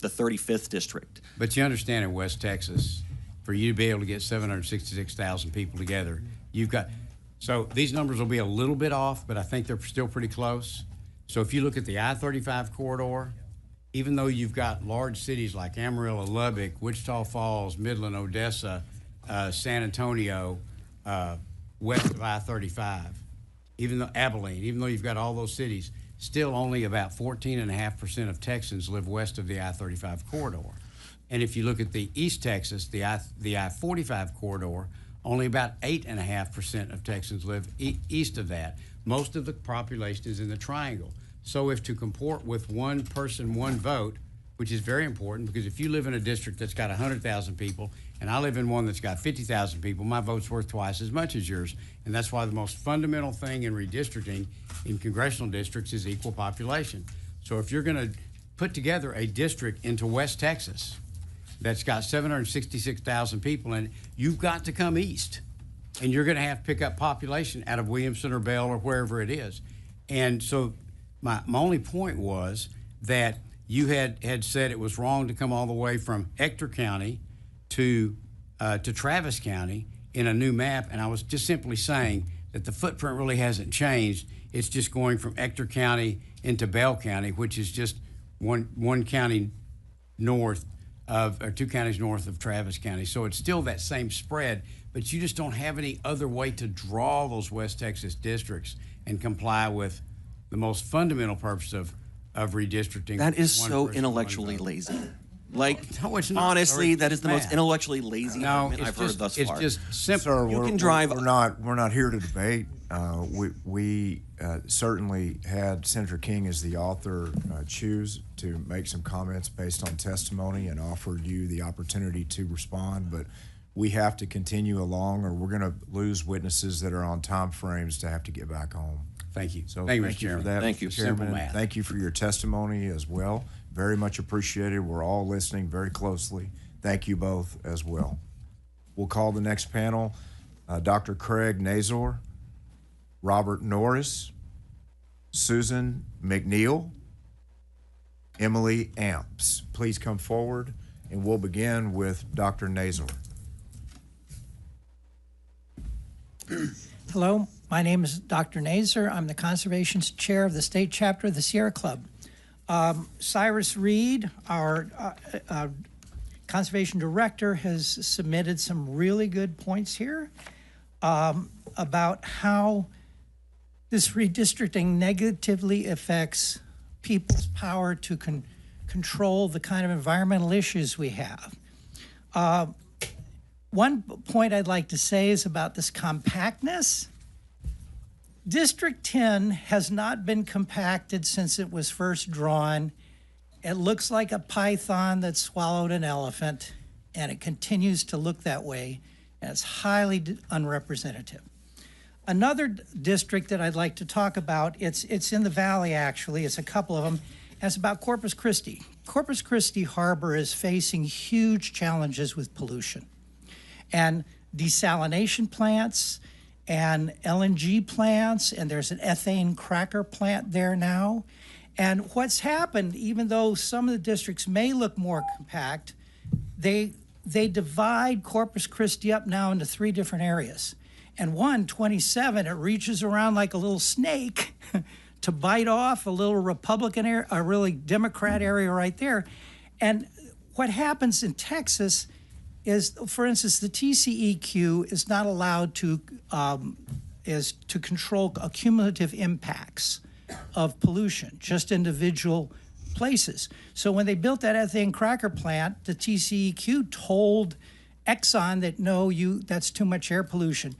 35th district. But you understand in West Texas, for you to be able to get 766,000 people together, you've got, so these numbers will be a little bit off, but I think they're still pretty close. So if you look at the I-35 corridor, even though you've got large cities like Amarillo, Lubbock, Wichita Falls, Midland, Odessa, San Antonio, west of I-35, even though Abilene, even though you've got all those cities, still only about 14.5% of Texans live west of the I-35 corridor. And if you look at the East Texas, the I-45 corridor, only about 8.5% of Texans live east of that. Most of the population is in the triangle. So if to comport with one person, one vote, which is very important, because if you live in a district that's got 100,000 people and I live in one that's got 50,000 people, my vote's worth twice as much as yours. And that's why the most fundamental thing in redistricting in congressional districts is equal population. So if you're going to put together a district into West Texas that's got 766,000 people in it, you've got to come east. And you're going to have to pick up population out of Williamson or Bell or wherever it is. And so my only point was that you had said it was wrong to come all the way from Ector County to Travis County in a new map, and I was just simply saying that the footprint really hasn't changed. It's just going from Ector County into Bell County, which is just one county north of, or 2 counties north of Travis County. So it's still that same spread, but you just don't have any other way to draw those West Texas districts and comply with the most fundamental purpose of redistricting. That is so intellectually lazy. Like, no, it's not. Honestly, that is the most intellectually lazy argument I've heard thus far. It's just simple. Sir, you can drive. We're not here to debate. We certainly had Senator King as the author choose to make some comments based on testimony and offered you the opportunity to respond, but we have to continue along or we're going to lose witnesses that are on time frames to have to get back home. Thank you. So thank thank you for Chairman. that, Thank you. Mr. Chairman. Simple math. Thank you for your testimony as well. Very much appreciated. We're all listening very closely. Thank you both as well. We'll call the next panel Dr. Craig Nazor, Robert Norris, Susan McNeil, Emily Amps. Please come forward, and we'll begin with Dr. Nazor. Hello, my name is Dr. Nazor. I'm the Conservation Chair of the State Chapter of the Sierra Club. Cyrus Reed, our Conservation Director, has submitted some really good points here about how this redistricting negatively affects people's power to control the kind of environmental issues we have. One point I'd like to say is about this compactness. District 10 has not been compacted since it was first drawn. It looks like a python that swallowed an elephant, and it continues to look that way, and it's highly unrepresentative. Another district that I'd like to talk about, it's in the valley actually, it's a couple of them, and it's about Corpus Christi. Corpus Christi Harbor is facing huge challenges with pollution. And desalination plants and LNG plants, and there's an ethane cracker plant there now. And what's happened, even though some of the districts may look more compact, they divide Corpus Christi up now into 3 different areas. And 127, it reaches around like a little snake to bite off a little Republican area, a really Democrat area right there. And what happens in Texas is, for instance, the TCEQ is not allowed to control cumulative impacts of pollution, just individual places. So when they built that ethane cracker plant, the TCEQ told Exxon that no, that's too much air pollution.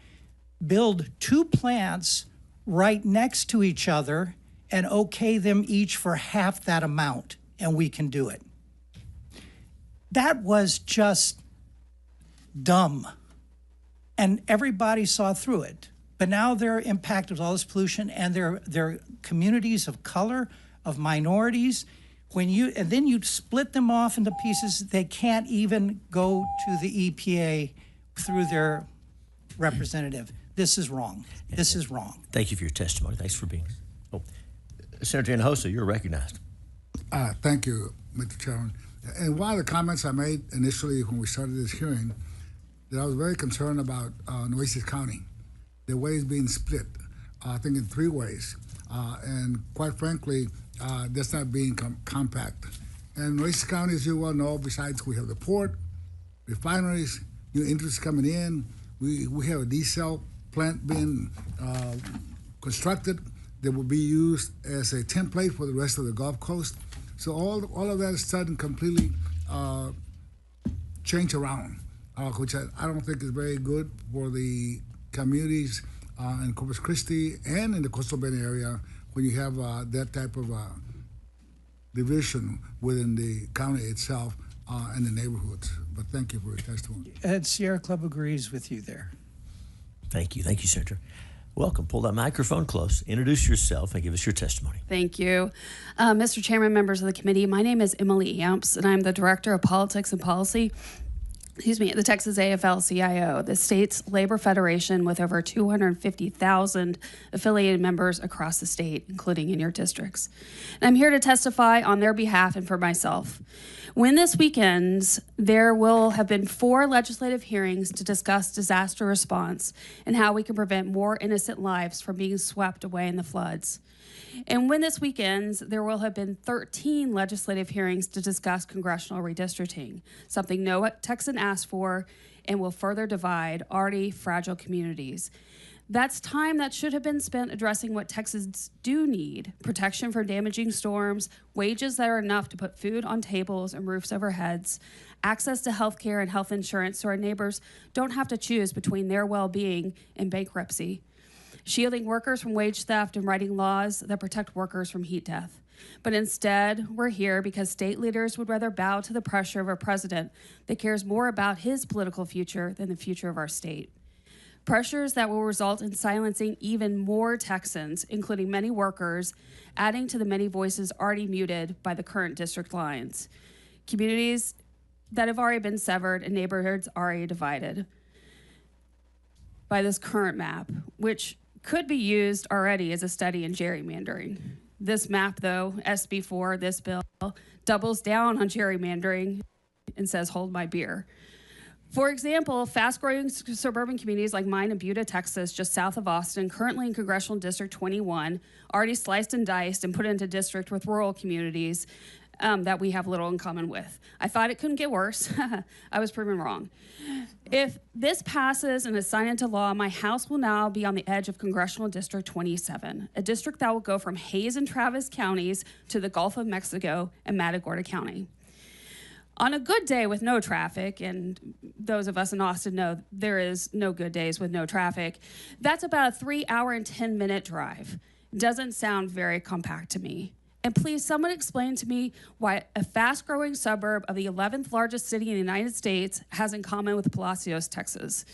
Build 2 plants right next to each other and okay them each for half that amount, and we can do it. That was just dumb. And everybody saw through it. But now they're impacted with all this pollution, and they're communities of color, of minorities. And then you split them off into pieces, they can't even go to the EPA through their representative. This is wrong. This is wrong. Thank you for your testimony. Thanks for being here. Oh, Senator Hinojosa, you're recognized. Thank you, Mr. Chairman. And one of the comments I made initially when we started this hearing, that I was very concerned about Nueces County, the way it's being split, I think in 3 ways. And quite frankly, that's not being compact. And Nueces County, as you well know, besides we have the port, refineries, new interests coming in, we have a diesel plant being constructed that will be used as a template for the rest of the Gulf Coast. So all of that is suddenly completely change around, which I don't think is very good for the communities in Corpus Christi and in the Coastal Bend area when you have that type of division within the county itself and the neighborhoods. But thank you for your testimony. And Sierra Club agrees with you there. Thank you. Thank you, Senator. Welcome. Pull that microphone close. Introduce yourself and give us your testimony. Thank you. Mr. Chairman, members of the committee, my name is Emily Amps, and I'm the Director of Politics and Policy at the Texas AFL-CIO, the state's labor federation with over 250,000 affiliated members across the state, including in your districts. And I'm here to testify on their behalf and for myself. When this weekends, there will have been 4 legislative hearings to discuss disaster response and how we can prevent more innocent lives from being swept away in the floods. And when this weekends, there will have been 13 legislative hearings to discuss congressional redistricting, something no Texan asked for and will further divide already fragile communities. That's time that should have been spent addressing what Texans do need: protection from damaging storms, wages that are enough to put food on tables and roofs over heads, access to health care and health insurance so our neighbors don't have to choose between their well-being and bankruptcy, shielding workers from wage theft and writing laws that protect workers from heat death. But instead, we're here because state leaders would rather bow to the pressure of a president that cares more about his political future than the future of our state. Pressures that will result in silencing even more Texans, including many workers, adding to the many voices already muted by the current district lines. Communities that have already been severed and neighborhoods already divided by this current map, which could be used already as a study in gerrymandering. This map, though, SB4, this bill, doubles down on gerrymandering and says, hold my beer. For example, fast-growing suburban communities like mine in Buda, Texas, just south of Austin, currently in Congressional District 21, already sliced and diced and put into district with rural communities that we have little in common with. I thought it couldn't get worse. I was proven wrong. If this passes and is signed into law, my house will now be on the edge of Congressional District 27, a district that will go from Hays and Travis counties to the Gulf of Mexico and Matagorda County. On a good day with no traffic, and those of us in Austin know there is no good days with no traffic, that's about a 3-hour and 10-minute drive. Doesn't sound very compact to me. And please, someone explain to me why a fast-growing suburb of the 11th largest city in the United States has in common with Palacios, Texas.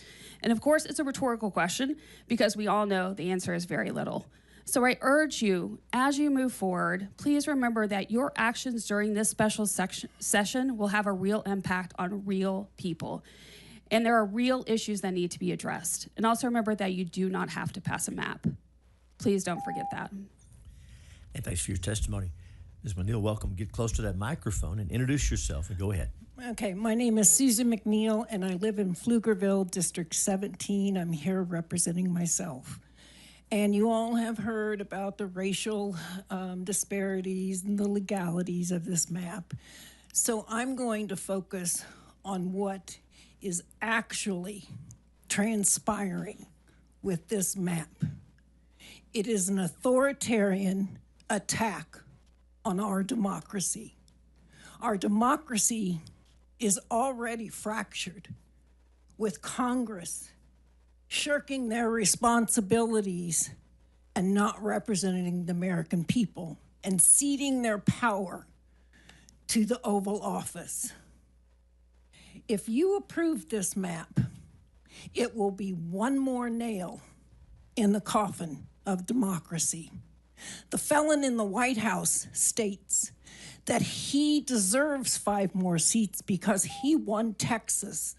And of course, it's a rhetorical question because we all know the answer is very little. So I urge you, as you move forward, please remember that your actions during this special session will have a real impact on real people. And there are real issues that need to be addressed. And also remember that you do not have to pass a map. Please don't forget that. And thanks for your testimony. Ms. McNeil, welcome. Get close to that microphone and introduce yourself and go ahead. Okay, my name is Susan McNeil and I live in Pflugerville, District 17. I'm here representing myself. And you all have heard about the racial disparities and the legalities of this map. So I'm going to focus on what is actually transpiring with this map. It is an authoritarian attack on our democracy. Our democracy is already fractured with Congress shirking their responsibilities and not representing the American people and ceding their power to the Oval Office. If you approve this map, it will be one more nail in the coffin of democracy. The felon in the White House states that he deserves 5 more seats because he won Texas,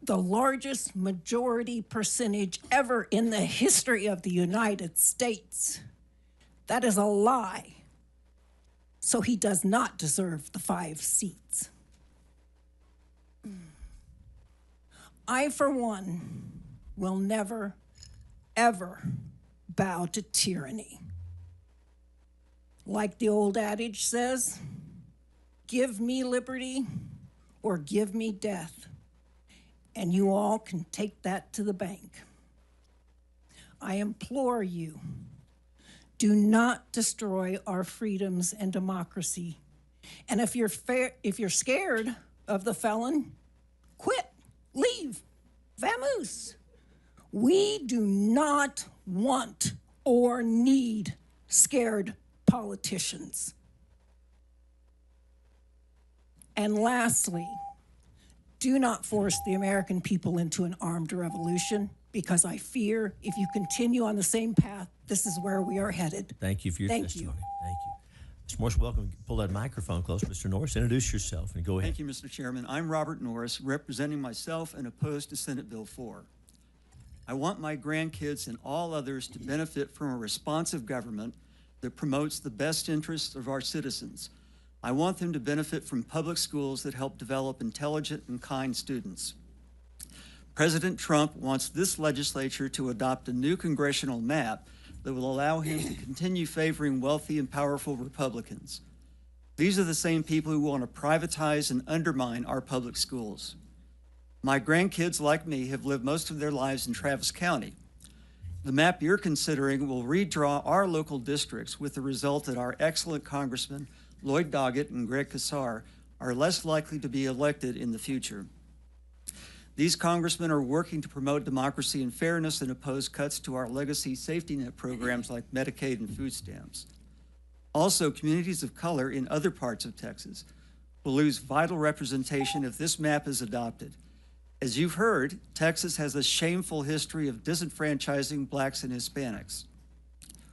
the largest majority percentage ever in the history of the United States. That is a lie. So he does not deserve the 5 seats. I, for one, will never, ever bow to tyranny. Like the old adage says, give me liberty or give me death. And you all can take that to the bank. I implore you, do not destroy our freedoms and democracy. And if you're scared of the felon, quit, leave, vamoose. We do not want or need scared politicians. And lastly, do not force the American people into an armed revolution, because I fear if you continue on the same path, this is where we are headed. Thank you for your testimony. Thank you. Mr. Morris, welcome. Pull that microphone close. Mr. Norris, introduce yourself and go ahead. Thank you, Mr. Chairman. I'm Robert Norris, representing myself and opposed to Senate Bill 4. I want my grandkids and all others to benefit from a responsive government that promotes the best interests of our citizens. I want them to benefit from public schools that help develop intelligent and kind students. President Trump wants this legislature to adopt a new congressional map that will allow him to continue favoring wealthy and powerful Republicans. These are the same people who want to privatize and undermine our public schools. My grandkids, like me, have lived most of their lives in Travis County. The map you're considering will redraw our local districts, with the result that our excellent congressmen, Lloyd Doggett and Greg Casar, are less likely to be elected in the future. These congressmen are working to promote democracy and fairness and oppose cuts to our legacy safety net programs like Medicaid and food stamps. Also, communities of color in other parts of Texas will lose vital representation if this map is adopted. As you've heard, Texas has a shameful history of disenfranchising blacks and Hispanics,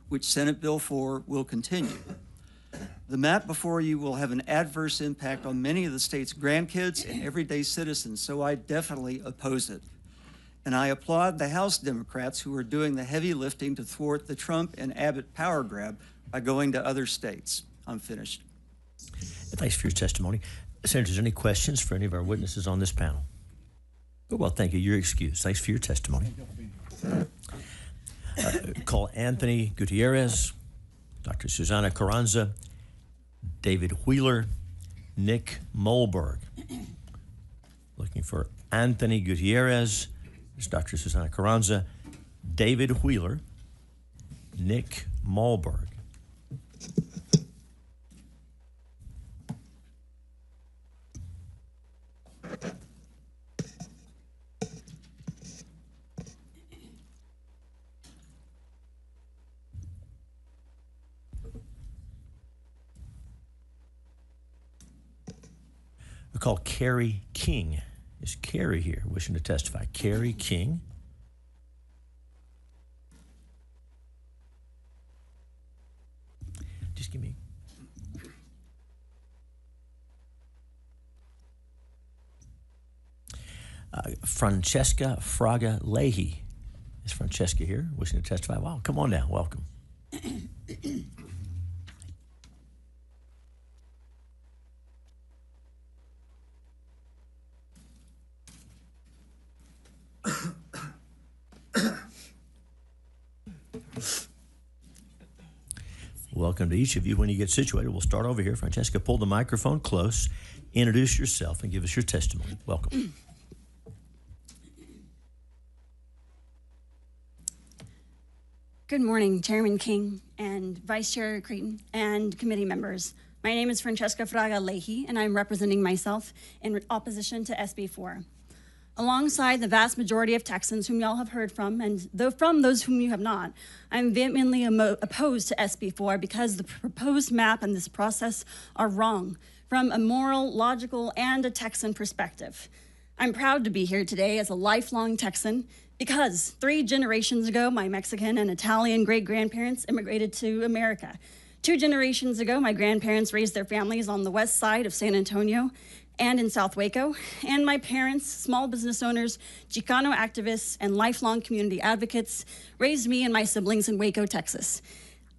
which Senate Bill 4 will continue. The map before you will have an adverse impact on many of the state's grandkids and everyday citizens, so I definitely oppose it. And I applaud the House Democrats who are doing the heavy lifting to thwart the Trump and Abbott power grab by going to other states. I'm finished. Thanks for your testimony. Senators, any questions for any of our witnesses on this panel? Well, thank you. You're excused. Thanks for your testimony. Call Anthony Gutierrez, Dr. Susana Carranza, David Wheeler, Nick Molberg. Looking for Anthony Gutierrez, Dr. Susana Carranza, David Wheeler, Nick Molberg. We call Carrie King. Is Carrie here wishing to testify? Carrie King. Just give me. Francesca Fraga Leahy. Is Francesca here wishing to testify? Wow, come on down. Welcome. Welcome to each of you. When you get situated, we'll start over here. Francesca, pull the microphone close, introduce yourself, and give us your testimony. Welcome. Good morning, Chairman King and Vice Chair Creighton and committee members. My name is Francesca Fraga Leahy, and I'm representing myself in opposition to SB 4. Alongside the vast majority of Texans whom y'all have heard from, and from those whom you have not, I'm vehemently opposed to SB 4 because the proposed map and this process are wrong from a moral, logical, and a Texan perspective. I'm proud to be here today as a lifelong Texan because 3 generations ago, my Mexican and Italian great-grandparents immigrated to America. 2 generations ago, my grandparents raised their families on the west side of San Antonio and in South Waco, and my parents, small business owners, Chicano activists, and lifelong community advocates, raised me and my siblings in Waco, Texas.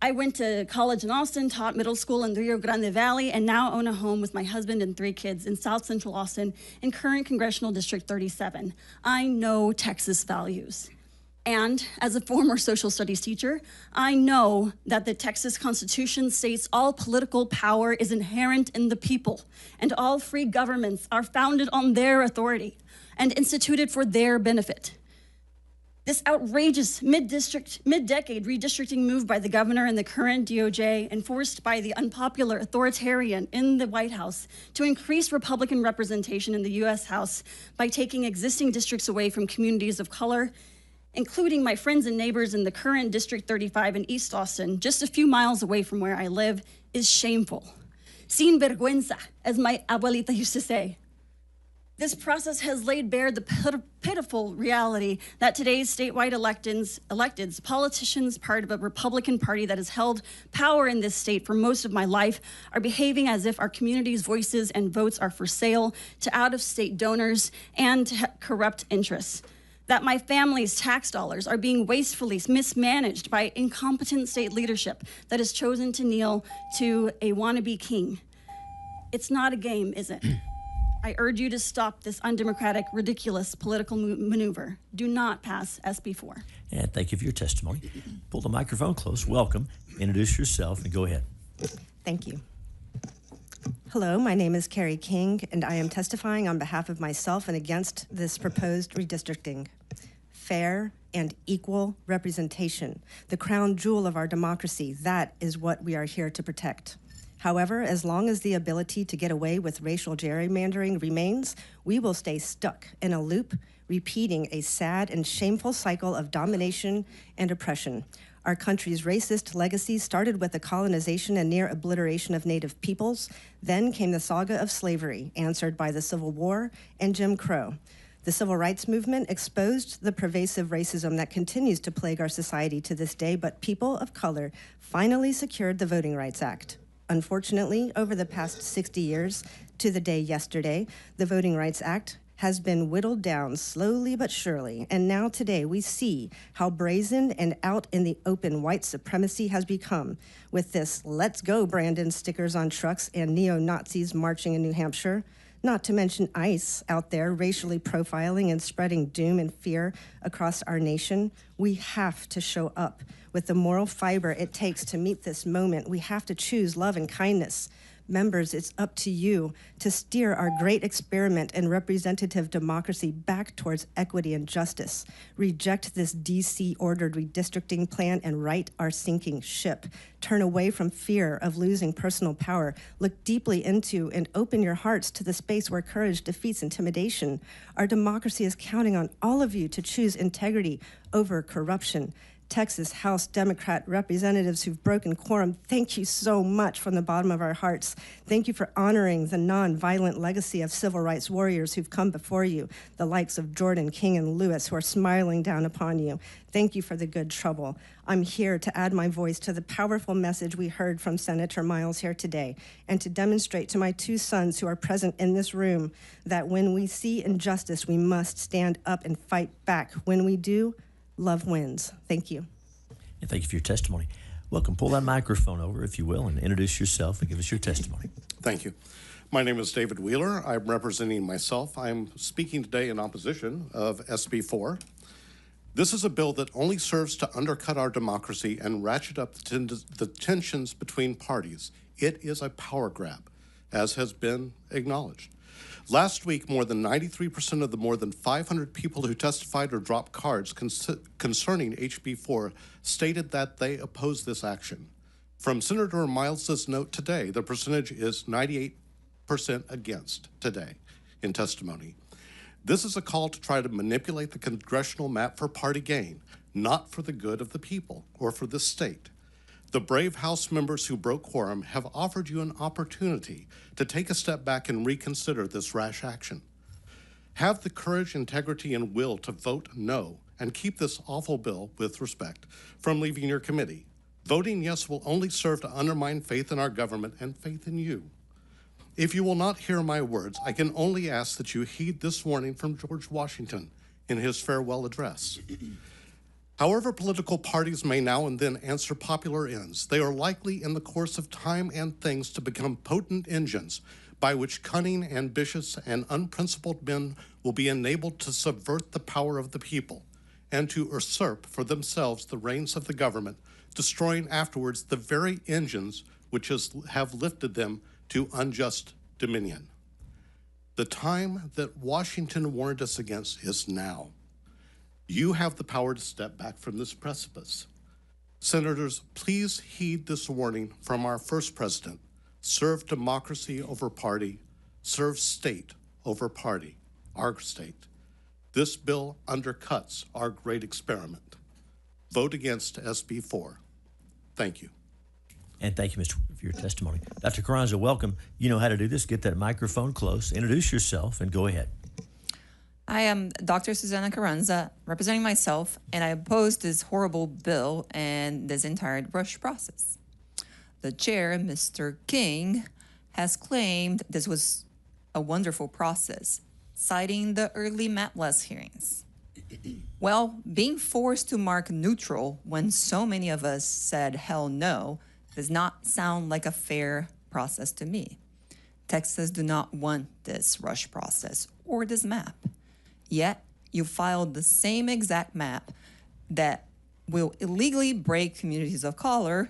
I went to college in Austin, taught middle school in the Rio Grande Valley, and now own a home with my husband and 3 kids in South Central Austin in current Congressional District 37. I know Texas values. And as a former social studies teacher, I know that the Texas Constitution states all political power is inherent in the people, and all free governments are founded on their authority and instituted for their benefit. This outrageous mid-decade redistricting move by the governor and the current DOJ, enforced by the unpopular authoritarian in the White House to increase Republican representation in the U.S. House by taking existing districts away from communities of color, including my friends and neighbors in the current District 35 in East Austin, just a few miles away from where I live, is shameful. Sin vergüenza, as my abuelita used to say. This process has laid bare the pitiful reality that today's statewide electeds, politicians, part of a Republican Party that has held power in this state for most of my life, are behaving as if our community's voices and votes are for sale to out-of-state donors and to corrupt interests. That my family's tax dollars are being wastefully mismanaged by incompetent state leadership that has chosen to kneel to a wannabe king. It's not a game, is it? I urge you to stop this undemocratic, ridiculous political maneuver. Do not pass SB 4. And thank you for your testimony. Pull the microphone close. Welcome. Introduce yourself and go ahead. Thank you. Hello, my name is Carrie King, and I am testifying on behalf of myself and against this proposed redistricting. Fair and equal representation, the crown jewel of our democracy, that is what we are here to protect. However, as long as the ability to get away with racial gerrymandering remains, we will stay stuck in a loop, repeating a sad and shameful cycle of domination and oppression. Our country's racist legacy started with the colonization and near obliteration of Native peoples. Then came the saga of slavery, answered by the Civil War and Jim Crow. The Civil Rights Movement exposed the pervasive racism that continues to plague our society to this day, but people of color finally secured the Voting Rights Act. Unfortunately, over the past 60 years, to the day yesterday, the Voting Rights Act has been whittled down slowly but surely, and now today we see how brazen and out in the open white supremacy has become, with this "Let's Go Brandon" stickers on trucks and neo-Nazis marching in New Hampshire, not to mention ICE out there racially profiling and spreading doom and fear across our nation. We have to show up with the moral fiber it takes to meet this moment. We have to choose love and kindness. Members, it's up to you to steer our great experiment in representative democracy back towards equity and justice. Reject this DC-ordered redistricting plan and right our sinking ship. Turn away from fear of losing personal power. Look deeply into and open your hearts to the space where courage defeats intimidation. Our democracy is counting on all of you to choose integrity over corruption. Texas House Democrat representatives who've broken quorum, thank you so much from the bottom of our hearts. Thank you for honoring the nonviolent legacy of civil rights warriors who've come before you, the likes of Jordan, King, and Lewis, who are smiling down upon you. Thank you for the good trouble. I'm here to add my voice to the powerful message we heard from Senator Miles here today, and to demonstrate to my two sons who are present in this room that when we see injustice, we must stand up and fight back. When we do, love wins. Thank you. And thank you for your testimony. Welcome. Pull that microphone over, if you will, and introduce yourself and give us your testimony. Thank you. My name is David Wheeler. I'm representing myself. I'm speaking today in opposition of SB 4. This is a bill that only serves to undercut our democracy and ratchet up the tensions between parties. It is a power grab, as has been acknowledged. Last week, more than 93% of the more than 500 people who testified or dropped cards concerning HB 4 stated that they oppose this action. From Senator Miles's note today, the percentage is 98% against today in testimony. This is a call to try to manipulate the congressional map for party gain, not for the good of the people or for the state. The brave House members who broke quorum have offered you an opportunity to take a step back and reconsider this rash action. Have the courage, integrity, and will to vote no and keep this awful bill, with respect, from leaving your committee. Voting yes will only serve to undermine faith in our government and faith in you. If you will not hear my words, I can only ask that you heed this warning from George Washington in his farewell address. However political parties may now and then answer popular ends, they are likely in the course of time and things to become potent engines by which cunning, ambitious, and unprincipled men will be enabled to subvert the power of the people and to usurp for themselves the reins of the government, destroying afterwards the very engines which have lifted them to unjust dominion. The time that Washington warned us against is now. You have the power to step back from this precipice. Senators, please heed this warning from our first president. Serve democracy over party. Serve state over party, our state. This bill undercuts our great experiment. Vote against SB 4. Thank you. And thank you, Mr. for your testimony. Dr. Carranza, welcome. You know how to do this. Get that microphone close, introduce yourself, and go ahead. I am Dr. Susana Carranza, representing myself, and I oppose this horrible bill and this entire rush process. The chair, Mr. King, has claimed this was a wonderful process, citing the early MAPLAS hearings. Well, being forced to mark neutral when so many of us said hell no does not sound like a fair process to me. Texas do not want this rush process or this map. Yet, you filed the same exact map that will illegally break communities of color,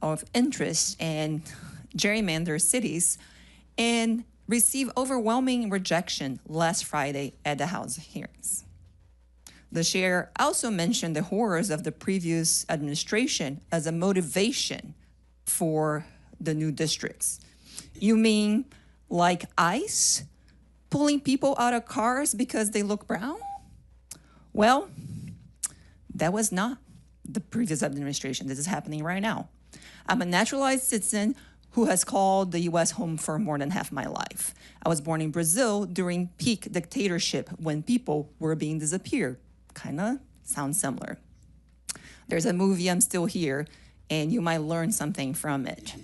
of interest, and gerrymander cities, and receive overwhelming rejection last Friday at the House hearings. The chair also mentioned the horrors of the previous administration as a motivation for the new districts. You mean like ICE? Pulling people out of cars because they look brown? Well, that was not the previous administration. This is happening right now. I'm a naturalized citizen who has called the U.S. home for more than half my life. I was born in Brazil during peak dictatorship when people were being disappeared. Kind of sounds similar. There's a movie, I'm Still Here, and you might learn something from it.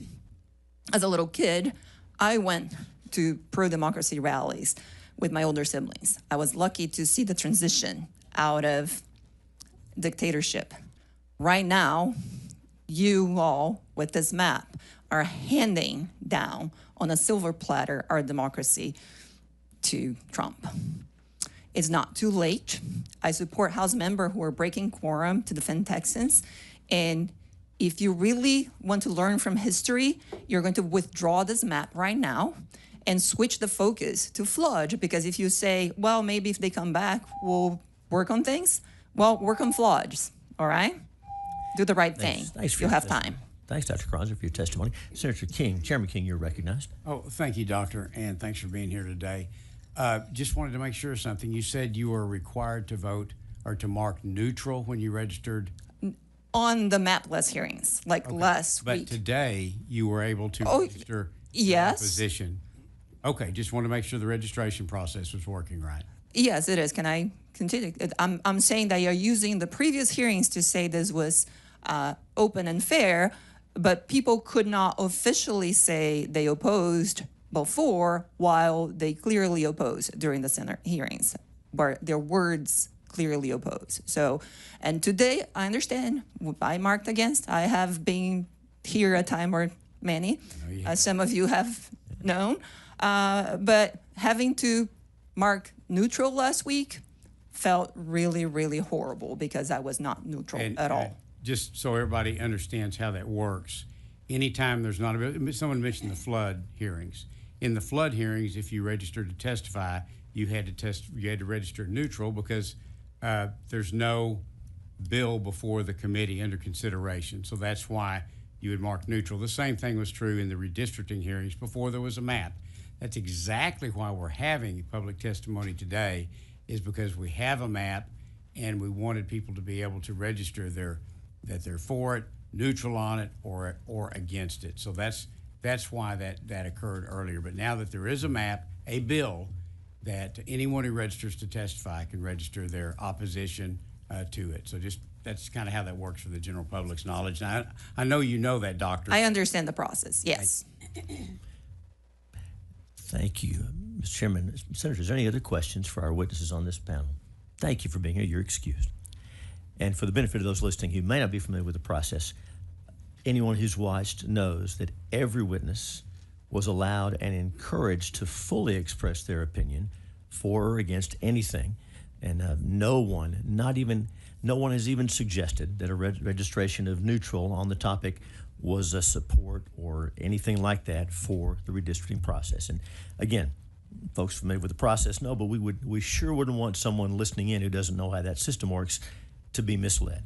As a little kid, I went to pro-democracy rallies with my older siblings. I was lucky to see the transition out of dictatorship. Right now, you all, with this map, are handing down on a silver platter our democracy to Trump. It's not too late. I support House members who are breaking quorum to defend Texans. And if you really want to learn from history, you're going to withdraw this map right now and switch the focus to flood, because if you say, well, maybe if they come back, we'll work on things, well, work on floods, all right? Do the right thing. Thanks You'll have time. Thanks, Dr. Carranza, for your testimony. Senator King, Chairman King, you're recognized. Oh, thank you, Doctor, and thanks for being here today. Just wanted to make sure of something. You said you were required to vote or to mark neutral when you registered? on the mapless hearings, like last But week. today, you were able to Oh, register yes. opposition. Okay, just want to make sure the registration process was working right. Yes, it is. Can I continue? I'm saying that you're using the previous hearings to say this was open and fair, but people could not officially say they opposed before while they clearly opposed during the Senate hearings, where their words clearly oppose. So, and today, I understand, I marked against. I have been here a time or many, as some of you have known, but having to mark neutral last week felt really, really horrible because I was not neutral at all. Just so everybody understands how that works, anytime there's not someone mentioned the flood hearings. In the flood hearings, if you registered to testify, you had to register neutral because there's no bill before the committee under consideration. So that's why you would mark neutral. The same thing was true in the redistricting hearings before there was a map. That's exactly why we're having public testimony today, is because we have a map and we wanted people to be able to register that they're for it, neutral on it, or against it. So that's why that occurred earlier. But now that there is a map, a bill, that anyone who registers to testify can register their opposition to it. So that's kind of how that works for the general public's knowledge. Now, I know you know that, Doctor. I understand the process, yes. Thank you, Mr. Chairman. Senators, is there any other questions for our witnesses on this panel? Thank you for being here. You're excused. And for the benefit of those listening who may not be familiar with the process, anyone who's watched knows that every witness was allowed and encouraged to fully express their opinion for or against anything. And no one has even suggested that a registration of neutral on the topic was a support or anything like that for the redistricting process. And again, folks familiar with the process know, but we sure wouldn't want someone listening in who doesn't know how that system works to be misled.